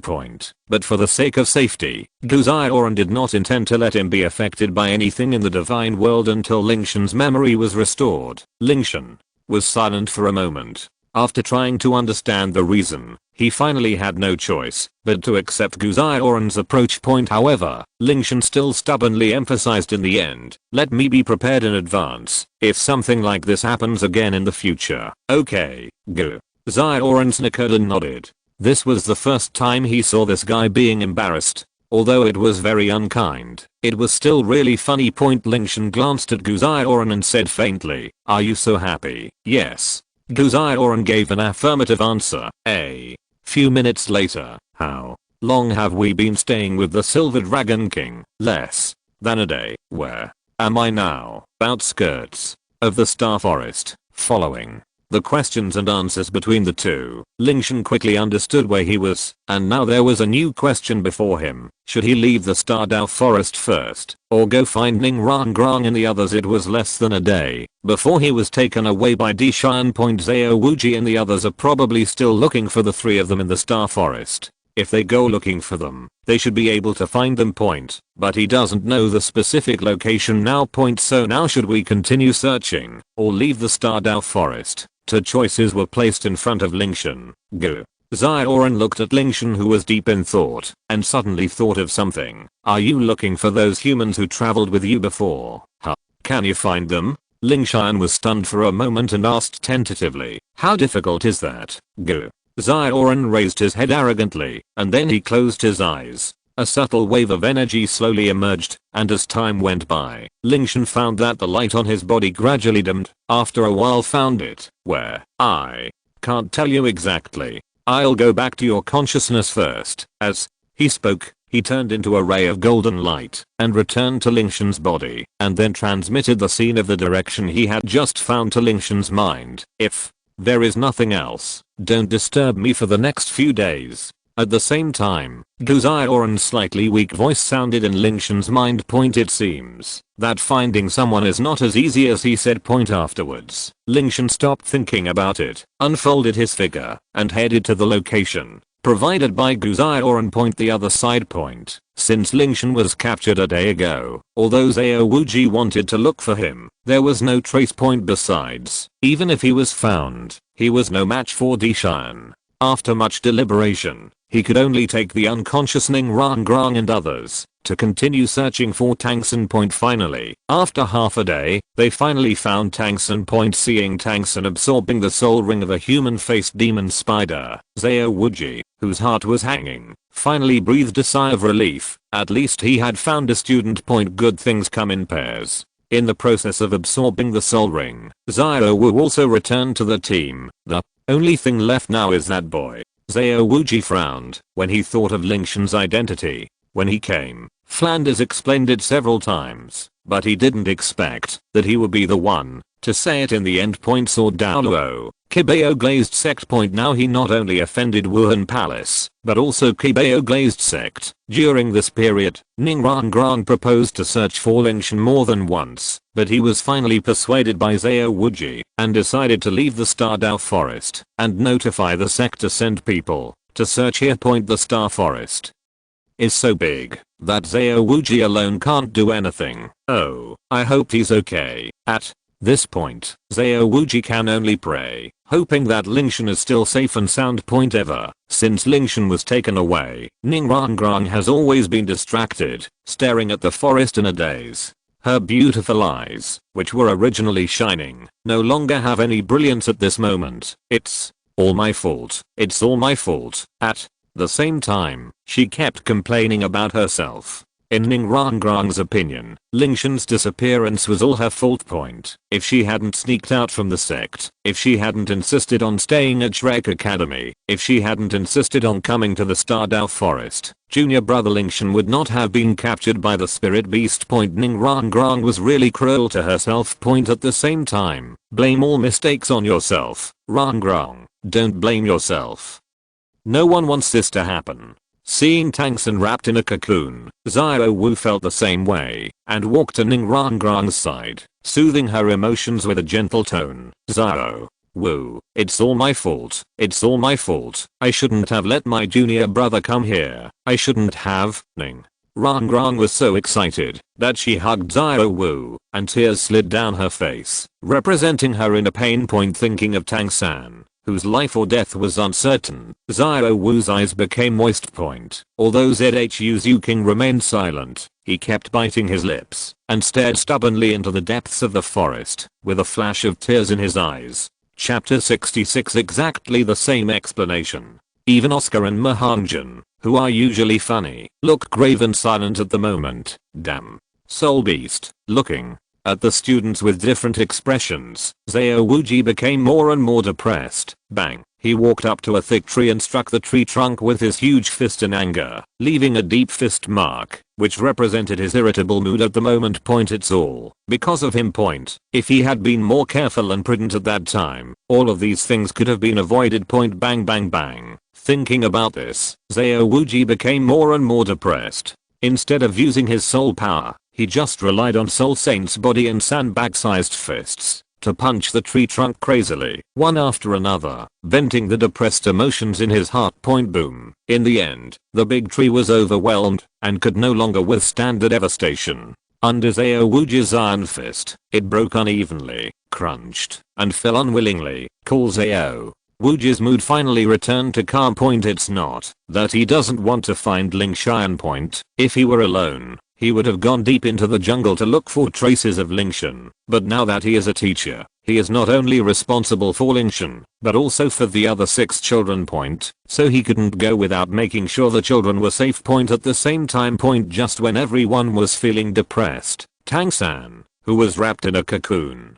But for the sake of safety, Gu Zioran did not intend to let him be affected by anything in the divine world until Lingtian's memory was restored. Lingtian was silent for a moment. After trying to understand the reason, he finally had no choice but to accept Gu Zioran's approach. However, Lingtian still stubbornly emphasized in the end, let me be prepared in advance if something like this happens again in the future. Okay, Gu Zioran snickered and nodded. This was the first time he saw this guy being embarrassed. Although it was very unkind, it was still really funny. Lingtian glanced at Gu Zioran and said faintly, are you so happy? Yes. Gu Zioran gave an affirmative answer. A few minutes later, how long have we been staying with the Silver Dragon King? Less than a day. Where am I now? Outskirts of the Star Forest. Following the questions and answers between the two, Lingtian quickly understood where he was, and now there was a new question before him. Should he leave the Star Dao Forest first, or go find Ning Rangrang and the others? It was less than a day before he was taken away by Dishan. Zhao Wuji and the others are probably still looking for the three of them in the Star Forest. If they go looking for them, they should be able to find them. But he doesn't know the specific location now. So now should we continue searching, or leave the Star Dao Forest? Two choices were placed in front of Lingtian. Gu Zioran looked at Lingtian, who was deep in thought, and suddenly thought of something. Are you looking for those humans who traveled with you before? Huh? Can you find them? Lingtian was stunned for a moment and asked tentatively, how difficult is that? Gu Zioran raised his head arrogantly, and then he closed his eyes. A subtle wave of energy slowly emerged, and as time went by, Lingtian found that the light on his body gradually dimmed. After a while found it. Where? I can't tell you exactly. I'll go back to your consciousness first. As he spoke, he turned into a ray of golden light and returned to Lingtian's body, and then transmitted the scene of the direction he had just found to Lingtian's mind. If there is nothing else, don't disturb me for the next few days. At the same time, Gu Zioran's slightly weak voice sounded in Lingtian's mind. It seems that finding someone is not as easy as he said. Afterwards, Lingtian stopped thinking about it, unfolded his figure, and headed to the location provided by Gu Zioran. The other side. Since Lingtian was captured a day ago, although Zhao Wuji wanted to look for him, there was no trace. Besides, even if he was found, he was no match for Dishan. After much deliberation, he could only take the unconscious Ning Rangrang and others to continue searching for Tangsun Point. Finally, after half a day, they finally found Tangsun Point. Seeing Tangsun absorbing the soul ring of a human-faced demon spider, Zhao Wuji, whose heart was hanging, finally breathed a sigh of relief. At least he had found a student. Good things come in pairs. In the process of absorbing the soul ring, Zhao Wu also returned to the team. The only thing left now is that boy. Zhao Wuji frowned when he thought of Lingtian's identity. When he came, Flanders explained it several times, but he didn't expect that he would be the one to say it in the end. Saw Douluo, Kibeo glazed sect. Now he not only offended Wuhan Palace, but also Kibeo glazed sect. During this period, Ning Rangrang proposed to search for Lingtian more than once, but he was finally persuaded by Zhao Wuji and decided to leave the Star Dao Forest and notify the sect to send people to search here. The Star Forest is so big that Zhao Wuji alone can't do anything. Oh, I hope he's okay. At this point, Zhao Wuji can only pray, hoping that Lingtian is still safe and sound. Ever since Lingtian was taken away, Ning Rangrang has always been distracted, staring at the forest in a daze. Her beautiful eyes, which were originally shining, no longer have any brilliance at this moment. It's all my fault. It's all my fault. At the same time, she kept complaining about herself. In Ning Rangrang's opinion, Lingtian's disappearance was all her fault. If she hadn't sneaked out from the sect, if she hadn't insisted on staying at Shrek Academy, if she hadn't insisted on coming to the Star Dao Forest, junior brother Lingtian would not have been captured by the spirit beast. Ning Rangrang was really cruel to herself. At the same time, blame all mistakes on yourself. Rangrang, don't blame yourself. No one wants this to happen. Seeing Tangsun wrapped in a cocoon, Zhao Wu felt the same way and walked to Ning Rangrang's side, soothing her emotions with a gentle tone. Zhao Wu, it's all my fault. It's all my fault. I shouldn't have let my junior brother come here. I shouldn't have. Ning Rangrang was so excited that she hugged Zhao Wu and tears slid down her face, representing her inner pain. Thinking of Tangsun, whose life or death was uncertain, Zhao Wu's eyes became moist. Although Zhu King remained silent, he kept biting his lips and stared stubbornly into the depths of the forest, with a flash of tears in his eyes. Chapter 66. Exactly the same explanation. Even Oscar and Mahanjan, who are usually funny, look grave and silent at the moment. Damn. Soul Beast, looking at the students with different expressions, Zhao Wuji became more and more depressed. Bang. He walked up to a thick tree and struck the tree trunk with his huge fist in anger, leaving a deep fist mark, which represented his irritable mood at the moment. It's all because of him. If he had been more careful and prudent at that time, all of these things could have been avoided. Bang bang bang. Thinking about this, Zhao Wuji became more and more depressed. Instead of using his soul power, he just relied on Soul Saint's body and sandbag-sized fists to punch the tree trunk crazily, one after another, venting the depressed emotions in his heart. Boom. In the end, the big tree was overwhelmed and could no longer withstand the devastation. Under Zhao Wuji's iron fist, it broke unevenly, crunched, and fell unwillingly. Cool. Zhao Wuji's mood finally returned to calm. It's not that he doesn't want to find Lingtian. If he were alone, he would have gone deep into the jungle to look for traces of Lingtian, but now that he is a teacher, he is not only responsible for Lingtian, but also for the other 6 children. So he couldn't go without making sure the children were safe. At the same time. Just when everyone was feeling depressed, Tangsun, who was wrapped in a cocoon,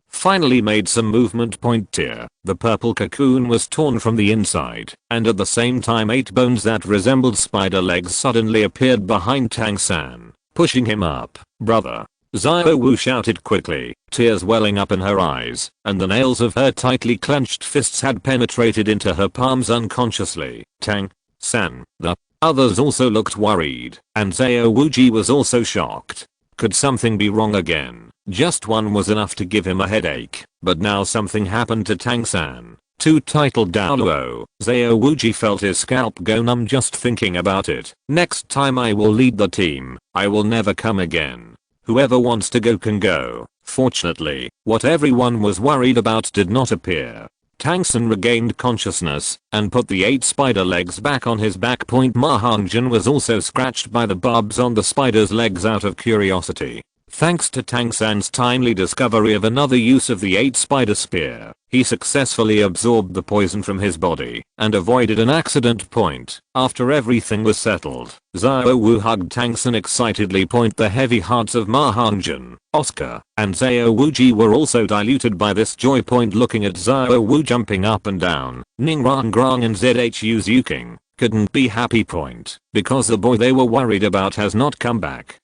finally made some movement. The purple cocoon was torn from the inside, and at the same time 8 bones that resembled spider legs suddenly appeared behind Tangsun, pushing him up. Brother, Zhao Wu shouted quickly, tears welling up in her eyes, and the nails of her tightly clenched fists had penetrated into her palms unconsciously. Tangsun. The others also looked worried, and Zhao Wuji was also shocked. Could something be wrong again? Just one was enough to give him a headache, but now something happened to Tangsun. Too titled Douluo. Zhao Wuji felt his scalp go numb just thinking about it. Next time I will lead the team. I will never come again. Whoever wants to go can go. Fortunately, what everyone was worried about did not appear. Tangsun regained consciousness and put the 8 spider legs back on his back. Ma Hongjin was also scratched by the barbs on the spider's legs out of curiosity. Thanks to Tangsan's timely discovery of another use of the 8 spider spear, he successfully absorbed the poison from his body and avoided an accident. After everything was settled, Xiao Wu hugged Tangsun excitedly. The heavy hearts of Ma Hongjin, Oscar, and Xiao Wuji were also diluted by this joy. Looking at Xiao Wu jumping up and down, Ning Rangrang and Zhu Yuking couldn't be happy. Because the boy they were worried about has not come back.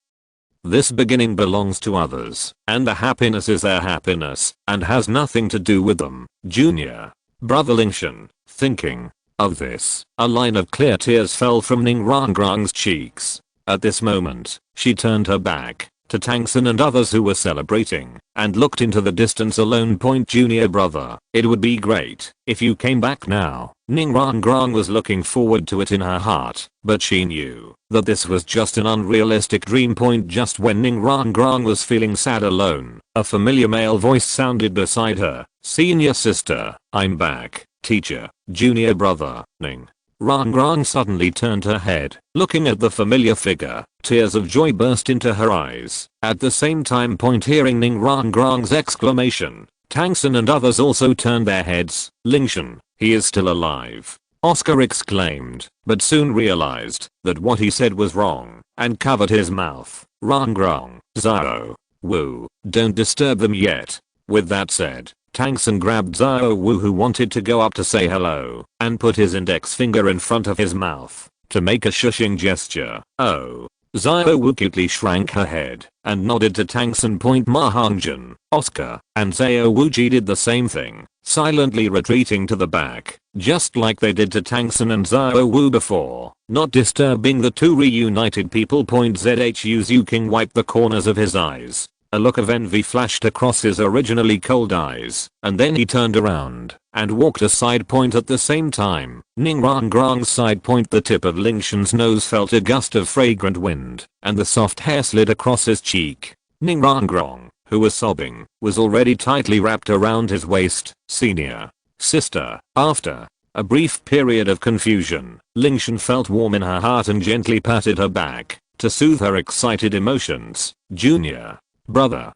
This beginning belongs to others, and the happiness is their happiness, and has nothing to do with them. Junior brother Lingtian, thinking of this, a line of clear tears fell from Ning Rangrang's cheeks. At this moment, she turned her back to Tangsun and others who were celebrating, and looked into the distance alone. Junior brother, it would be great if you came back now. Ning Rangrang was looking forward to it in her heart, but she knew that this was just an unrealistic dream. Just when Ning Rangrang was feeling sad alone, a familiar male voice sounded beside her. Senior sister, I'm back. Teacher, junior brother, Ning Rangrang suddenly turned her head, looking at the familiar figure. Tears of joy burst into her eyes. At the same time, hearing Ning Rangrang's exclamation, Tangsun and others also turned their heads. Lingtian, he is still alive, Oscar exclaimed, but soon realized that what he said was wrong and covered his mouth. Rangrang, Xiao Wu, don't disturb them yet. With that said, Tangsun grabbed Xiao Wu, who wanted to go up to say hello, and put his index finger in front of his mouth to make a shushing gesture. Oh. Xiao Wu cutely shrank her head and nodded to Tangsun. Ma Hongjin, Oscar, and Xiao Wuji did the same thing, silently retreating to the back, just like they did to Tangsun and Xiao Wu before, not disturbing the two reunited people. Zhu Zuking wiped the corners of his eyes. A look of envy flashed across his originally cold eyes, and then he turned around and walked aside. At the same time, Ning Rangrang's side. The tip of Lingtian's nose felt a gust of fragrant wind, and the soft hair slid across his cheek. Ning Rangrang, who was sobbing, was already tightly wrapped around his waist. Senior sister. After a brief period of confusion, Lingtian felt warm in her heart and gently patted her back to soothe her excited emotions. Junior brother,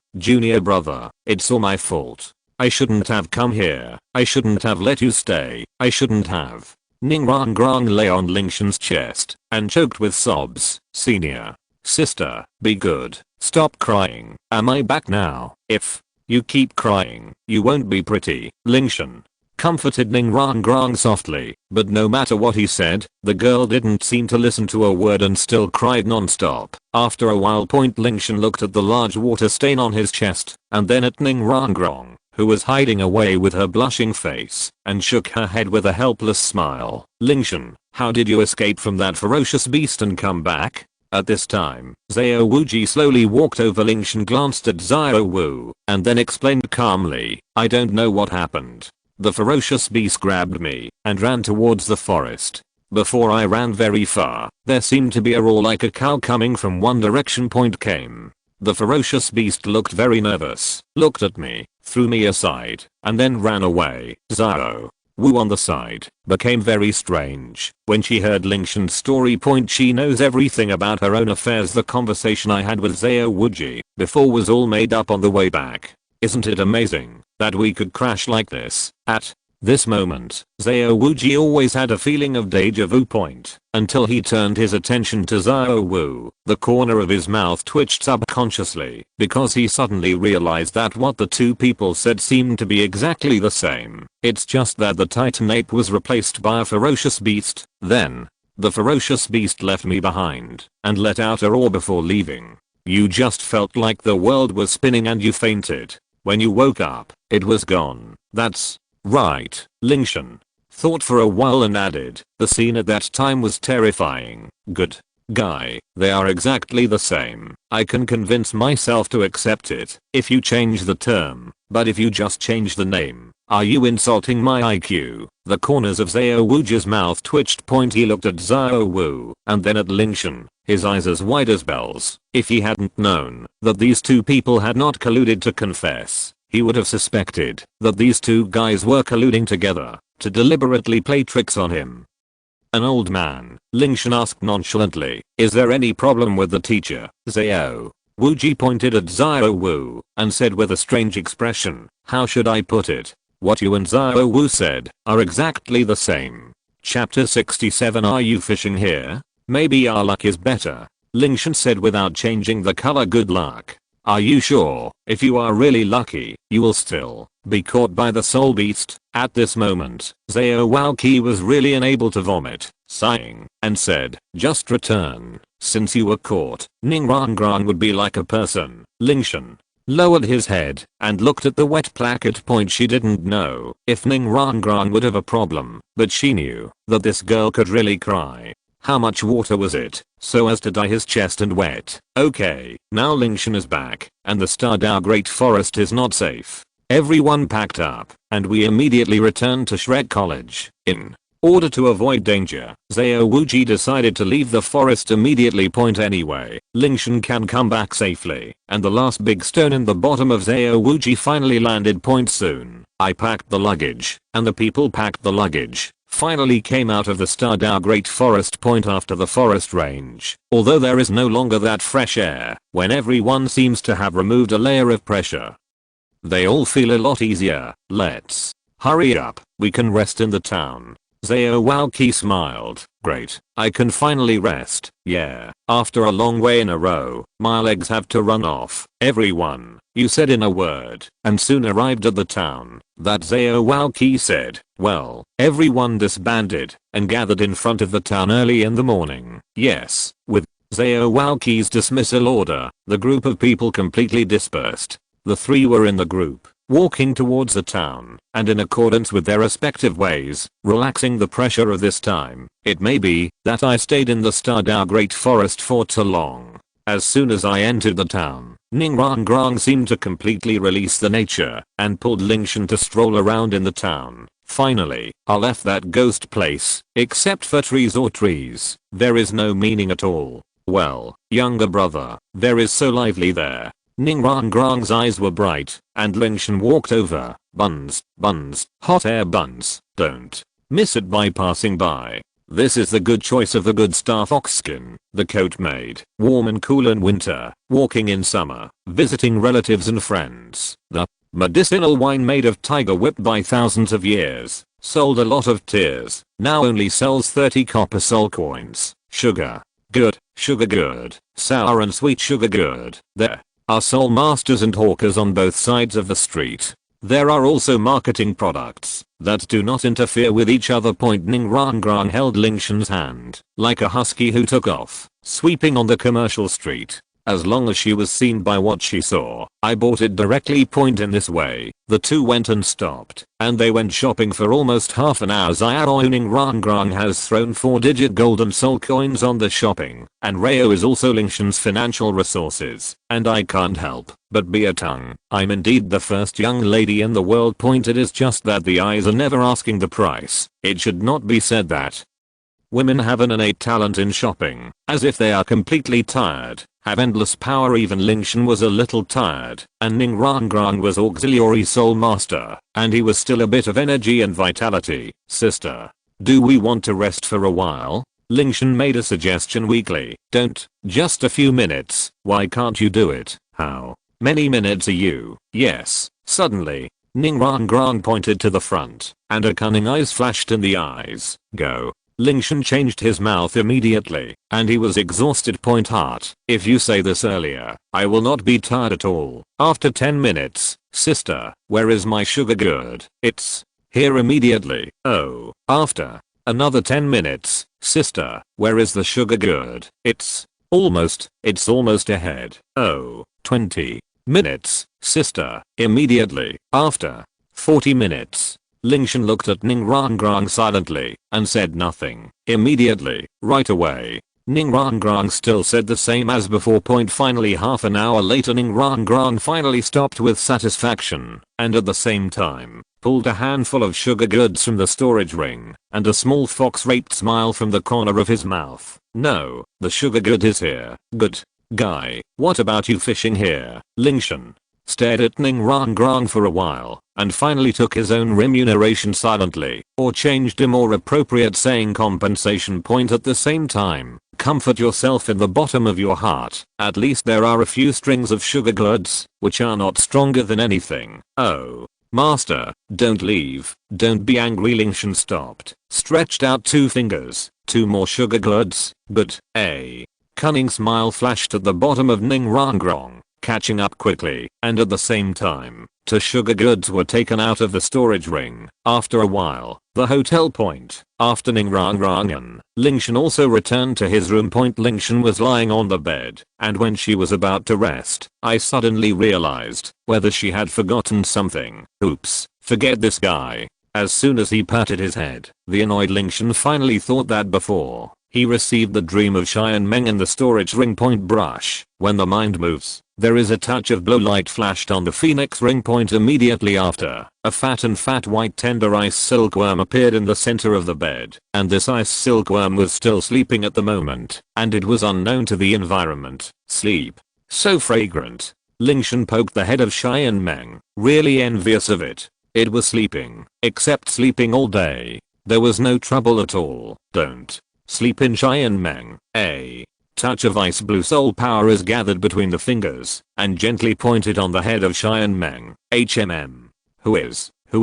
it's all my fault. I shouldn't have come here. I shouldn't have let you stay. I shouldn't have. Ning Rangrang lay on Lingtian's chest and choked with sobs. Senior sister, be good. Stop crying. Am I back now? If you keep crying, you won't be pretty. Lingtian comforted Ning Rangrang softly, but no matter what he said, the girl didn't seem to listen to a word and still cried non-stop. After a while, Lingtian looked at the large water stain on his chest, and then at Ning Rangrang, who was hiding away with her blushing face, and shook her head with a helpless smile. Lingtian, how did you escape from that ferocious beast and come back? At this time, Xiao Wuji slowly walked over. Lingtian glanced at Xiao Wu, and then explained calmly, I don't know what happened. The ferocious beast grabbed me and ran towards the forest. Before I ran very far, there seemed to be a roar like a cow coming from one direction. Came. The ferocious beast looked very nervous, looked at me, threw me aside, and then ran away. Xiao Wu on the side became very strange when she heard Lingtian's story. She knows everything about her own affairs. The conversation I had with Xiao Wuji before was all made up on the way back. Isn't it amazing that we could crash like this? At this moment, Xiao Wuji always had a feeling of deja vu. Until he turned his attention to Xiao Wu, the corner of his mouth twitched subconsciously because he suddenly realized that what the two people said seemed to be exactly the same. It's just that the Titan ape was replaced by a ferocious beast. Then, the ferocious beast left me behind and let out a roar before leaving. You just felt like the world was spinning and you fainted. When you woke up, it was gone. That's right. Lingtian thought for a while and added, the scene at that time was terrifying. Good guy, they are exactly the same. I can convince myself to accept it if you change the term, but if you just change the name, are you insulting my IQ? The corners of Xiao Wuji's mouth twitched. He looked at Xiao Wu and then at Lingtian, his eyes as wide as bells. If he hadn't known that these two people had not colluded to confess, he would have suspected that these two guys were colluding together to deliberately play tricks on him. An old man, Lingtian asked nonchalantly, is there any problem with the teacher, Xiao? Wuji pointed at Xiao Wu and said with a strange expression, how should I put it? What you and Xiao Wu said are exactly the same. Chapter 67. Are you fishing here? Maybe our luck is better, Lingtian said without changing the color. Good luck. Are you sure? If you are really lucky, you will still be caught by the soul beast. At this moment, Xiao Waoqi was really unable to vomit, sighing, and said, just return. Since you were caught, Ning Rangrang would be like a person. Lingtian lowered his head and looked at the wet placket. She didn't know if Ning Rangrang would have a problem, but she knew that this girl could really cry. How much water was it, so as to dye his chest and wet? Okay, now Lingtian is back, and the Stardao Great Forest is not safe. Everyone packed up, and we immediately returned to Shrek College. In order to avoid danger, Xiao Wuji decided to leave the forest immediately. Anyway, Lingtian can come back safely, and the last big stone in the bottom of Xiao Wuji finally landed. Soon, I packed the luggage, and the people packed the luggage. Finally came out of the Stardao Great Forest. After the forest range, although there is no longer that fresh air, when everyone seems to have removed a layer of pressure, they all feel a lot easier. Let's hurry up, we can rest in the town. Xiao Waoqi smiled. Great, I can finally rest. Yeah, after a long way in a row, my legs have to run off. Everyone, you said in a word, and soon arrived at the town. That Xiao Waoqi said. Well, everyone disbanded and gathered in front of the town early in the morning. Yes, with Xiao Waoqi's dismissal order, the group of people completely dispersed. The three were in the group, walking towards the town, and in accordance with their respective ways, relaxing the pressure of this time. It may be that I stayed in the Stardao Great Forest for too long. As soon as I entered the town, Ning Rangrang seemed to completely release the nature and pulled Lingtian to stroll around in the town. Finally, I left that ghost place, except for trees or trees. There is no meaning at all. Well, younger brother, there is so lively there. Ning Rangrang's eyes were bright, and Lingtian walked over. Buns, hot air buns, don't miss it by passing by. This is the good choice of the good star fox skin, the coat made warm and cool in winter, walking in summer, visiting relatives and friends. The medicinal wine made of tiger whip by thousands of years, sold a lot of tears, now only sells 30 copper soul coins. Sugar good, sour and sweet sugar good. There are soul masters and hawkers on both sides of the street. There are also marketing products that do not interfere with each other. Ning Rangrang held Lingtian's hand like a husky who took off, sweeping on the commercial street. As long as she was seen by what she saw, I bought it directly. In this way, the two went and stopped, and they went shopping for almost half an hour. Ning Rangrang has thrown 4-digit golden soul coins on the shopping, and Reo is also Lingtian's financial resources, and I can't help but be a tongue. I'm indeed the first young lady in the world. It is just that the eyes are never asking the price. It should not be said that women have an innate talent in shopping, as if they are completely tired, have endless power. Even Lingtian was a little tired, and Ning Rangrang was auxiliary soul master, and he was still a bit of energy and vitality. Sister, do we want to rest for a while? Lingtian made a suggestion weakly. Don't, just a few minutes. Why can't you do it? How many minutes are you? Yes. Suddenly, Ning Rangrang pointed to the front, and her cunning eyes flashed in the eyes. Go. Lingtian changed his mouth immediately, and he was exhausted. Heart, if you say this earlier, I will not be tired at all. After 10 minutes, sister, where is my sugar good? It's here immediately. Oh, after another 10 minutes, sister, where is the sugar good? It's almost ahead. Oh, 20 minutes, sister, immediately. After 40 minutes. Lingtian looked at Ning Rangrang silently and said nothing. Immediately, right away. Ning Rangrang still said the same as before. Finally, half an hour later, Ning Rangrang finally stopped with satisfaction, and at the same time, pulled a handful of sugar goods from the storage ring, and a small fox-raped smile from the corner of his mouth. No, the sugar good is here. Good guy, what about you fishing here? Lingtian stared at Ning Rangrang for a while, and finally took his own remuneration silently, or changed a more appropriate saying compensation point at the same time. Comfort yourself in the bottom of your heart, at least there are a few strings of sugar goods, which are not stronger than anything. Oh. Master, don't leave, don't be angry. Lingtian stopped, stretched out 2 fingers, 2 more sugar goods, but, a cunning smile flashed at the bottom of Ning Rangrang, catching up quickly, and at the same time, 2 sugar goods were taken out of the storage ring. After a while, the hotel point, after Ning Rangrang, Lingtian also returned to his room. Lingtian was lying on the bed, and when she was about to rest, I suddenly realized whether she had forgotten something. Oops, forget this guy. As soon as he patted his head, the annoyed Lingtian finally thought that before he received the dream of Qian Meng in the storage ring. Brush. When the mind moves, there is a touch of blue light flashed on the phoenix ring. Immediately after, a fat white tender ice silkworm appeared in the center of the bed, and this ice silkworm was still sleeping at the moment, and it was unknown to the environment. Sleep. So fragrant. Lingtian poked the head of Qian Meng, really envious of it. It was sleeping, except sleeping all day. There was no trouble at all. Don't sleep in Qian Meng. A touch of ice blue soul power is gathered between the fingers and gently pointed on the head of Qian Meng. Who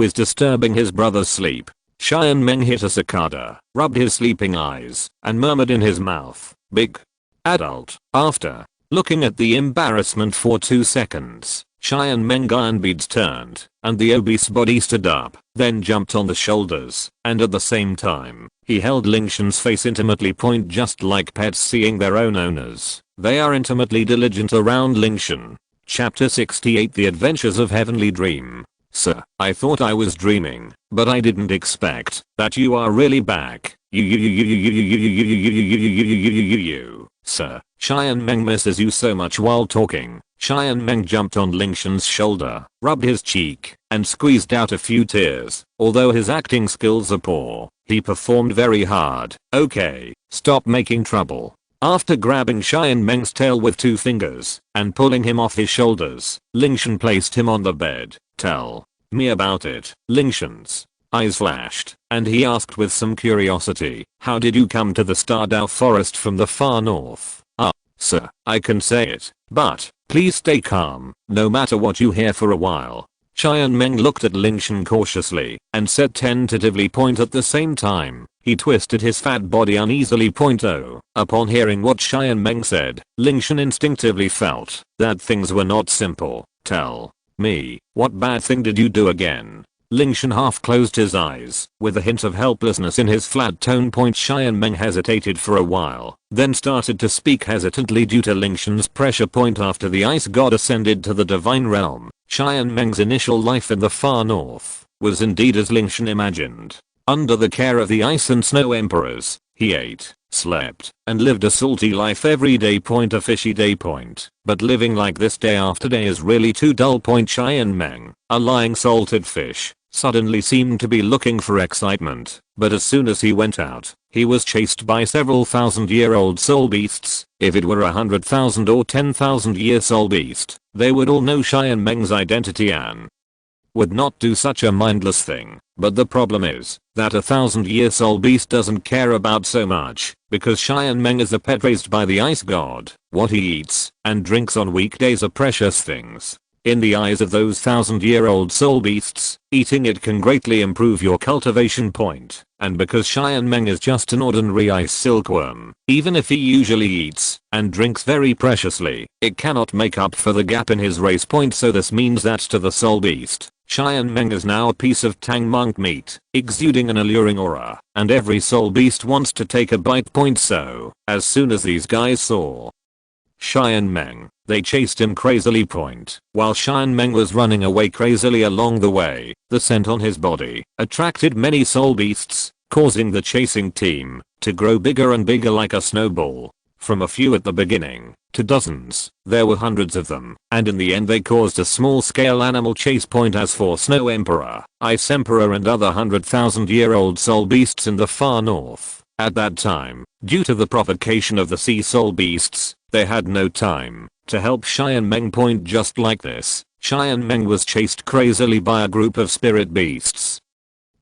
is disturbing his brother's sleep? Qian Meng hit a cicada, rubbed his sleeping eyes, and murmured in his mouth, big adult. After looking at the embarrassment for 2 seconds, Qian Meng iron beads turned, and the obese body stood up, then jumped on the shoulders, and at the same time, he held Lingtian's face intimately. Just like pets seeing their own owners, they are intimately diligent around Lingtian. Chapter 68 The Adventures of Heavenly Dream. Sir, I thought I was dreaming, but I didn't expect that you are really back. Sir, Qian Meng misses you so much. While talking, Qian Meng jumped on Lingtian's shoulder, rubbed his cheek, and squeezed out a few tears. Although his acting skills are poor, he performed very hard. Okay, stop making trouble. After grabbing Qian Meng's tail with 2 fingers and pulling him off his shoulders, Lingtian placed him on the bed. Tell me about it. Lingtian's eyes flashed, and he asked with some curiosity, how did you come to the Stardao forest from the far north? Sir, I can say it, but please stay calm, no matter what you hear for a while. Qian Meng looked at Lingtian cautiously and said tentatively. At the same time, he twisted his fat body uneasily. Upon hearing what Qian Meng said, Lingtian instinctively felt that things were not simple. Tell me, what bad thing did you do again? Lingtian half closed his eyes, with a hint of helplessness in his flat tone. Qian Meng hesitated for a while, then started to speak hesitantly due to Lingtian's pressure. After the ice god ascended to the divine realm, Qian Meng's initial life in the far north was indeed as Lingtian imagined. Under the care of the ice and snow emperors, he ate, slept, and lived a salty life every day. A fishy day. But living like this day after day is really too dull. Qian Meng, a lying salted fish, suddenly seemed to be looking for excitement, but as soon as he went out, he was chased by several thousand-year-old soul beasts. If it were 100,000 or 10,000-year soul beast, they would all know Qian Meng's identity and would not do such a mindless thing. But the problem is that a 1,000-year soul beast doesn't care about so much, because Qian Meng is a pet raised by the ice god. What he eats and drinks on weekdays are precious things. In the eyes of those 1,000-year-old soul beasts, eating it can greatly improve your cultivation point. And because Qian Meng is just an ordinary ice silkworm, even if he usually eats and drinks very preciously, it cannot make up for the gap in his race point. So this means that to the soul beast, Qian Meng is now a piece of tang monk meat, exuding an alluring aura, and every soul beast wants to take a bite. So, as soon as these guys saw Qian Meng, they chased him crazily. While Qian Meng was running away crazily along the way, the scent on his body attracted many soul beasts, causing the chasing team to grow bigger and bigger like a snowball. From a few at the beginning to dozens, there were hundreds of them, and in the end they caused a small-scale animal chase. As for Snow Emperor, Ice Emperor and other 100,000-year-old soul beasts in the far north, at that time, due to the provocation of the sea soul beasts, they had no time to help Qian Meng. Just like this, Qian Meng was chased crazily by a group of spirit beasts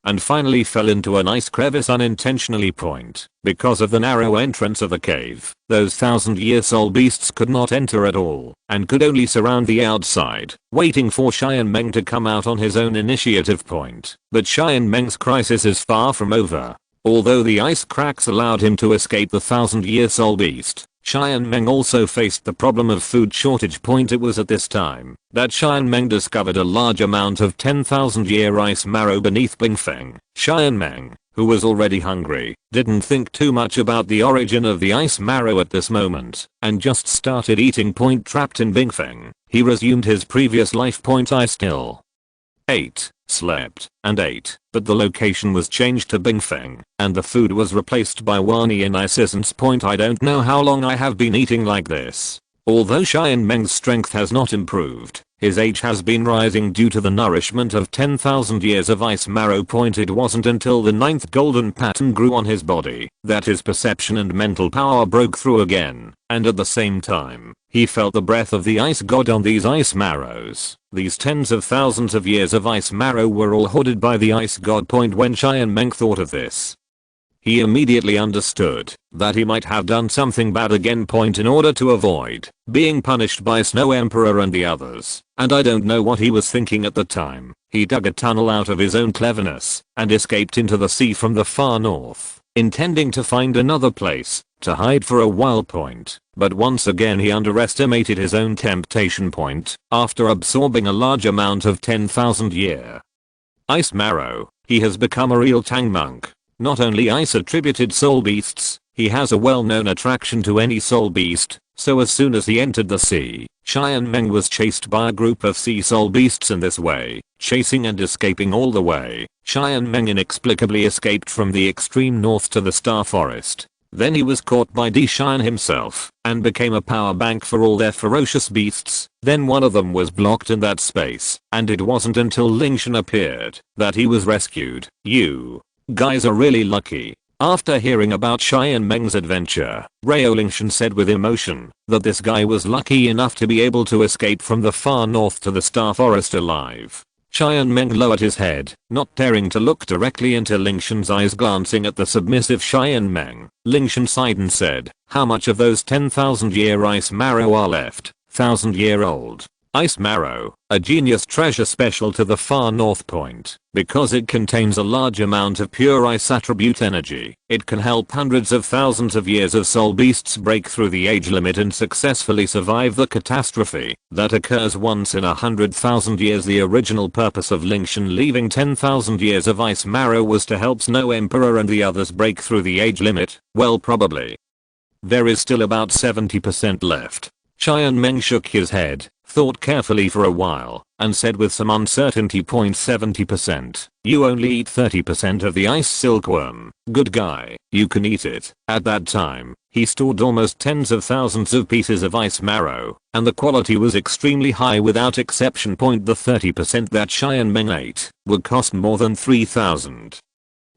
and finally fell into an ice crevice unintentionally. Because of the narrow entrance of the cave, those 1,000-year soul beasts could not enter at all and could only surround the outside, waiting for Qian Meng to come out on his own initiative. But Qian Meng's crisis is far from over. Although the ice cracks allowed him to escape the 1,000-year soul beast, Qian Meng also faced the problem of food shortage. It was at this time that Qian Meng discovered a large amount of 10,000-year ice marrow beneath Bingfeng. Qian Meng, who was already hungry, didn't think too much about the origin of the ice marrow at this moment and just started eating. Trapped in Bingfeng, he resumed his previous life. I still ate, slept, and ate, but the location was changed to Bingfeng, and the food was replaced by Wani and ice essence. I don't know how long I have been eating like this. Although Qian Meng's strength has not improved, his age has been rising due to the nourishment of 10,000 years of ice marrow. It wasn't until the 9th golden pattern grew on his body that his perception and mental power broke through again, and at the same time, he felt the breath of the ice god on these ice marrows. These tens of thousands of years of ice marrow were all hoarded by the ice god. When Qian Meng thought of this, he immediately understood that he might have done something bad again. In order to avoid being punished by Snow Emperor and the others, and I don't know what he was thinking at the time, he dug a tunnel out of his own cleverness and escaped into the sea from the far north, intending to find another place to hide for a while. But once again he underestimated his own temptation. After absorbing a large amount of 10,000 year ice marrow, he has become a real Tang monk. Not only ice attributed soul beasts, he has a well-known attraction to any soul beast, so as soon as he entered the sea, Qian Meng was chased by a group of sea soul beasts. In this way, chasing and escaping all the way, Qian Meng inexplicably escaped from the extreme north to the Star Forest. Then he was caught by Di Qian himself and became a power bank for all their ferocious beasts. Then one of them was blocked in that space, and it wasn't until Lingtian appeared that he was rescued. You guys are really lucky. After hearing about Qian Meng's adventure, Lingtian said with emotion that this guy was lucky enough to be able to escape from the far north to the Star Forest alive. Qian Meng lowered his head, not daring to look directly into Lingtian's eyes. Glancing at the submissive Qian Meng, Lingtian sighed and said, how much of those 10,000-year ice marrow are left? 1,000-year-old ice marrow, a genius treasure special to the far north. Because it contains a large amount of pure ice attribute energy, it can help hundreds of thousands of years of soul beasts break through the age limit and successfully survive the catastrophe that occurs once in 100,000 years. The original purpose of Lingtian leaving 10,000 years of ice marrow was to help Snow Emperor and the others break through the age limit. Well, probably. There is still about 70% left. Qian Meng shook his head, thought carefully for a while, and said with some uncertainty, 70%. You only eat 30% of the ice silkworm. Good guy, you can eat it. At that time, he stored almost tens of thousands of pieces of ice marrow, and the quality was extremely high without exception. The 30% that Qian Meng ate would cost more than 3,000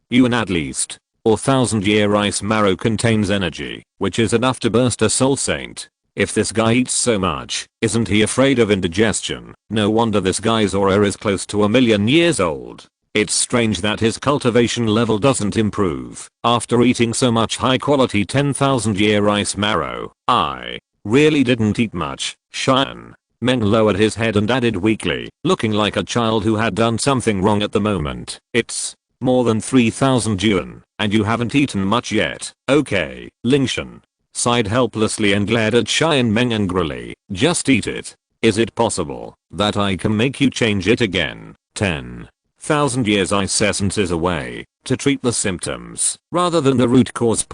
yuan at least. Or 1,000-year ice marrow contains energy, which is enough to burst a soul saint. If this guy eats so much, isn't he afraid of indigestion? No wonder this guy's aura is close to 1,000,000 years old. It's strange that his cultivation level doesn't improve after eating so much high quality 10,000-year ice marrow. I really didn't eat much. Qian Meng lowered his head and added weakly, looking like a child who had done something wrong at the moment. It's more than 3,000 yuan, and you haven't eaten much yet. Okay. Lingtian sighed helplessly and glared at Qian Meng angrily. Just eat it. Is it possible that I can make you change it again? 10,000 years ice essence is a way to treat the symptoms rather than the root cause.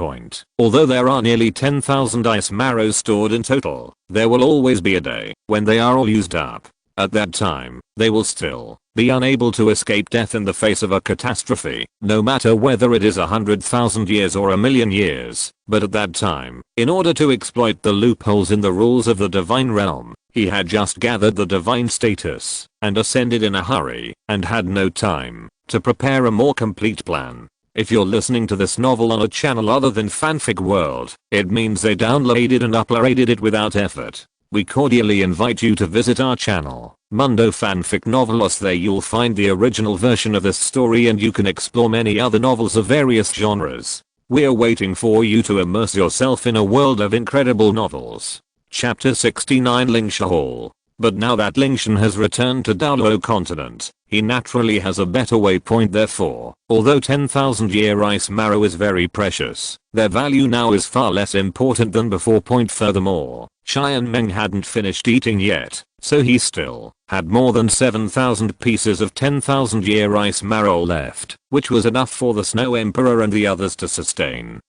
Although there are nearly 10,000 ice marrows stored in total, there will always be a day when they are all used up. At that time, they will still be unable to escape death in the face of a catastrophe, no matter whether it is 100,000 years or 1,000,000 years. But at that time, in order to exploit the loopholes in the rules of the divine realm, he had just gathered the divine status and ascended in a hurry and had no time to prepare a more complete plan. If you're listening to this novel on a channel other than Fanfic World, it means they downloaded and uploaded it without effort. we cordially invite you to visit our channel, Mundo Fanfic Novelos. There you'll find the original version of this story and you can explore many other novels of various genres. We're waiting for you to immerse yourself in a world of incredible novels. Chapter 69 Lingtian Hall. But now that Lingtian has returned to Douluo continent, he naturally has a better waypoint. Therefore, although 10,000-year ice marrow is very precious, their value now is far less important than before. Furthermore, Qian Meng hadn't finished eating yet, so he still had more than 7,000 pieces of 10,000-year ice marrow left, which was enough for the Snow Emperor and the others to sustain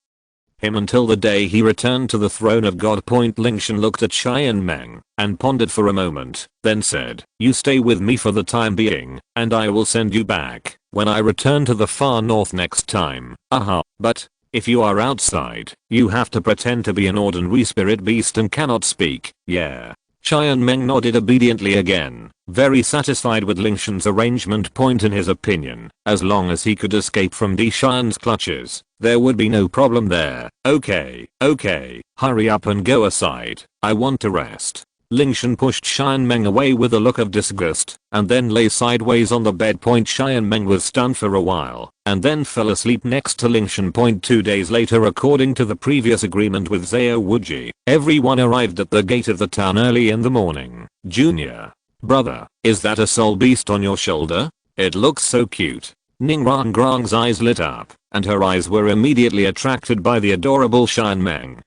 him until the day he returned to the throne of God. Lingtian looked at Qian Meng and pondered for a moment, then said, "You stay with me for the time being, and I will send you back when I return to the far north next time. But if you are outside, you have to pretend to be an ordinary spirit beast and cannot speak, yeah?" Qian Meng nodded obediently again, very satisfied with Lingtian's arrangement. In his opinion, as long as he could escape from Qian's clutches, there would be no problem there. Okay, hurry up and go aside, I want to rest. Lingtian pushed Qian Meng away with a look of disgust, and then lay sideways on the bed. Qian Meng was stunned for a while, and then fell asleep next to Lingtian. 2 days later, according to the previous agreement with Xiao Wuji, everyone arrived at the gate of the town early in the morning. "Junior brother, is that a soul beast on your shoulder? It looks so cute." Ningrangrang's eyes lit up, and her eyes were immediately attracted by the adorable Qian Meng.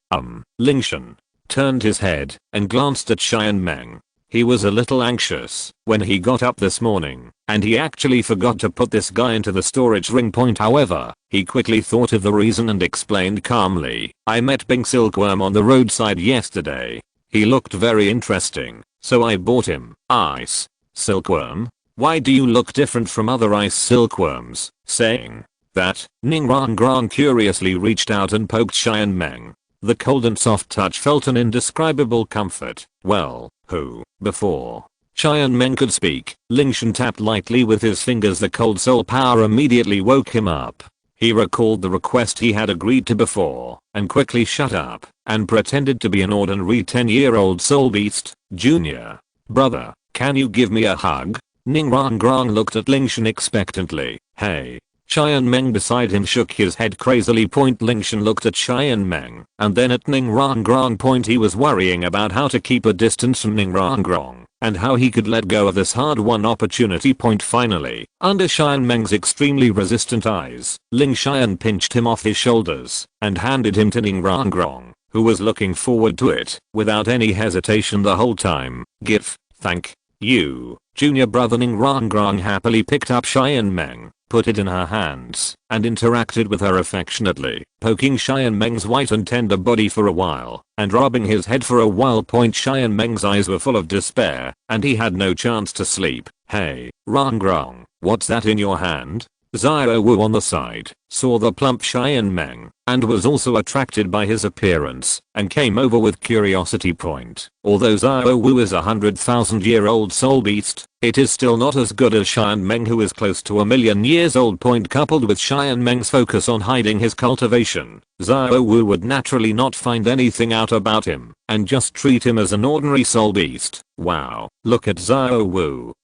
Lingtian turned his head and glanced at Qian Meng. He was a little anxious when he got up this morning, and he actually forgot to put this guy into the storage ring. However, he quickly thought of the reason and explained calmly, "I met Bing Silkworm on the roadside yesterday. He looked very interesting, so I bought him." "Ice silkworm? Why do you look different from other ice silkworms?" Saying that, Ningrangrang curiously reached out and poked Qian Meng. The cold and soft touch felt an indescribable comfort. "Well, before Qian Meng could speak, Lingtian tapped lightly with his fingers. The cold soul power immediately woke him up. He recalled the request he had agreed to before, and quickly shut up, and pretended to be an ordinary 10-year-old soul beast. "Junior brother, can you give me a hug?" Ningrangrang looked at Lingtian expectantly. "Hey." Qian Meng beside him shook his head crazily. Lingtian looked at Qian Meng and then at Ningrangrang. He was worrying about how to keep a distance from Ningrangrang and how he could let go of this hard-won opportunity. Finally, under Qian Meng's extremely resistant eyes, Lingtian pinched him off his shoulders and handed him to Ningrangrang, who was looking forward to it without any hesitation the whole time. Thank you, junior brother." Ningrangrang happily picked up Qian Meng, put it in her hands, and interacted with her affectionately, poking Qian Meng's white and tender body for a while, and rubbing his head for a while. Qian Meng's eyes were full of despair, and he had no chance to sleep. "Hey, Rangrang, what's that in your hand?" Xiao Wu on the side saw the plump Qian Meng and was also attracted by his appearance and came over with curiosity. Although Xiao Wu is a 100,000-year-old soul beast, it is still not as good as Qian Meng, who is close to 1,000,000 years old. Coupled with Qian Meng's focus on hiding his cultivation, Xiao Wu would naturally not find anything out about him and just treat him as an ordinary soul beast. "Wow, look at Xiao Wu.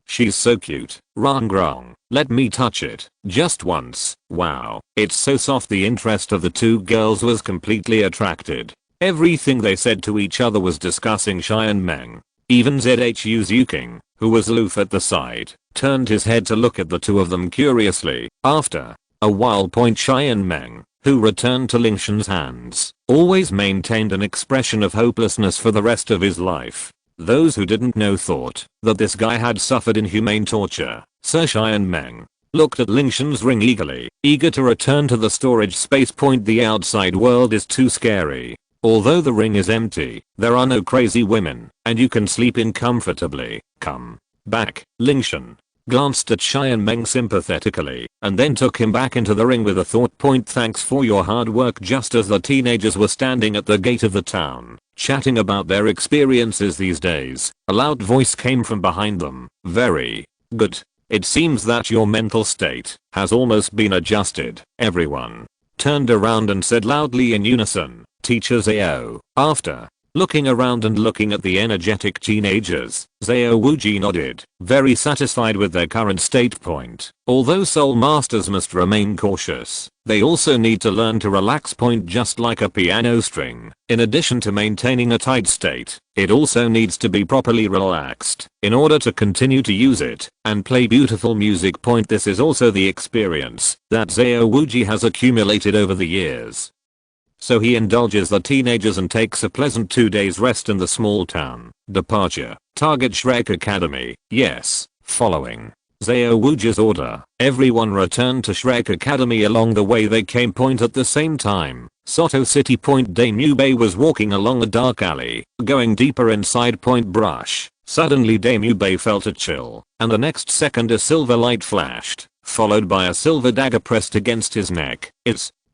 She's so cute. Rangrang, let me touch it, just once. Wow, it's so soft." The interest of the two girls was completely attracted. Everything they said to each other was discussing Qian Meng. Even Zhu Zuking, who was aloof at the side, turned his head to look at the two of them curiously. After a while, Qian Meng, who returned to Lingtian's hands, always maintained an expression of hopelessness for the rest of his life. Those who didn't know thought that this guy had suffered inhumane torture. Sir Qian Meng looked at Lingtian's ring eagerly, eager to return to the storage space. The outside world is too scary. Although the ring is empty, there are no crazy women, and you can sleep in comfortably. Come back. Lingtian glanced at Qian Meng sympathetically, and then took him back into the ring with a thought. "Thanks for your hard work." Just as the teenagers were standing at the gate of the town, chatting about their experiences these days, a loud voice came from behind them. "Very good. It seems that your mental state has almost been adjusted." Everyone turned around and said loudly in unison, "Teacher Xiao." After Looking around and looking at the energetic teenagers, Xiao Wuji nodded, very satisfied with their current state point. Although soul masters must remain cautious, they also need to learn to relax point just like a piano string. In addition to maintaining a tight state, it also needs to be properly relaxed in order to continue to use it and play beautiful music point. This is also the experience that Xiao Wuji has accumulated over the years. So he indulges the teenagers and takes a pleasant 2 days rest in the small town. Departure. Target Shrek Academy. Yes. Following Xiao Wuji's order, everyone returned to Shrek Academy along the way they came point at the same time. Soto City point. Dame Bei was walking along a dark alley, going deeper inside point brush. Suddenly Dame Bei felt a chill, and the next second a silver light flashed, followed by a silver dagger pressed against his neck.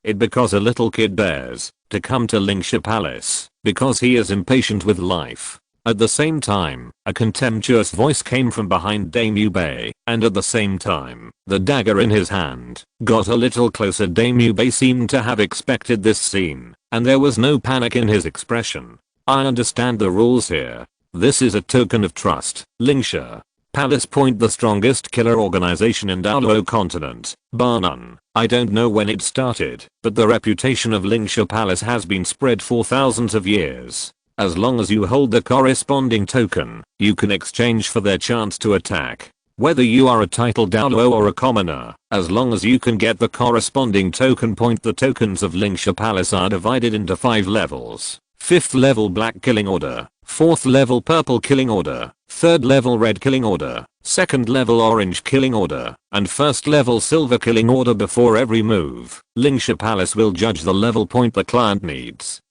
It because a little kid dares to come to Lingtian Palace because he is impatient with life. At the same time, a contemptuous voice came from behind Dame Bei, and at the same time, the dagger in his hand got a little closer. Dame Bei seemed to have expected this scene, and there was no panic in his expression. I understand the rules here. This is a token of trust. Lingtian Palace point, the strongest killer organization in Douluo continent, bar none. I don't know when it started, but the reputation of Lingtian Palace has been spread for thousands of years. As long as you hold the corresponding token, you can exchange for their chance to attack. Whether you are a titled Douluo or a commoner, as long as you can get the corresponding token point. The tokens of Lingtian Palace are divided into 5 levels. 5th level Black Killing Order, 4th level Purple Killing Order, 3rd level Red Killing Order, 2nd level Orange Killing Order, and 1st level Silver Killing Order. Before every move, Lingtian Palace will judge the level point the client needs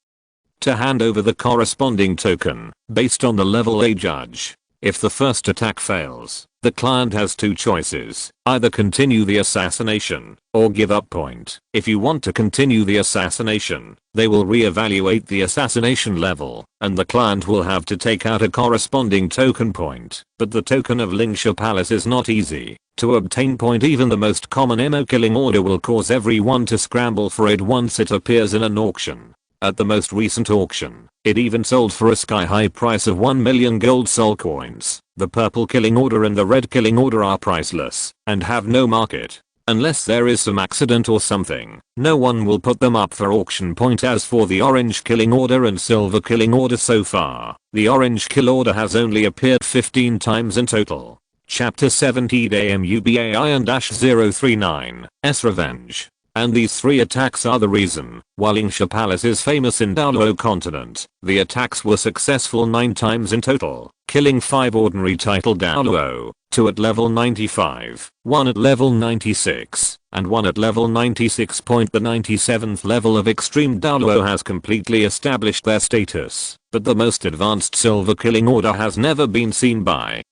to hand over the corresponding token, based on the level they judge. If the first attack fails, the client has 2 choices, either continue the assassination, or give up point. If you want to continue the assassination, they will re-evaluate the assassination level, and the client will have to take out a corresponding token point. But the token of Lingtian Palace is not easy to obtain point. Even the most common MO killing order will cause everyone to scramble for it once it appears in an auction. At the most recent auction, it even sold for a sky-high price of 1 million gold soul coins. The Purple Killing Order and the Red Killing Order are priceless and have no market. Unless there is some accident or something, no one will put them up for auction point. As for the Orange Killing Order and Silver Killing Order, so far, the Orange Kill Order has only appeared 15 times in total. Chapter 70 AMUBA Iron-039, S Revenge. And these 3 attacks are the reason why Lingtian Palace is famous in Douluo continent. The attacks were successful 9 times in total, killing 5 ordinary title Douluo, 2 at level 95, 1 at level 96, and 1 at level 96. The 97th level of Extreme Douluo has completely established their status, but the most advanced Silver Killing Order has never been seen by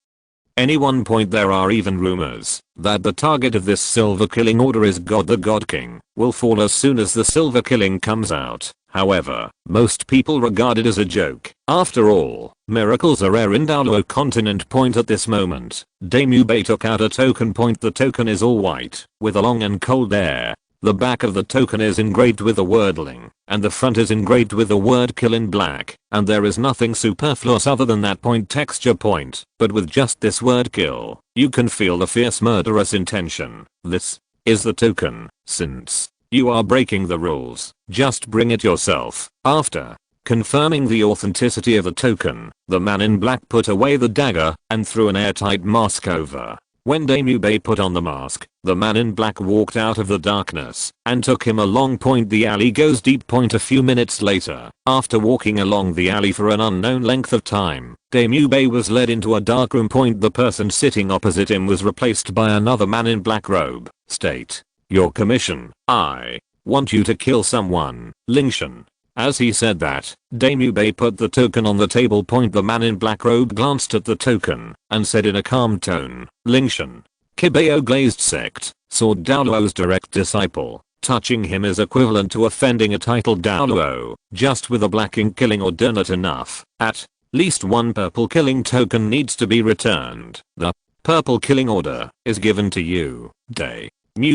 anyone. There are even rumors that the target of this Silver Killing Order is God the God King, will fall as soon as the Silver Killing comes out. However, most people regard it as a joke. After all, miracles are rare in Douluo continent. At this moment, Dame Bei took out a token point. The token is all white, with a long and cold air. The back of the token is engraved with the word Ling, and the front is engraved with the word kill in black, and there is nothing superfluous other than that point texture point. But with just this word kill, you can feel the fierce murderous intention. This is the token. Since you are breaking the rules, just bring it yourself. After confirming the authenticity of the token, the man in black put away the dagger and threw an airtight mask over. When Dame Bei put on the mask, the man in black walked out of the darkness and took him along. The alley goes deep. A few minutes later, after walking along the alley for an unknown length of time, Dame Bei was led into a dark room. The person sitting opposite him was replaced by another man in black robe. State your commission. I want you to kill someone. Lingtian. As he said that, Dame Bei put the token on the table. The man in black robe glanced at the token and said in a calm tone, Lingtian. Kibao glazed sect, Sword Douluo's direct disciple. Touching him is equivalent to offending a titled Douluo. Just with a black ink killing order not enough. At least 1 purple killing token needs to be returned. The purple killing order is given to you. Dame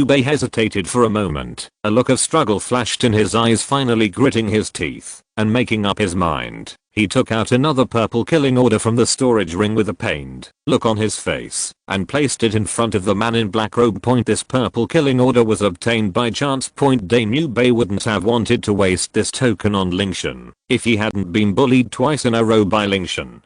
Bei hesitated for a moment. A look of struggle flashed in his eyes, finally gritting his teeth. and making up his mind, he took out another purple killing order from the storage ring with a pained look on his face and placed it in front of the man in black robe. This purple killing order was obtained by chance. Daimyo Bei wouldn't have wanted to waste this token on Lingtian if he hadn't been bullied twice in a row by Lingtian,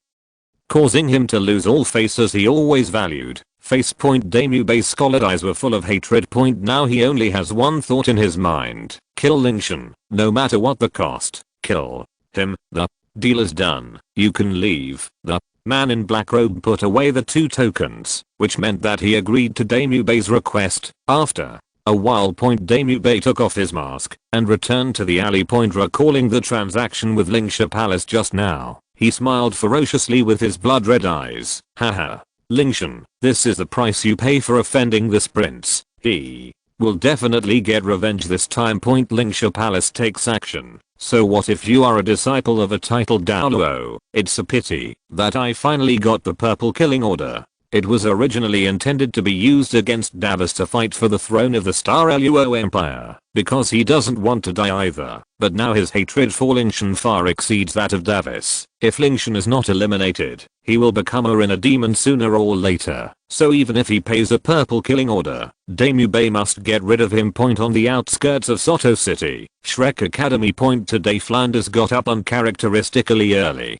causing him to lose all faces he always valued. Daimyo Bei's scholard eyes were full of hatred. Now he only has one thought in his mind: kill Lingtian, no matter what the cost. Kill him. The deal is done. You can leave. The man in black robe put away the 2 tokens, which meant that he agreed to Daimyo Bei's request. After a while, Daimyo Bei took off his mask and returned to the alley. Recalling the transaction with Lingxia Palace just now, he smiled ferociously with his blood-red eyes. Haha. Lingtian, this is the price you pay for offending this prince. He will definitely get revenge this time. Lingxia Palace takes action. So what if you are a disciple of a titled Douluo? It's a pity that I finally got the purple killing order. It was originally intended to be used against Davis to fight for the throne of the Star Luo Empire, because he doesn't want to die either. But now his hatred for Lingtian far exceeds that of Davis. If Lingtian is not eliminated, he will become a inner demon sooner or later. So even if he pays a purple killing order, Daimyo Bei must get rid of him. On the outskirts of Soto City, Shrek Academy. Today Flanders got up uncharacteristically early,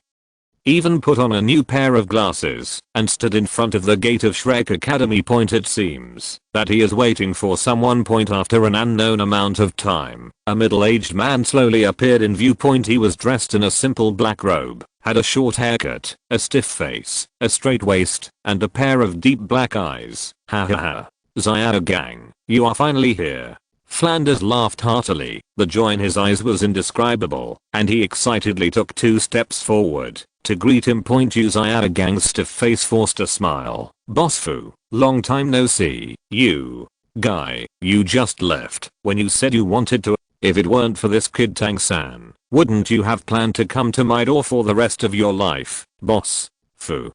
even put on a new pair of glasses, and stood in front of the gate of Shrek Academy. It seems that he is waiting for someone. After an unknown amount of time, a middle-aged man slowly appeared in view. He was dressed in a simple black robe, had a short haircut, a stiff face, a straight waist, and a pair of deep black eyes. Ha ha ha. Xiao Gang, you are finally here. Flanders laughed heartily. The joy in his eyes was indescribable, and he excitedly took 2 steps forward to greet him. Xiao Gang's stiff face forced a smile. Boss Fu, long time no see. You guy, you just left when you said you wanted to. If it weren't for this kid Tang-san, wouldn't you have planned to come to my door for the rest of your life? Boss Fu,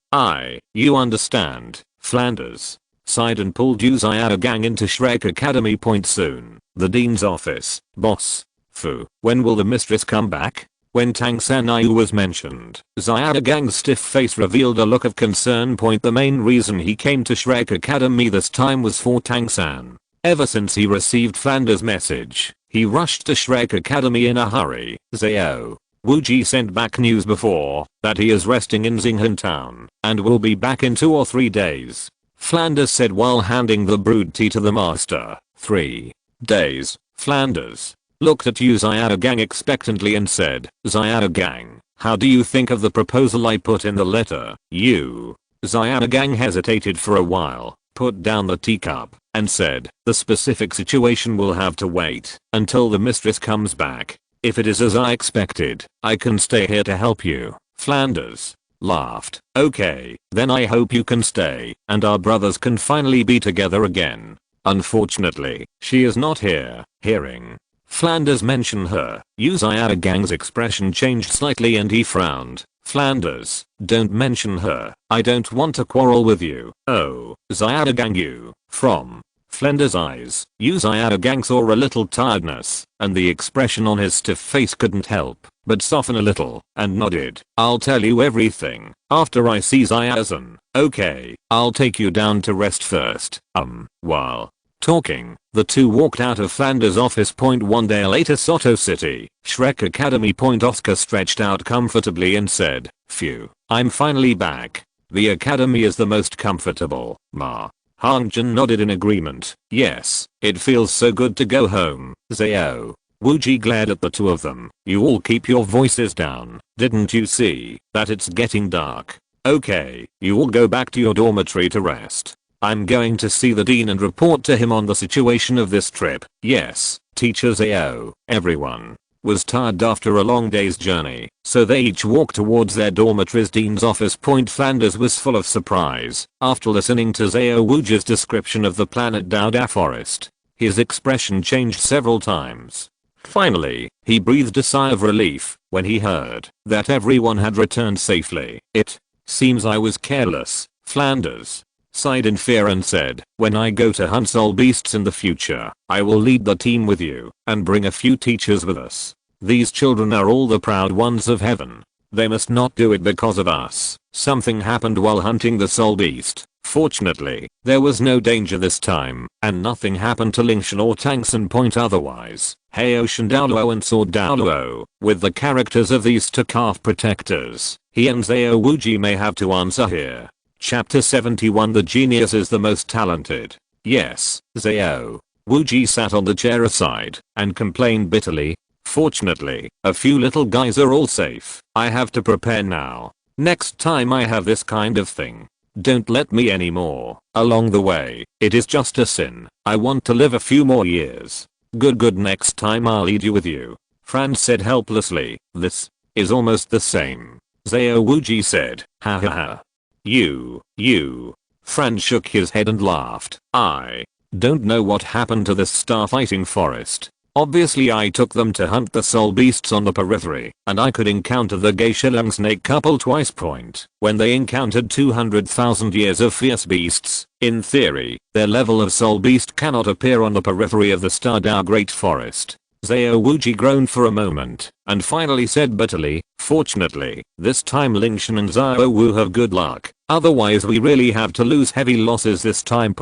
you understand. Flanders sighed and pulled Xiao Gang into Shrek Academy. Soon, the dean's office. Boss Fu, when will the mistress come back? When Tang-san was mentioned, Xiao Gang's stiff face revealed a look of concern. The main reason he came to Shrek Academy this time was for Tang-san. Ever since he received Flanders' message, he rushed to Shrek Academy in a hurry. Xiao Wuji sent back news before that he is resting in Xinghan town and will be back in 2 or 3 days. Flanders said while handing the brewed tea to the master. 3 days. Flanders looked at Xiao Gang expectantly and said, Xiao Gang, how do you think of the proposal I put in the letter? Xiao Gang hesitated for a while, put down the teacup, and said, the specific situation will have to wait until the mistress comes back. If it is as I expected, I can stay here to help you. Flanders laughed. Okay, then I hope you can stay and our brothers can finally be together again. Unfortunately, she is not here. Hearing Flanders mention her, Xiao Gang's expression changed slightly and he frowned. Flanders, don't mention her. I don't want to quarrel with you. Oh, Xiao Gang, you. From Flanders' eyes, Xiao Gang saw a little tiredness, and the expression on his stiff face couldn't help but soften a little, and nodded. I'll tell you everything after I see Xiao-san. Okay, I'll take you down to rest first. While talking, the two walked out of Flanders' office. 1 day later, Soto City, Shrek Academy. Oscar stretched out comfortably and said, phew, I'm finally back. The academy is the most comfortable. Ma Hangjin nodded in agreement. Yes, it feels so good to go home. Xiao Wuji glared at the two of them. You all keep your voices down. Didn't you see that it's getting dark? Okay, you all go back to your dormitory to rest. I'm going to see the dean and report to him on the situation of this trip. Yes, Teacher Xiao. Everyone was tired after a long day's journey, so they each walked towards their dormitories. Dean's office. Flanders was full of surprise after listening to Xiao Wuji's description of the planet Dauda forest. His expression changed several times. Finally, he breathed a sigh of relief when he heard that everyone had returned safely. It seems I was careless. Flanders sighed in fear and said, when I go to hunt soul beasts in the future, I will lead the team with you and bring a few teachers with us. These children are all the proud ones of heaven. They must not do it because of us. Something happened while hunting the soul beast. Fortunately, there was no danger this time, and nothing happened to Lingtian or Tangsan Point otherwise. Heir Douluo and Sword Douluo, with the characters of these two calf protectors, he and Xiao Wuji may have to answer here. Chapter 71. The genius is the most talented. Yes, Xiao Wuji sat on the chair aside and complained bitterly. Fortunately, a few little guys are all safe. I have to prepare now. Next time I have this kind of thing, don't let me anymore. Along the way, it is just a sin. I want to live a few more years. Good, next time I'll lead you with you. Fran said helplessly. This is almost the same. Xiao Wuji said. Ha ha ha. You. Fran shook his head and laughed. I don't know what happened to this star-fighting forest. Obviously I took them to hunt the soul beasts on the periphery, and I could encounter the Geishilang snake couple twice. When they encountered 200,000 years of fierce beasts, in theory, their level of soul beast cannot appear on the periphery of the Star Dao Great Forest. Xiao Wuji groaned for a moment, and finally said bitterly, fortunately, this time Lingtian and Xiao Wu have good luck, otherwise we really have to lose heavy losses this time.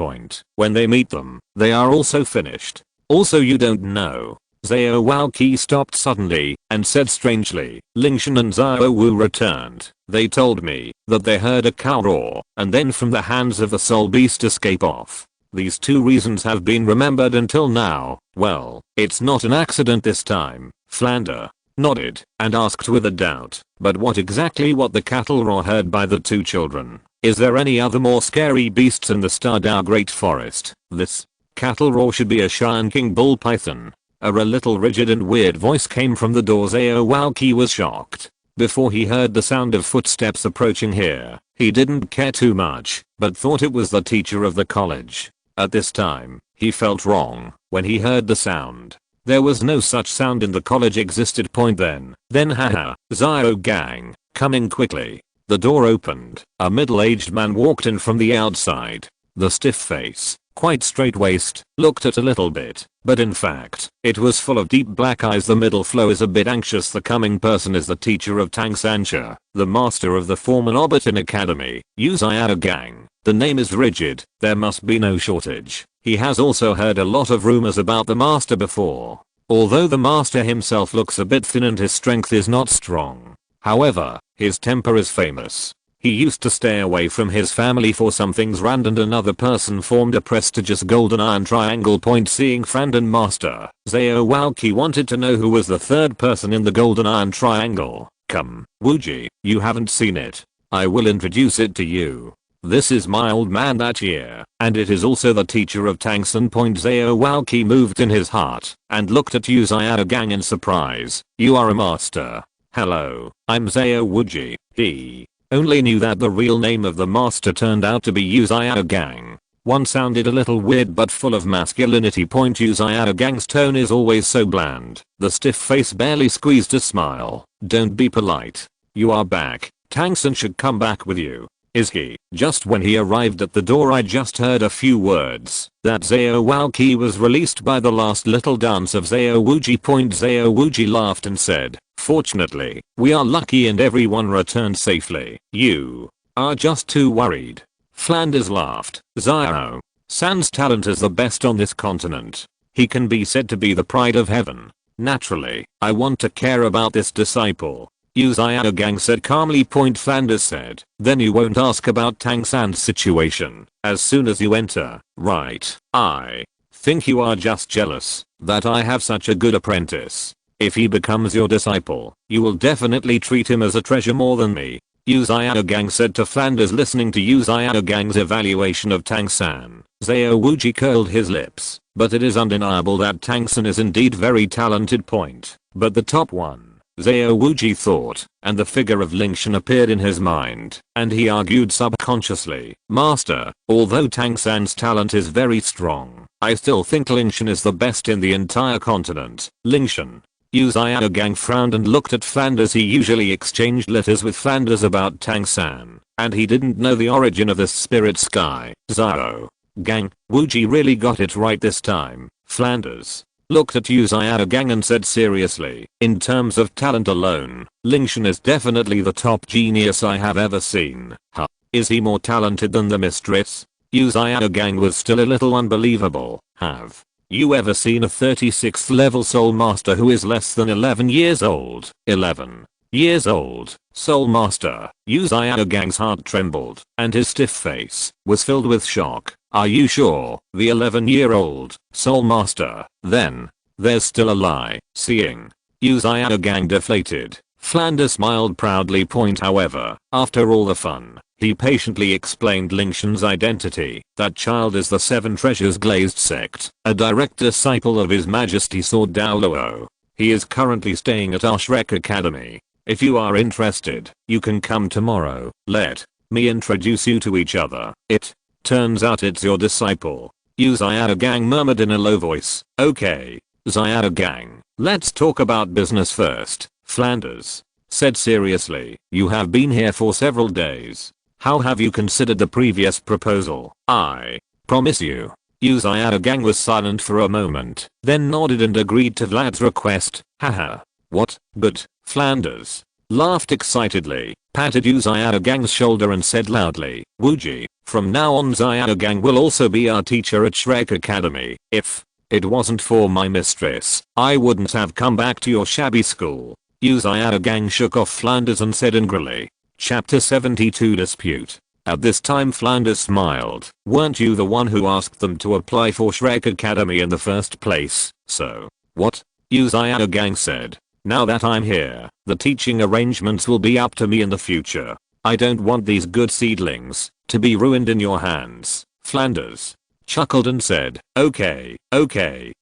When they meet them, they are also finished. Also you don't know. Xiao Wuji stopped suddenly and said strangely, Lingtian and Xiao Wu returned. They told me that they heard a cow roar and then from the hands of the soul beast escape off. These two reasons have been remembered until now. Well, it's not an accident this time. Flander nodded and asked with a doubt, but what the cattle roar heard by the two children? Is there any other more scary beasts in the Star Dao Great Forest? This cattle roar should be a Shan King bull python. A little rigid and weird voice came from the door. Xiao Wuji was shocked. Before he heard the sound of footsteps approaching here, he didn't care too much, but thought it was the teacher of the college. At this time, he felt wrong when he heard the sound. There was no such sound in the college existed. Then haha, Xiao gang, coming quickly. The door opened. A middle-aged man walked in from the outside. The stiff face, quite straight waist, looked at a little bit, but in fact, it was full of deep black eyes. The middle flow is a bit anxious. The coming person is the teacher of Tang Sancha, the master of the former Obitin Academy, Yu Xiao gang. The name is rigid, there must be no shortage. He has also heard a lot of rumors about the master before. Although the master himself looks a bit thin and his strength is not strong. However, his temper is famous. He used to stay away from his family for some things. Rand and another person formed a prestigious golden iron triangle. Seeing friend and master, Xiao Wuji wanted to know who was the third person in the golden iron triangle. Come, Wuji, you haven't seen it. I will introduce it to you. This is my old man that year, and it is also the teacher of Tangsan. Xiao Wuji moved in his heart and looked at Yu Xiao gang in surprise. You are a master. Hello, I'm Xiao Wuji. He only knew that the real name of the master turned out to be Yu Xiao gang. One sounded a little weird but full of masculinity. Yu Xiao gang's tone is always so bland. The stiff face barely squeezed a smile. Don't be polite. You are back. Tangsan should come back with you. Is he? Just when he arrived at the door I just heard a few words. That Xiao Wuji was released by the last little dance of Xiao Wuji. Xiao Wuji laughed and said, fortunately, we are lucky and everyone returned safely. You are just too worried. Flanders laughed. Xiao San's talent is the best on this continent. He can be said to be the pride of heaven. Naturally, I want to care about this disciple. Yu Xiao gang said calmly. Flanders said, then you won't ask about Tang San's situation as soon as you enter, right? I think you are just jealous that I have such a good apprentice. If he becomes your disciple, you will definitely treat him as a treasure more than me. Yu Xiao gang said to Flanders. Listening to Yu Xiao gang's evaluation of Tang San, Xiao Wuji curled his lips, but it is undeniable that Tang San is indeed very talented. But the top one, Xiao Wuji thought, and the figure of Lingtian appeared in his mind, and he argued subconsciously, Master, although Tang San's talent is very strong, I still think Lingtian is the best in the entire continent. Lingtian. Yu Xiao gang frowned and looked at Flanders. He usually exchanged letters with Flanders about Tang San, and he didn't know the origin of this spirit sky. Xiao gang, Wuji really got it right this time. Flanders looked at Yu Xiaogang and said seriously, in terms of talent alone, Lingtian is definitely the top genius I have ever seen. Huh. Is he more talented than the mistress? Yu Xiaogang was still a little unbelievable. Have you ever seen a 36th level soul master who is less than 11 years old? 11 years old, soul master. Yu Xiaogang's heart trembled, and his stiff face was filled with shock. Are you sure? The 11-year-old soul master. Then there's still a lie. Seeing Yu Xiaogang deflated, Flanders smiled proudly. However, after all the fun, he patiently explained Lingtian's identity. That child is the Seven Treasures Glazed Sect, a direct disciple of His Majesty Sword Douluo. He is currently staying at our Shrek Academy. If you are interested, you can come tomorrow. Let me introduce you to each other. It turns out it's your disciple. Yu Xiaogang murmured in a low voice. Okay, Xiaogang, let's talk about business first. Flanders said seriously. You have been here for several days. How have you considered the previous proposal? I promise you. Yu Xiaogang was silent for a moment, then nodded and agreed to Vlad's request. Haha. What? But Flanders laughed excitedly, patted Yu Xiaogang's shoulder and said loudly, Wuji, from now on Xiaogang will also be our teacher at Shrek Academy. If it wasn't for my mistress, I wouldn't have come back to your shabby school. Yu Xiaogang shook off Flanders and said angrily. Chapter 72 Dispute. At this time Flanders smiled. Weren't you the one who asked them to apply for Shrek Academy in the first place? So, what? Yu Xiaogang said. Now that I'm here, the teaching arrangements will be up to me in the future. I don't want these good seedlings to be ruined in your hands. Flanders chuckled and said, okay,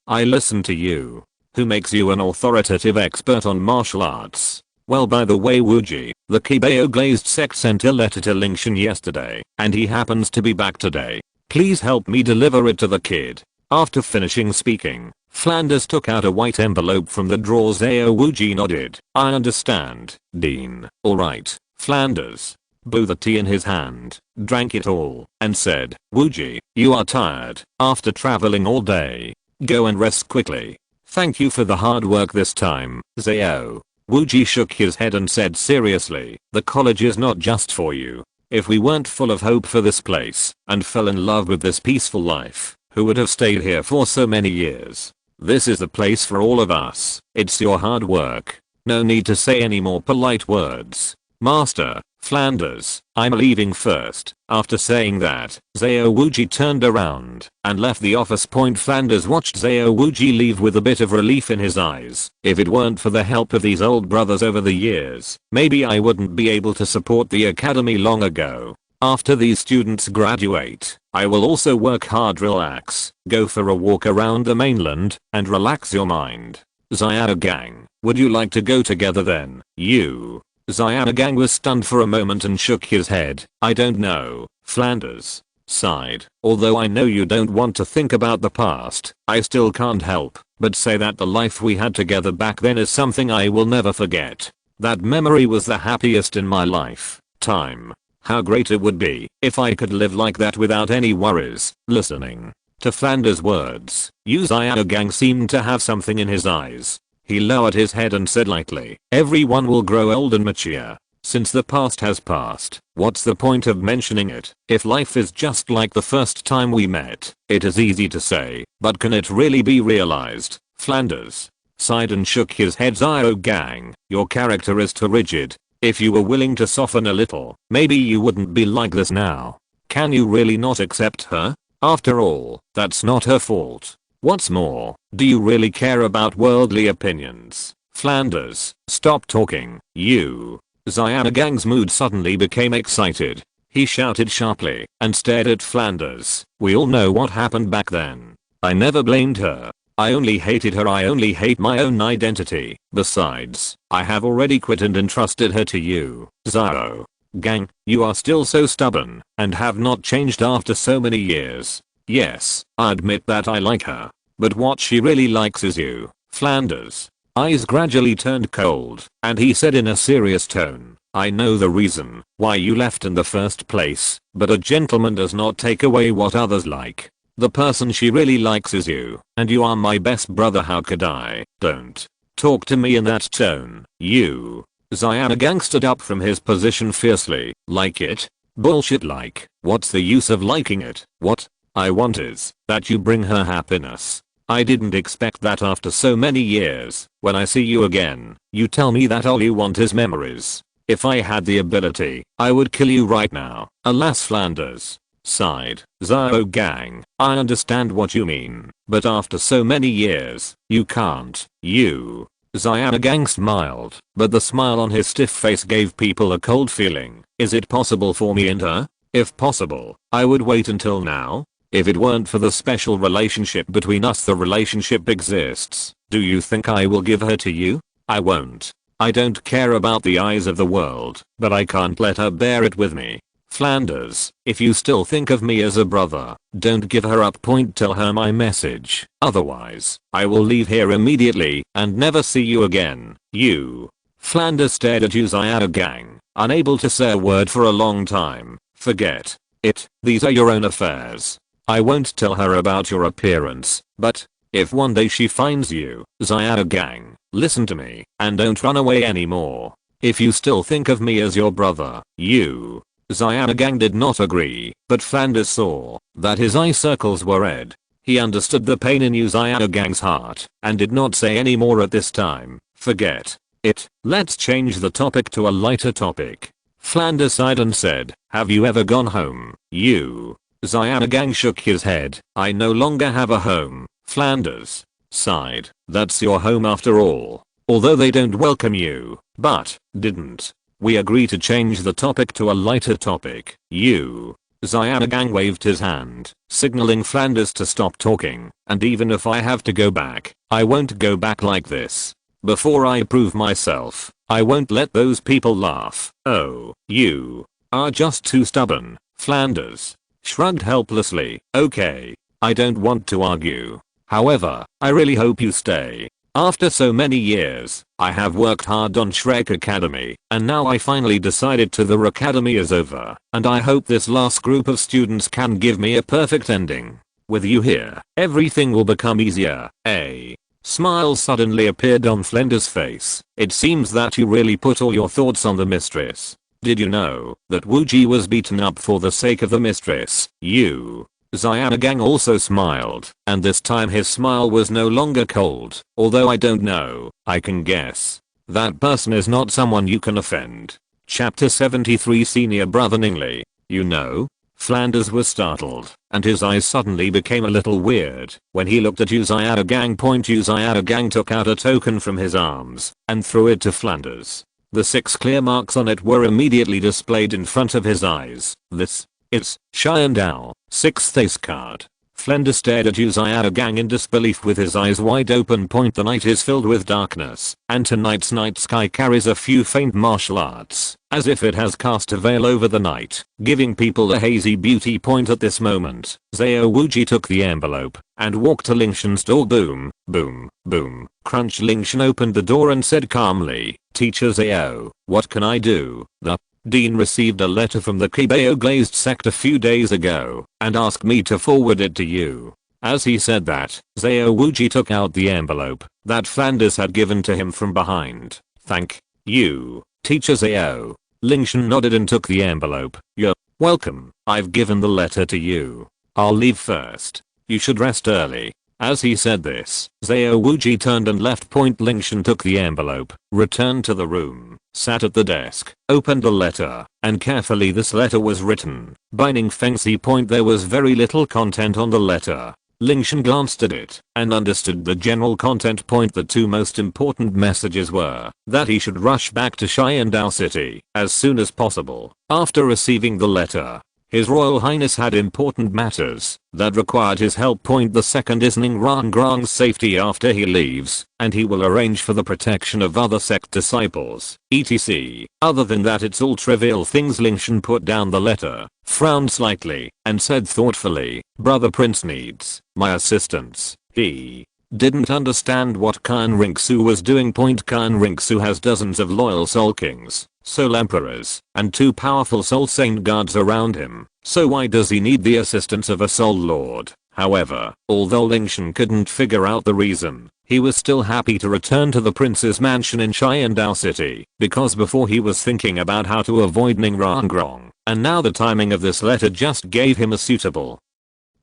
I listen to you. Who makes you an authoritative expert on martial arts? Well, by the way, Wuji, the Kibao Glazed Sect sent a letter to Lingtian yesterday, and he happens to be back today. Please help me deliver it to the kid. After finishing speaking, Flanders took out a white envelope from the drawers. Wuji nodded. I understand, Dean. Alright, Flanders blew the tea in his hand, drank it all, and said, Wuji, you are tired after traveling all day. Go and rest quickly. Thank you for the hard work this time, Zhao. Wuji shook his head and said seriously, the college is not just for you. If we weren't full of hope for this place, and fell in love with this peaceful life, who would have stayed here for so many years? This is the place for all of us. It's your hard work. No need to say any more polite words. Master, Flanders, I'm leaving first. After saying that, Zhao Wuji turned around and left the office. Flanders watched Zhao Wuji leave with a bit of relief in his eyes. If it weren't for the help of these old brothers over the years, maybe I wouldn't be able to support the academy long ago. After these students graduate, I will also work hard. Relax, go for a walk around the mainland, and relax your mind. Xiaogang, would you like to go together then? You. Xiaogang was stunned for a moment and shook his head. I don't know. Flanders sighed. Although I know you don't want to think about the past, I still can't help but say that the life we had together back then is something I will never forget. That memory was the happiest in my lifetime. How great it would be if I could live like that without any worries. Listening to Flanders' words, Yu Xiaogang seemed to have something in his eyes. He lowered his head and said lightly, everyone will grow old and mature. Since the past has passed, what's the point of mentioning it? If life is just like the first time we met, it is easy to say, but can it really be realized? Flanders sighed and shook his head. Xiaogang, your character is too rigid. If you were willing to soften a little, maybe you wouldn't be like this now. Can you really not accept her? After all, that's not her fault. What's more, do you really care about worldly opinions? Flanders, stop talking. You. Xiaogang's mood suddenly became excited. He shouted sharply and stared at Flanders. We all know what happened back then. I never blamed her. I only hated her. I only hate my own identity. Besides, I have already quit and entrusted her to you. Xiaogang, you are still so stubborn and have not changed after so many years. Yes, I admit that I like her. But what she really likes is you. Flanders' eyes gradually turned cold, and he said in a serious tone, I know the reason why you left in the first place, but a gentleman does not take away what others like. The person she really likes is you, and you are my best brother. How could I? Don't talk to me in that tone, you. Xiaogang stood up from his position fiercely. Like it? Bullshit. Like, what's the use of liking it? What I want is that you bring her happiness. I didn't expect that after so many years. When I see you again, you tell me that all you want is memories. If I had the ability, I would kill you right now. Alas, Flanders sighed. Xiaogang, I understand what you mean, but after so many years, you can't. You. Xiaogang smiled, but the smile on his stiff face gave people a cold feeling. Is it possible for me and her? If possible, I would wait until now. If it weren't for the special relationship between us, the relationship exists. Do you think I will give her to you? I won't. I don't care about the eyes of the world, but I can't let her bear it with me. Flanders, if you still think of me as a brother, don't give her up. Tell her my message. Otherwise, I will leave here immediately and never see you again. You. Flanders stared at Xiaogang, unable to say a word for a long time. Forget it. These are your own affairs. I won't tell her about your appearance, but if one day she finds you, Xiaogang, listen to me and don't run away anymore. If you still think of me as your brother, you. Xiaogang did not agree, but Flanders saw that his eye circles were red. He understood the pain in Xiaogang's heart and did not say any more at this time. Forget it. Let's change the topic to a lighter topic. Flanders sighed and said, have you ever gone home? You. Xiaogang shook his head. I no longer have a home. Flanders sighed. That's your home after all. Although they don't welcome you, but didn't we agree to change the topic to a lighter topic? You. Xiaogang waved his hand, signaling Flanders to stop talking, and even if I have to go back, I won't go back like this. Before I prove myself, I won't let those people laugh. Oh, you are just too stubborn. Flanders shrugged helplessly. Okay, I don't want to argue. However, I really hope you stay. After so many years, I have worked hard on Shrek Academy, and now I finally decided to the academy is over, and I hope this last group of students can give me a perfect ending. With you here, everything will become easier. A smile suddenly appeared on Flanders' face. It seems that you really put all your thoughts on the mistress. Did you know that Wu Ji was beaten up for the sake of the mistress? You. Xiaogang also smiled, and this time his smile was no longer cold. Although I don't know, I can guess. That person is not someone you can offend. Chapter 73 Senior Brother Ningli. You know? Flanders was startled, and his eyes suddenly became a little weird when he looked at Xiaogang. Xiaogang took out a token from his arms and threw it to Flanders. The 6 clear marks on it were immediately displayed in front of his eyes. This is Qian Dou, 6th ace card. Flanders stared at Xiaogang in disbelief with his eyes wide open. The night is filled with darkness, and tonight's night sky carries a few faint martial arts, as if it has cast a veil over the night, giving people a hazy beauty. At this moment, Xiao Wuji took the envelope and walked to Lingtian's door. Boom, boom, boom, crunch. Lingtian opened the door and said calmly, Teacher Xiao, what can I do? The Dean received a letter from the Kibao glazed sect a few days ago and asked me to forward it to you. As he said that, Xiao Wuji took out the envelope that Flanders had given to him from behind. Thank you, Teacher Xiao. Lingtian nodded and took the envelope. You're welcome. I've given the letter to you. I'll leave first. You should rest early. As he said this, Xiao Wuji turned and left. Lingtian took the envelope, returned to the room, sat at the desk, opened the letter, and carefully this letter was written. Binding Fengxi. There was very little content on the letter. Lingtian glanced at it and understood the general content. The 2 most important messages were that he should rush back to Qian Dou City as soon as possible. After receiving the letter, His Royal Highness had important matters that required his help. The second is Ning Rangrang's safety after he leaves, and he will arrange for the protection of other sect disciples, etc. Other than that, it's all trivial things. Lingtian put down the letter, frowned slightly, and said thoughtfully, Brother Prince needs my assistance. He didn't understand what Qian Renxue was doing. Qian Renxue has dozens of loyal soul kings, soul emperors, and 2 powerful soul saint guards around him, so why does he need the assistance of a soul lord? However, although Lingtian couldn't figure out the reason, he was still happy to return to the prince's mansion in Qian Dou city, because before he was thinking about how to avoid Ningrangrong, and now the timing of this letter just gave him a suitable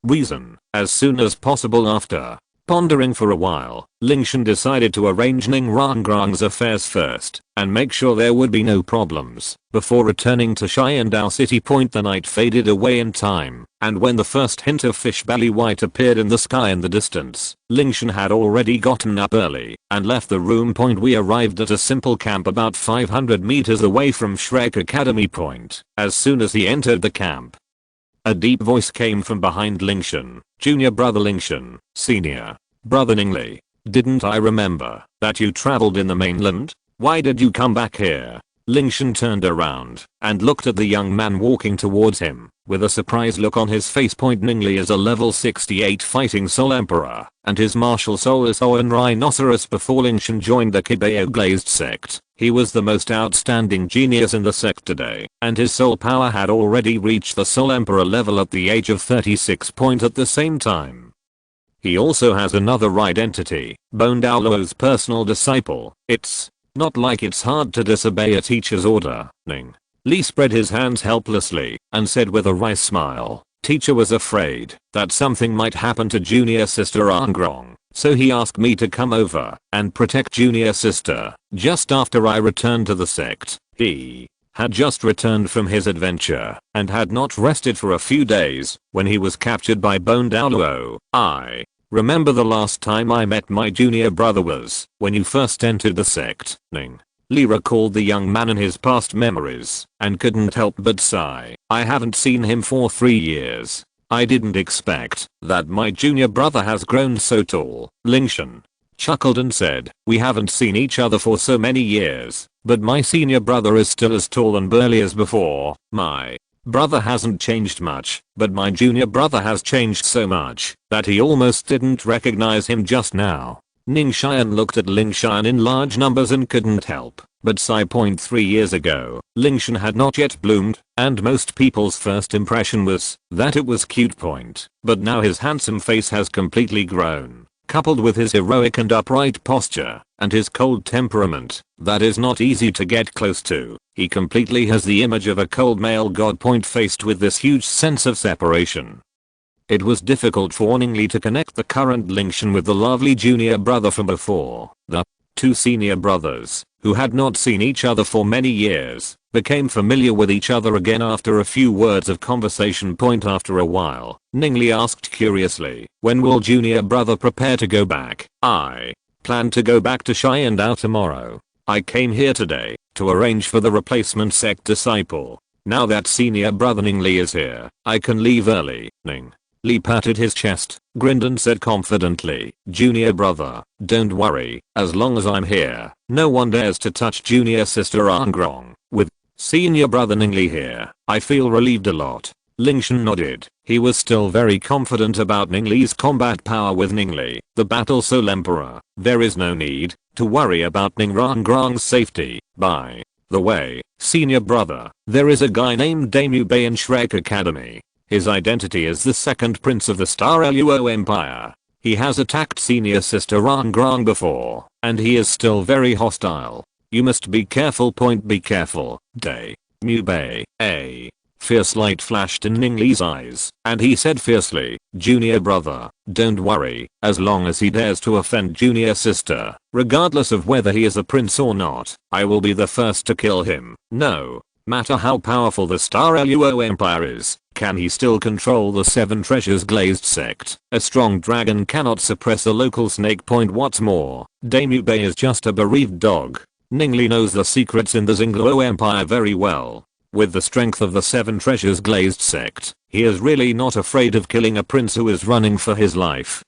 reason. As soon as possible after pondering for a while, Lingtian decided to arrange Ningrangrong's affairs first, and make sure there would be no problems, before returning to Qian Dou city. The night faded away in time, and when the first hint of fish belly white appeared in the sky in the distance, Lingtian had already gotten up early, and left the room. We arrived at a simple camp about 500 meters away from Shrek Academy. As soon as he entered the camp, a deep voice came from behind Lingtian. Junior brother Lingtian, senior brother Ningli, didn't I remember that you traveled in the mainland? Why did you come back here? Lingtian turned around and looked at the young man walking towards him, with a surprised look on his face. Ningli is a level 68 fighting soul emperor, and his martial soul is Owen Rhinoceros. Before Lingtian joined the Kibeo Glazed sect, he was the most outstanding genius in the sect today, and his soul power had already reached the soul emperor level at the age of 36. At the same time, he also has another identity, Douluo's personal disciple. It's not like it's hard to disobey a teacher's order. Ning Li spread his hands helplessly and said with a wry smile, teacher was afraid that something might happen to junior sister Angrong, so he asked me to come over and protect junior sister. Just after I returned to the sect, he had just returned from his adventure and had not rested for a few days when he was captured by Douluo. I remember the last time I met my junior brother was when you first entered the sect. Ning Li recalled the young man in his past memories and couldn't help but sigh. I haven't seen him for 3 years. I didn't expect that my junior brother has grown so tall. Lingtian chuckled and said, we haven't seen each other for so many years, but my senior brother is still as tall and burly as before. My brother hasn't changed much, but my junior brother has changed so much that he almost didn't recognize him just now. Ningxian looked at Lingtian in large numbers and couldn't help but sigh. 3 years ago, Lingtian had not yet bloomed, and most people's first impression was that it was cute. But now his handsome face has completely grown, coupled with his heroic and upright posture, and his cold temperament that is not easy to get close to. He completely has the image of a cold male god. Faced with this huge sense of separation, it was difficult for Ningli to connect the current Lingtian with the lovely junior brother from before. The 2 senior brothers, who had not seen each other for many years, became familiar with each other again after a few words of conversation. After a while, Ningli asked curiously, when will junior brother prepare to go back? I plan to go back to Qian Dou tomorrow. I came here today to arrange for the replacement sect disciple. Now that senior brother Ningli is here, I can leave early. Ning Li patted his chest, grinned and said confidently, junior brother, don't worry, as long as I'm here, no one dares to touch junior sister Angrong. With senior brother Ningli here, I feel relieved a lot. Lingtian nodded. He was still very confident about Ningli's combat power with Ningli, the battle soul emperor. There is no need to worry about Ningrangrong's safety. By the way, senior brother, there is a guy named Damu Bei in Shrek Academy. His identity is the second prince of the Star Luo Empire. He has attacked senior sister Angrong before, and he is still very hostile. You must be careful. Be careful. Damu Bei. A fierce light flashed in Ningli's eyes, and he said fiercely, junior brother, don't worry, as long as he dares to offend junior sister, regardless of whether he is a prince or not, I will be the first to kill him. No matter how powerful the Star Luo Empire is, can he still control the 7 treasures glazed sect? A strong dragon cannot suppress a local snake. What's more, Damu Bei is just a bereaved dog. Ningli knows the secrets in the Xingluo Empire very well. With the strength of the 7 treasures glazed sect, he is really not afraid of killing a prince who is running for his life.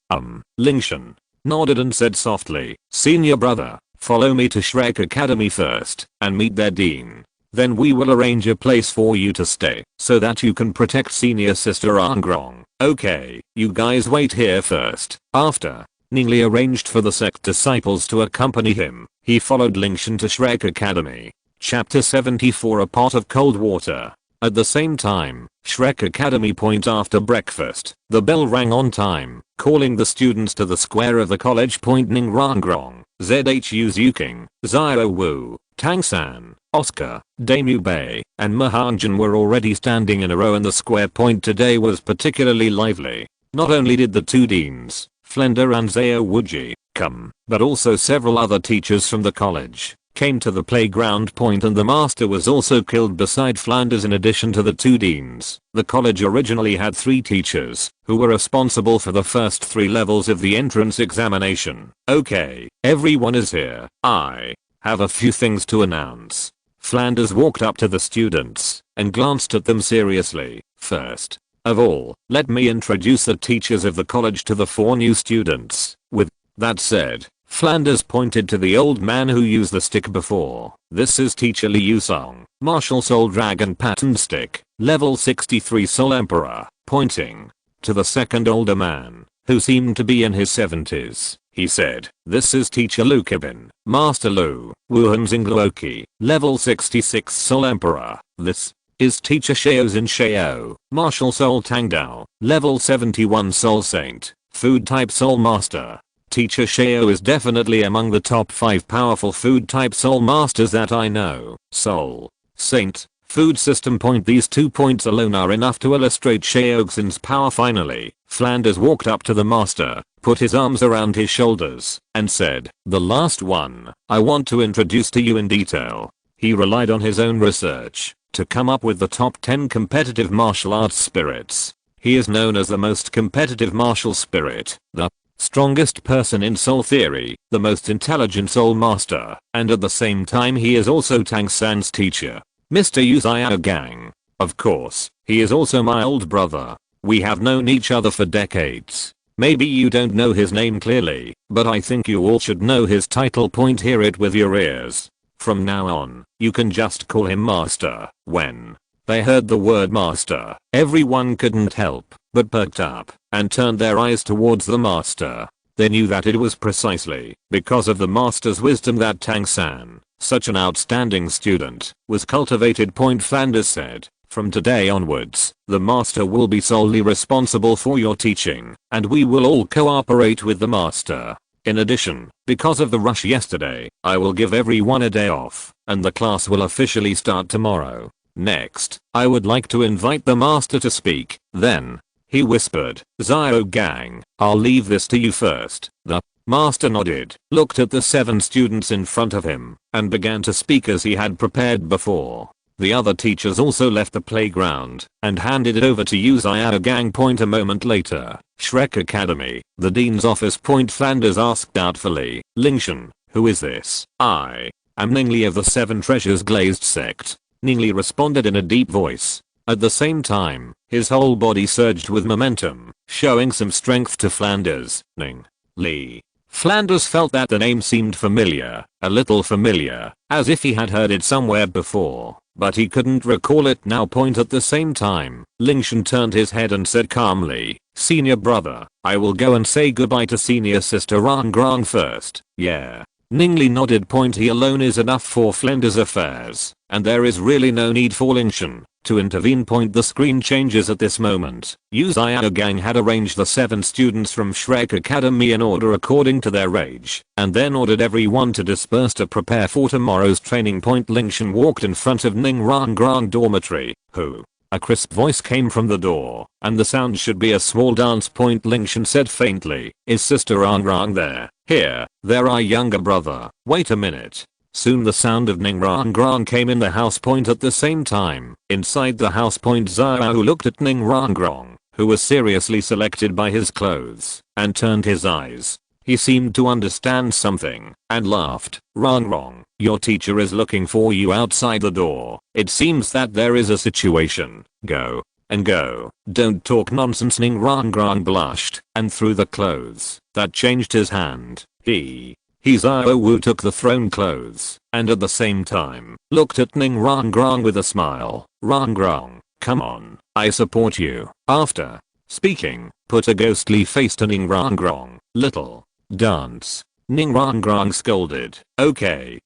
Lingtian nodded and said softly, senior brother, follow me to Shrek Academy first, and meet their dean. Then we will arrange a place for you to stay, so that you can protect senior sister Angrong. Okay, you guys wait here first. After Ningli arranged for the sect disciples to accompany him, he followed Lingtian to Shrek Academy. Chapter 74 A Pot of Cold Water. At the same time, Shrek Academy point after breakfast, the bell rang on time, calling the students to the square of the college point. Ning Rangrong, Zhu Zuking, Xiao Wu, Tang San, Oscar, Damu Bei, and Mahanjan were already standing in a row, and the square point today was particularly lively. Not only did the two deans, Flender and Zhao Wuji, come, but also several other teachers from the college came to the playground point, and the master was also killed beside Flanders. In addition to the two deans, the college originally had 3 teachers who were responsible for the first 3 levels of the entrance examination. Okay, everyone is here. I have a few things to announce. Flanders walked up to the students and glanced at them seriously. First of all, let me introduce the teachers of the college to the 4 new students. With that said, Flanders pointed to the old man who used the stick before. This is Teacher Liu Song, Martial Soul Dragon Pattern Stick, Level 63 Soul Emperor. Pointing to the second older man, who seemed to be in his 70s, he said, this is Teacher Lu Kibin, Master Lu, Wuhan Zingluoki, Level 66 Soul Emperor. This is Teacher Xiao Xin Xiao, Martial Soul Tang Dou, Level 71 Soul Saint, Food Type Soul Master. Teacher Xiao is definitely among the top 5 powerful food type soul masters that I know. Soul Saint, food system point. These 2 points alone are enough to illustrate Xiao Xin's power. Finally, Flanders walked up to the master, put his arms around his shoulders, and said, the last one I want to introduce to you in detail. He relied on his own research to come up with the top 10 competitive martial arts spirits. He is known as the most competitive martial spirit, the strongest person in soul theory, the most intelligent soul master, and at the same time he is also Tang San's teacher, Mr. Yu Xiao Gang. Of course, he is also my old brother. We have known each other for decades. Maybe you don't know his name clearly, but I think you all should know his title. Point, hear it with your ears. From now on, you can just call him Master. When they heard the word master, everyone couldn't help but perked up and turned their eyes towards the master. They knew that it was precisely because of the master's wisdom that Tang San, such an outstanding student, was cultivated. Point, Flanders said, from today onwards, the master will be solely responsible for your teaching, and we will all cooperate with the master. In addition, because of the rush yesterday, I will give everyone a day off, and the class will officially start tomorrow. Next, I would like to invite the master to speak. Then he whispered, Xiao Gang, I'll leave this to you first. The master nodded, looked at the 7 students in front of him, and began to speak as he had prepared before. The other teachers also left the playground and handed it over to Yu Xiao Gang. Point, a moment later, Shrek Academy, the dean's office. Point, Flanders asked doubtfully, Lingtian, who is this? I am Ningli of the 7 Treasures Glazed Sect. Ningli responded in a deep voice. At the same time, his whole body surged with momentum, showing some strength to Flanders. Ning Li. Flanders felt that the name seemed familiar, a little familiar, as if he had heard it somewhere before, but he couldn't recall it now. Point, at the same time, Lingtian turned his head and said calmly, Senior brother, I will go and say goodbye to senior sister Rangrang first. Yeah. Ningli nodded. Point, he alone is enough for Flanders' affairs, and there is really no need for Lingtian to intervene. Point, the screen changes at this moment. Yu Xiao Gang had arranged the 7 students from Shrek Academy in order according to their age, and then ordered everyone to disperse to prepare for tomorrow's training. Point, Lingtian walked in front of Ning Rangrang dormitory. Who? A crisp voice came from the door, and the sound should be a small dance. Point, Lingtian said faintly, is Sister Rangrang there? Here, there are younger brother. Wait a minute. Soon the sound of Ning Rangrang came in the house. Point, at the same time, inside the house. Point, Xiao looked at Ning Rangrang, who was seriously selected by his clothes, and turned his eyes. He seemed to understand something, and laughed. Rangrang, your teacher is looking for you outside the door. It seems that there is a situation. Go. And go. Don't talk nonsense. Ning Rangrang blushed, and threw the clothes that changed his hand. He Xiao Wu took the thrown clothes, and at the same time, looked at Ning Rangrang with a smile. Rangrang, come on, I support you. After speaking, put a ghostly face to Ning Rangrang. Little dance Ning Rongrong scolded. Okay,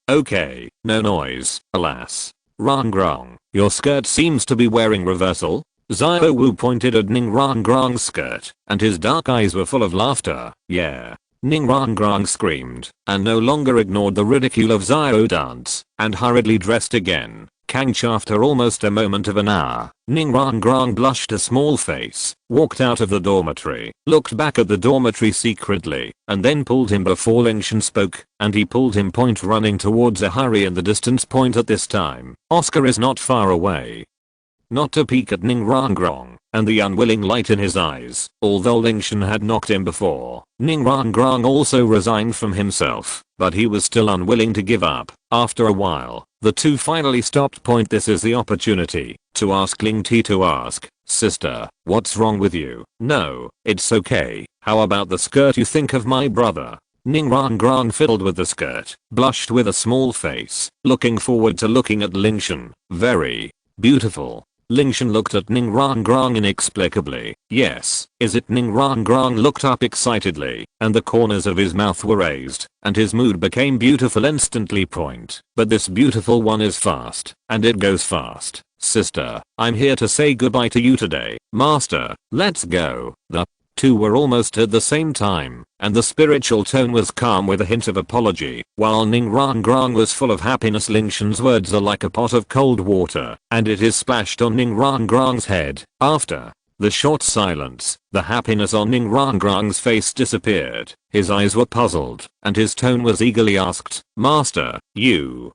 no noise, alas. Rongrong, your skirt seems to be wearing reversal? Xiao Wu pointed at Ning Rongrong's skirt, and his dark eyes were full of laughter. Yeah. Ning Rongrong screamed, and no longer ignored the ridicule of Xiao dance, and hurriedly dressed again. After almost a moment of an hour, Ning Rongrong blushed a small face, walked out of the dormitory, looked back at the dormitory secretly, and then pulled him before Lingtian spoke, and he pulled him running towards a hurry in the distance at this time. Oscar is not far away. Not to peek at Ning Rongrong, and the unwilling light in his eyes, although Lingtian had knocked him before. Ning Rongrong also resigned from himself, but he was still unwilling to give up. After a while, the two finally stopped. This is the opportunity to ask Lingti to ask, sister, what's wrong with you? No, it's okay. How about the skirt you think of my brother? Ning Rongrong fiddled with the skirt, blushed with a small face, looking forward to looking at Lingtian. Very beautiful. Lingtian looked at Ning Rongrong inexplicably. Yes, is it? Ning Rongrong looked up excitedly, and the corners of his mouth were raised, and his mood became beautiful instantly. But this beautiful one is fast, and it goes fast. Sister, I'm here to say goodbye to you today. Master, let's go. The two were almost at the same time, and the spiritual tone was calm with a hint of apology, while Ning Rongrong was full of happiness. Lingtian's words are like a pot of cold water, and it is splashed on Ning Rongrong's head. After the short silence, the happiness on Ning Rongrong's face disappeared, his eyes were puzzled, and his tone was eagerly asked, Master, you,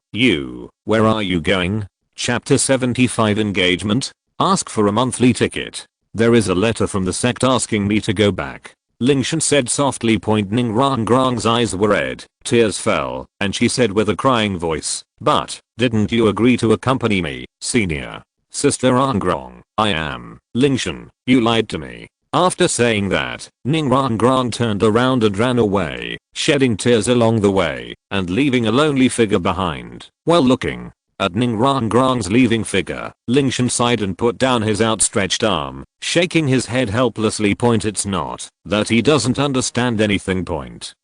where are you going? Chapter 75 Engagement? Ask for a monthly ticket. There is a letter from the sect asking me to go back. Lingtian said softly. Ning Rongrong's eyes were red, tears fell, and she said with a crying voice, but, didn't you agree to accompany me, senior? Sister Rongrong, I am. Lingtian, you lied to me. After saying that, Ning Rongrong turned around and ran away, shedding tears along the way, and leaving a lonely figure behind. While looking at Ning Rongrong's leaving figure, Lingtian sighed and put down his outstretched arm, shaking his head helplessly. It's not that he doesn't understand anything.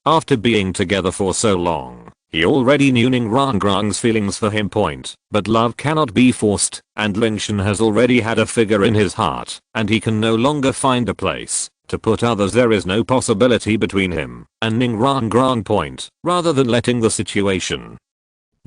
After being together for so long, he already knew Ning Rongrong's feelings for him. But love cannot be forced, and Lingtian has already had a figure in his heart, and he can no longer find a place to put others. There is no possibility between him and Ning Rongrong. Rather than letting the situation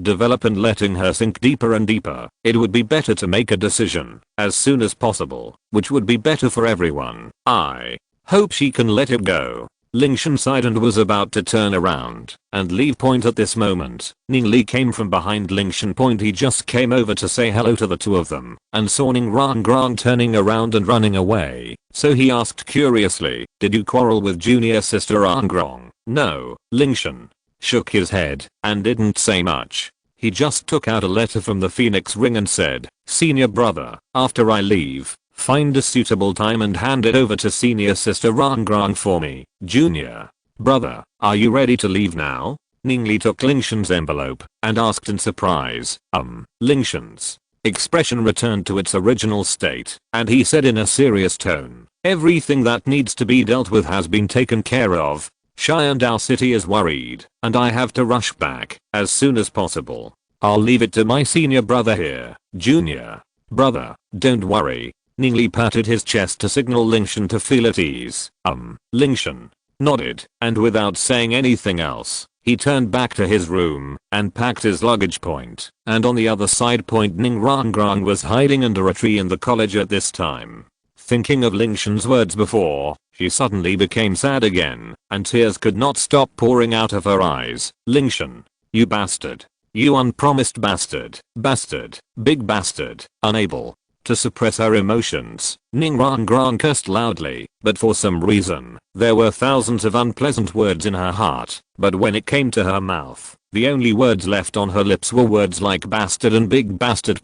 develop and letting her sink deeper and deeper, it would be better to make a decision as soon as possible, which would be better for everyone. I hope she can let it go. Lingtian sighed and was about to turn around and leave. At this moment, Ning Li came from behind Lingtian. He just came over to say hello to the two of them, and saw Ning Rongrong turning around and running away, so he asked curiously, did you quarrel with junior sister Rongrong? No. Lingtian shook his head and didn't say much. He just took out a letter from the Phoenix Ring and said, Senior brother, after I leave, find a suitable time and hand it over to senior sister Rongrong for me. Junior brother, are you ready to leave now? Ning Li took Lingtian's envelope and asked in surprise. Lingtian's expression returned to its original state, and he said in a serious tone, everything that needs to be dealt with has been taken care of. Qian Dou City is worried, and I have to rush back as soon as possible. I'll leave it to my senior brother here. Junior brother, don't worry. Ning Li patted his chest to signal Lingtian to feel at ease. Lingtian nodded, and without saying anything else, he turned back to his room and packed his luggage. And on the other side, Ning Rongrong was hiding under a tree in the college at this time. Thinking of Lingtian's words before, she suddenly became sad again, and tears could not stop pouring out of her eyes. Lingtian, you bastard. You unpromised bastard. Bastard. Big bastard. Unable to suppress her emotions, Ning Rongrong cursed loudly, but for some reason, there were thousands of unpleasant words in her heart, but when it came to her mouth, the only words left on her lips were words like bastard and big bastard.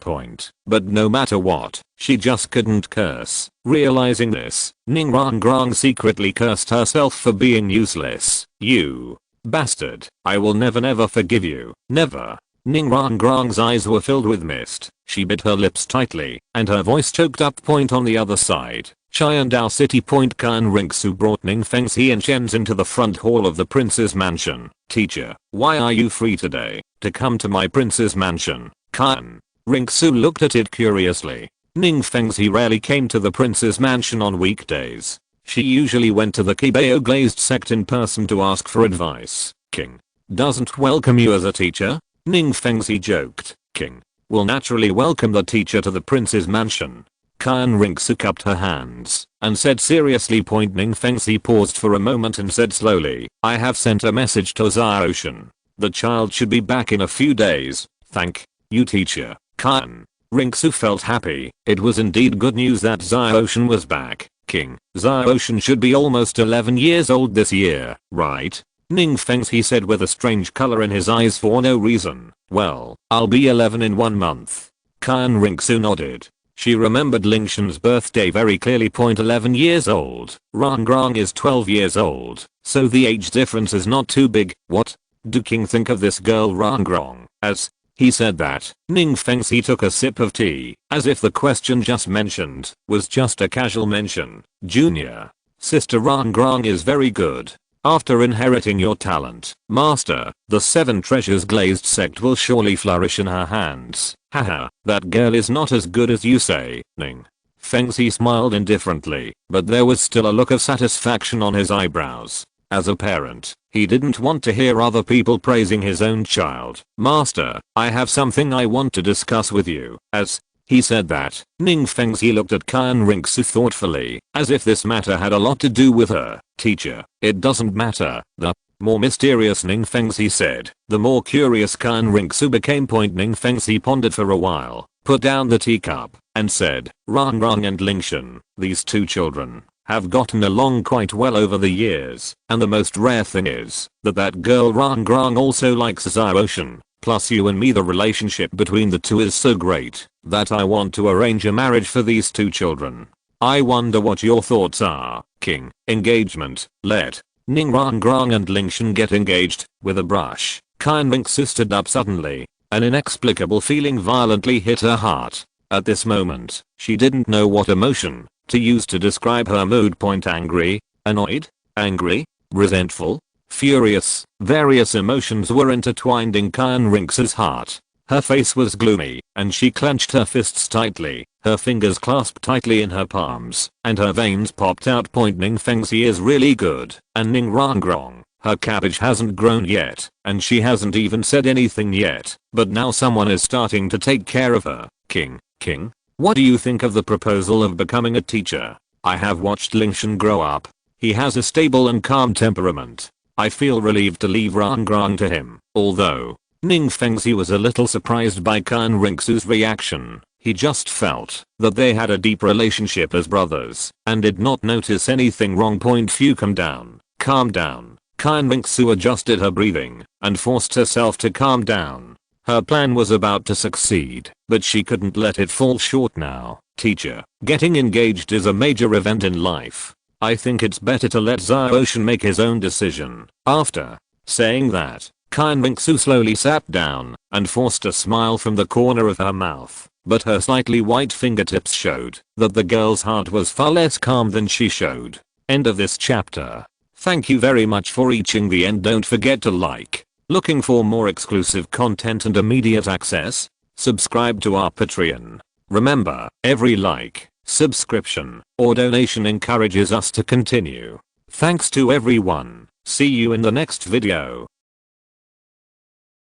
But no matter what, she just couldn't curse. Realizing this, Ning Rongrong secretly cursed herself for being useless. You bastard, I will never forgive you. Never. Ning Rongrong's eyes were filled with mist. She bit her lips tightly, and her voice choked up. On the other side, Qian Dou City. Qian Renxue brought Ning Fengxi and Chen into the front hall of the prince's mansion. Teacher, why are you free today to come to my prince's mansion? Qian Renxue looked at it curiously. Ning Fengxi rarely came to the prince's mansion on weekdays. She usually went to the Kibao glazed sect in person to ask for advice. King doesn't welcome you as a teacher? Ning Fengxi joked. King will naturally welcome the teacher to the prince's mansion. Qian Renxue cupped her hands and said seriously. Ning Fengxi paused for a moment and said slowly, I have sent a message to Xiaoshan. The child should be back in a few days. Thank you, teacher. Qian Renxue felt happy. It was indeed good news that Xiaoshan was back. King Xiaoshan should be almost 11 years old this year, right? Ning Fengxi said with a strange color in his eyes for no reason. Well, I'll be 11 in 1 month. Qian Renxue nodded. She remembered Lingtian's birthday very clearly. 11 years old. Rangrang is 12 years old, so the age difference is not too big. What do King think of this girl Rangrang? As he said that, Ning Fengxi took a sip of tea, as if the question just mentioned was just a casual mention. Junior sister Rangrang is very good. After inheriting your talent, master, the 7 treasures glazed sect will surely flourish in her hands. Haha, that girl is not as good as you say. Ning Fengxi smiled indifferently, but there was still a look of satisfaction on his eyebrows. As a parent, he didn't want to hear other people praising his own child. Master, I have something I want to discuss with you. As he said that, Ning Fengxi looked at Qian Renxue thoughtfully, as if this matter had a lot to do with her. Teacher, it doesn't matter. The more mysterious Ning Fengxi said, the more curious Qian Renxue became. Ning Fengxi pondered for a while, put down the teacup, and said, Rangrang and Lingtian, these 2 children have gotten along quite well over the years, and the most rare thing is that girl Rangrang also likes Xiaoshan. Plus you and me, the relationship between the 2 is so great that I want to arrange a marriage for these 2 children. I wonder what your thoughts are. King, engagement. Let Ning Rangrang and Lingtian get engaged with a brush. Qian Renxue stood up suddenly. An inexplicable feeling violently hit her heart. At this moment, she didn't know what emotion to use to describe her mood. Angry, annoyed, angry, resentful, furious. Various emotions were intertwined in Qian Renxue's heart. Her face was gloomy, and she clenched her fists tightly, her fingers clasped tightly in her palms, and her veins popped out. Ning Fengxi is really good, and Ning Rangrang, her cabbage hasn't grown yet, and she hasn't even said anything yet, but now someone is starting to take care of her. King, what do you think of the proposal of becoming a teacher? I have watched Lingtian grow up. He has a stable and calm temperament. I feel relieved to leave Rangrang to him, although Ning Fengxi was a little surprised by Qian Renxue's reaction. He just felt that they had a deep relationship as brothers and did not notice anything wrong. Phew, calm down. Qian Renxue adjusted her breathing and forced herself to calm down. Her plan was about to succeed, but she couldn't let it fall short now. Teacher, getting engaged is a major event in life. I think it's better to let Xiaoshan make his own decision. After saying that, Qian Renxue slowly sat down and forced a smile from the corner of her mouth, but her slightly white fingertips showed that the girl's heart was far less calm than she showed. End of this chapter. Thank you very much for reaching the end. Don't forget to like. Looking for more exclusive content and immediate access? Subscribe to our Patreon. Remember, every like, subscription, or donation encourages us to continue. Thanks to everyone. See you in the next video.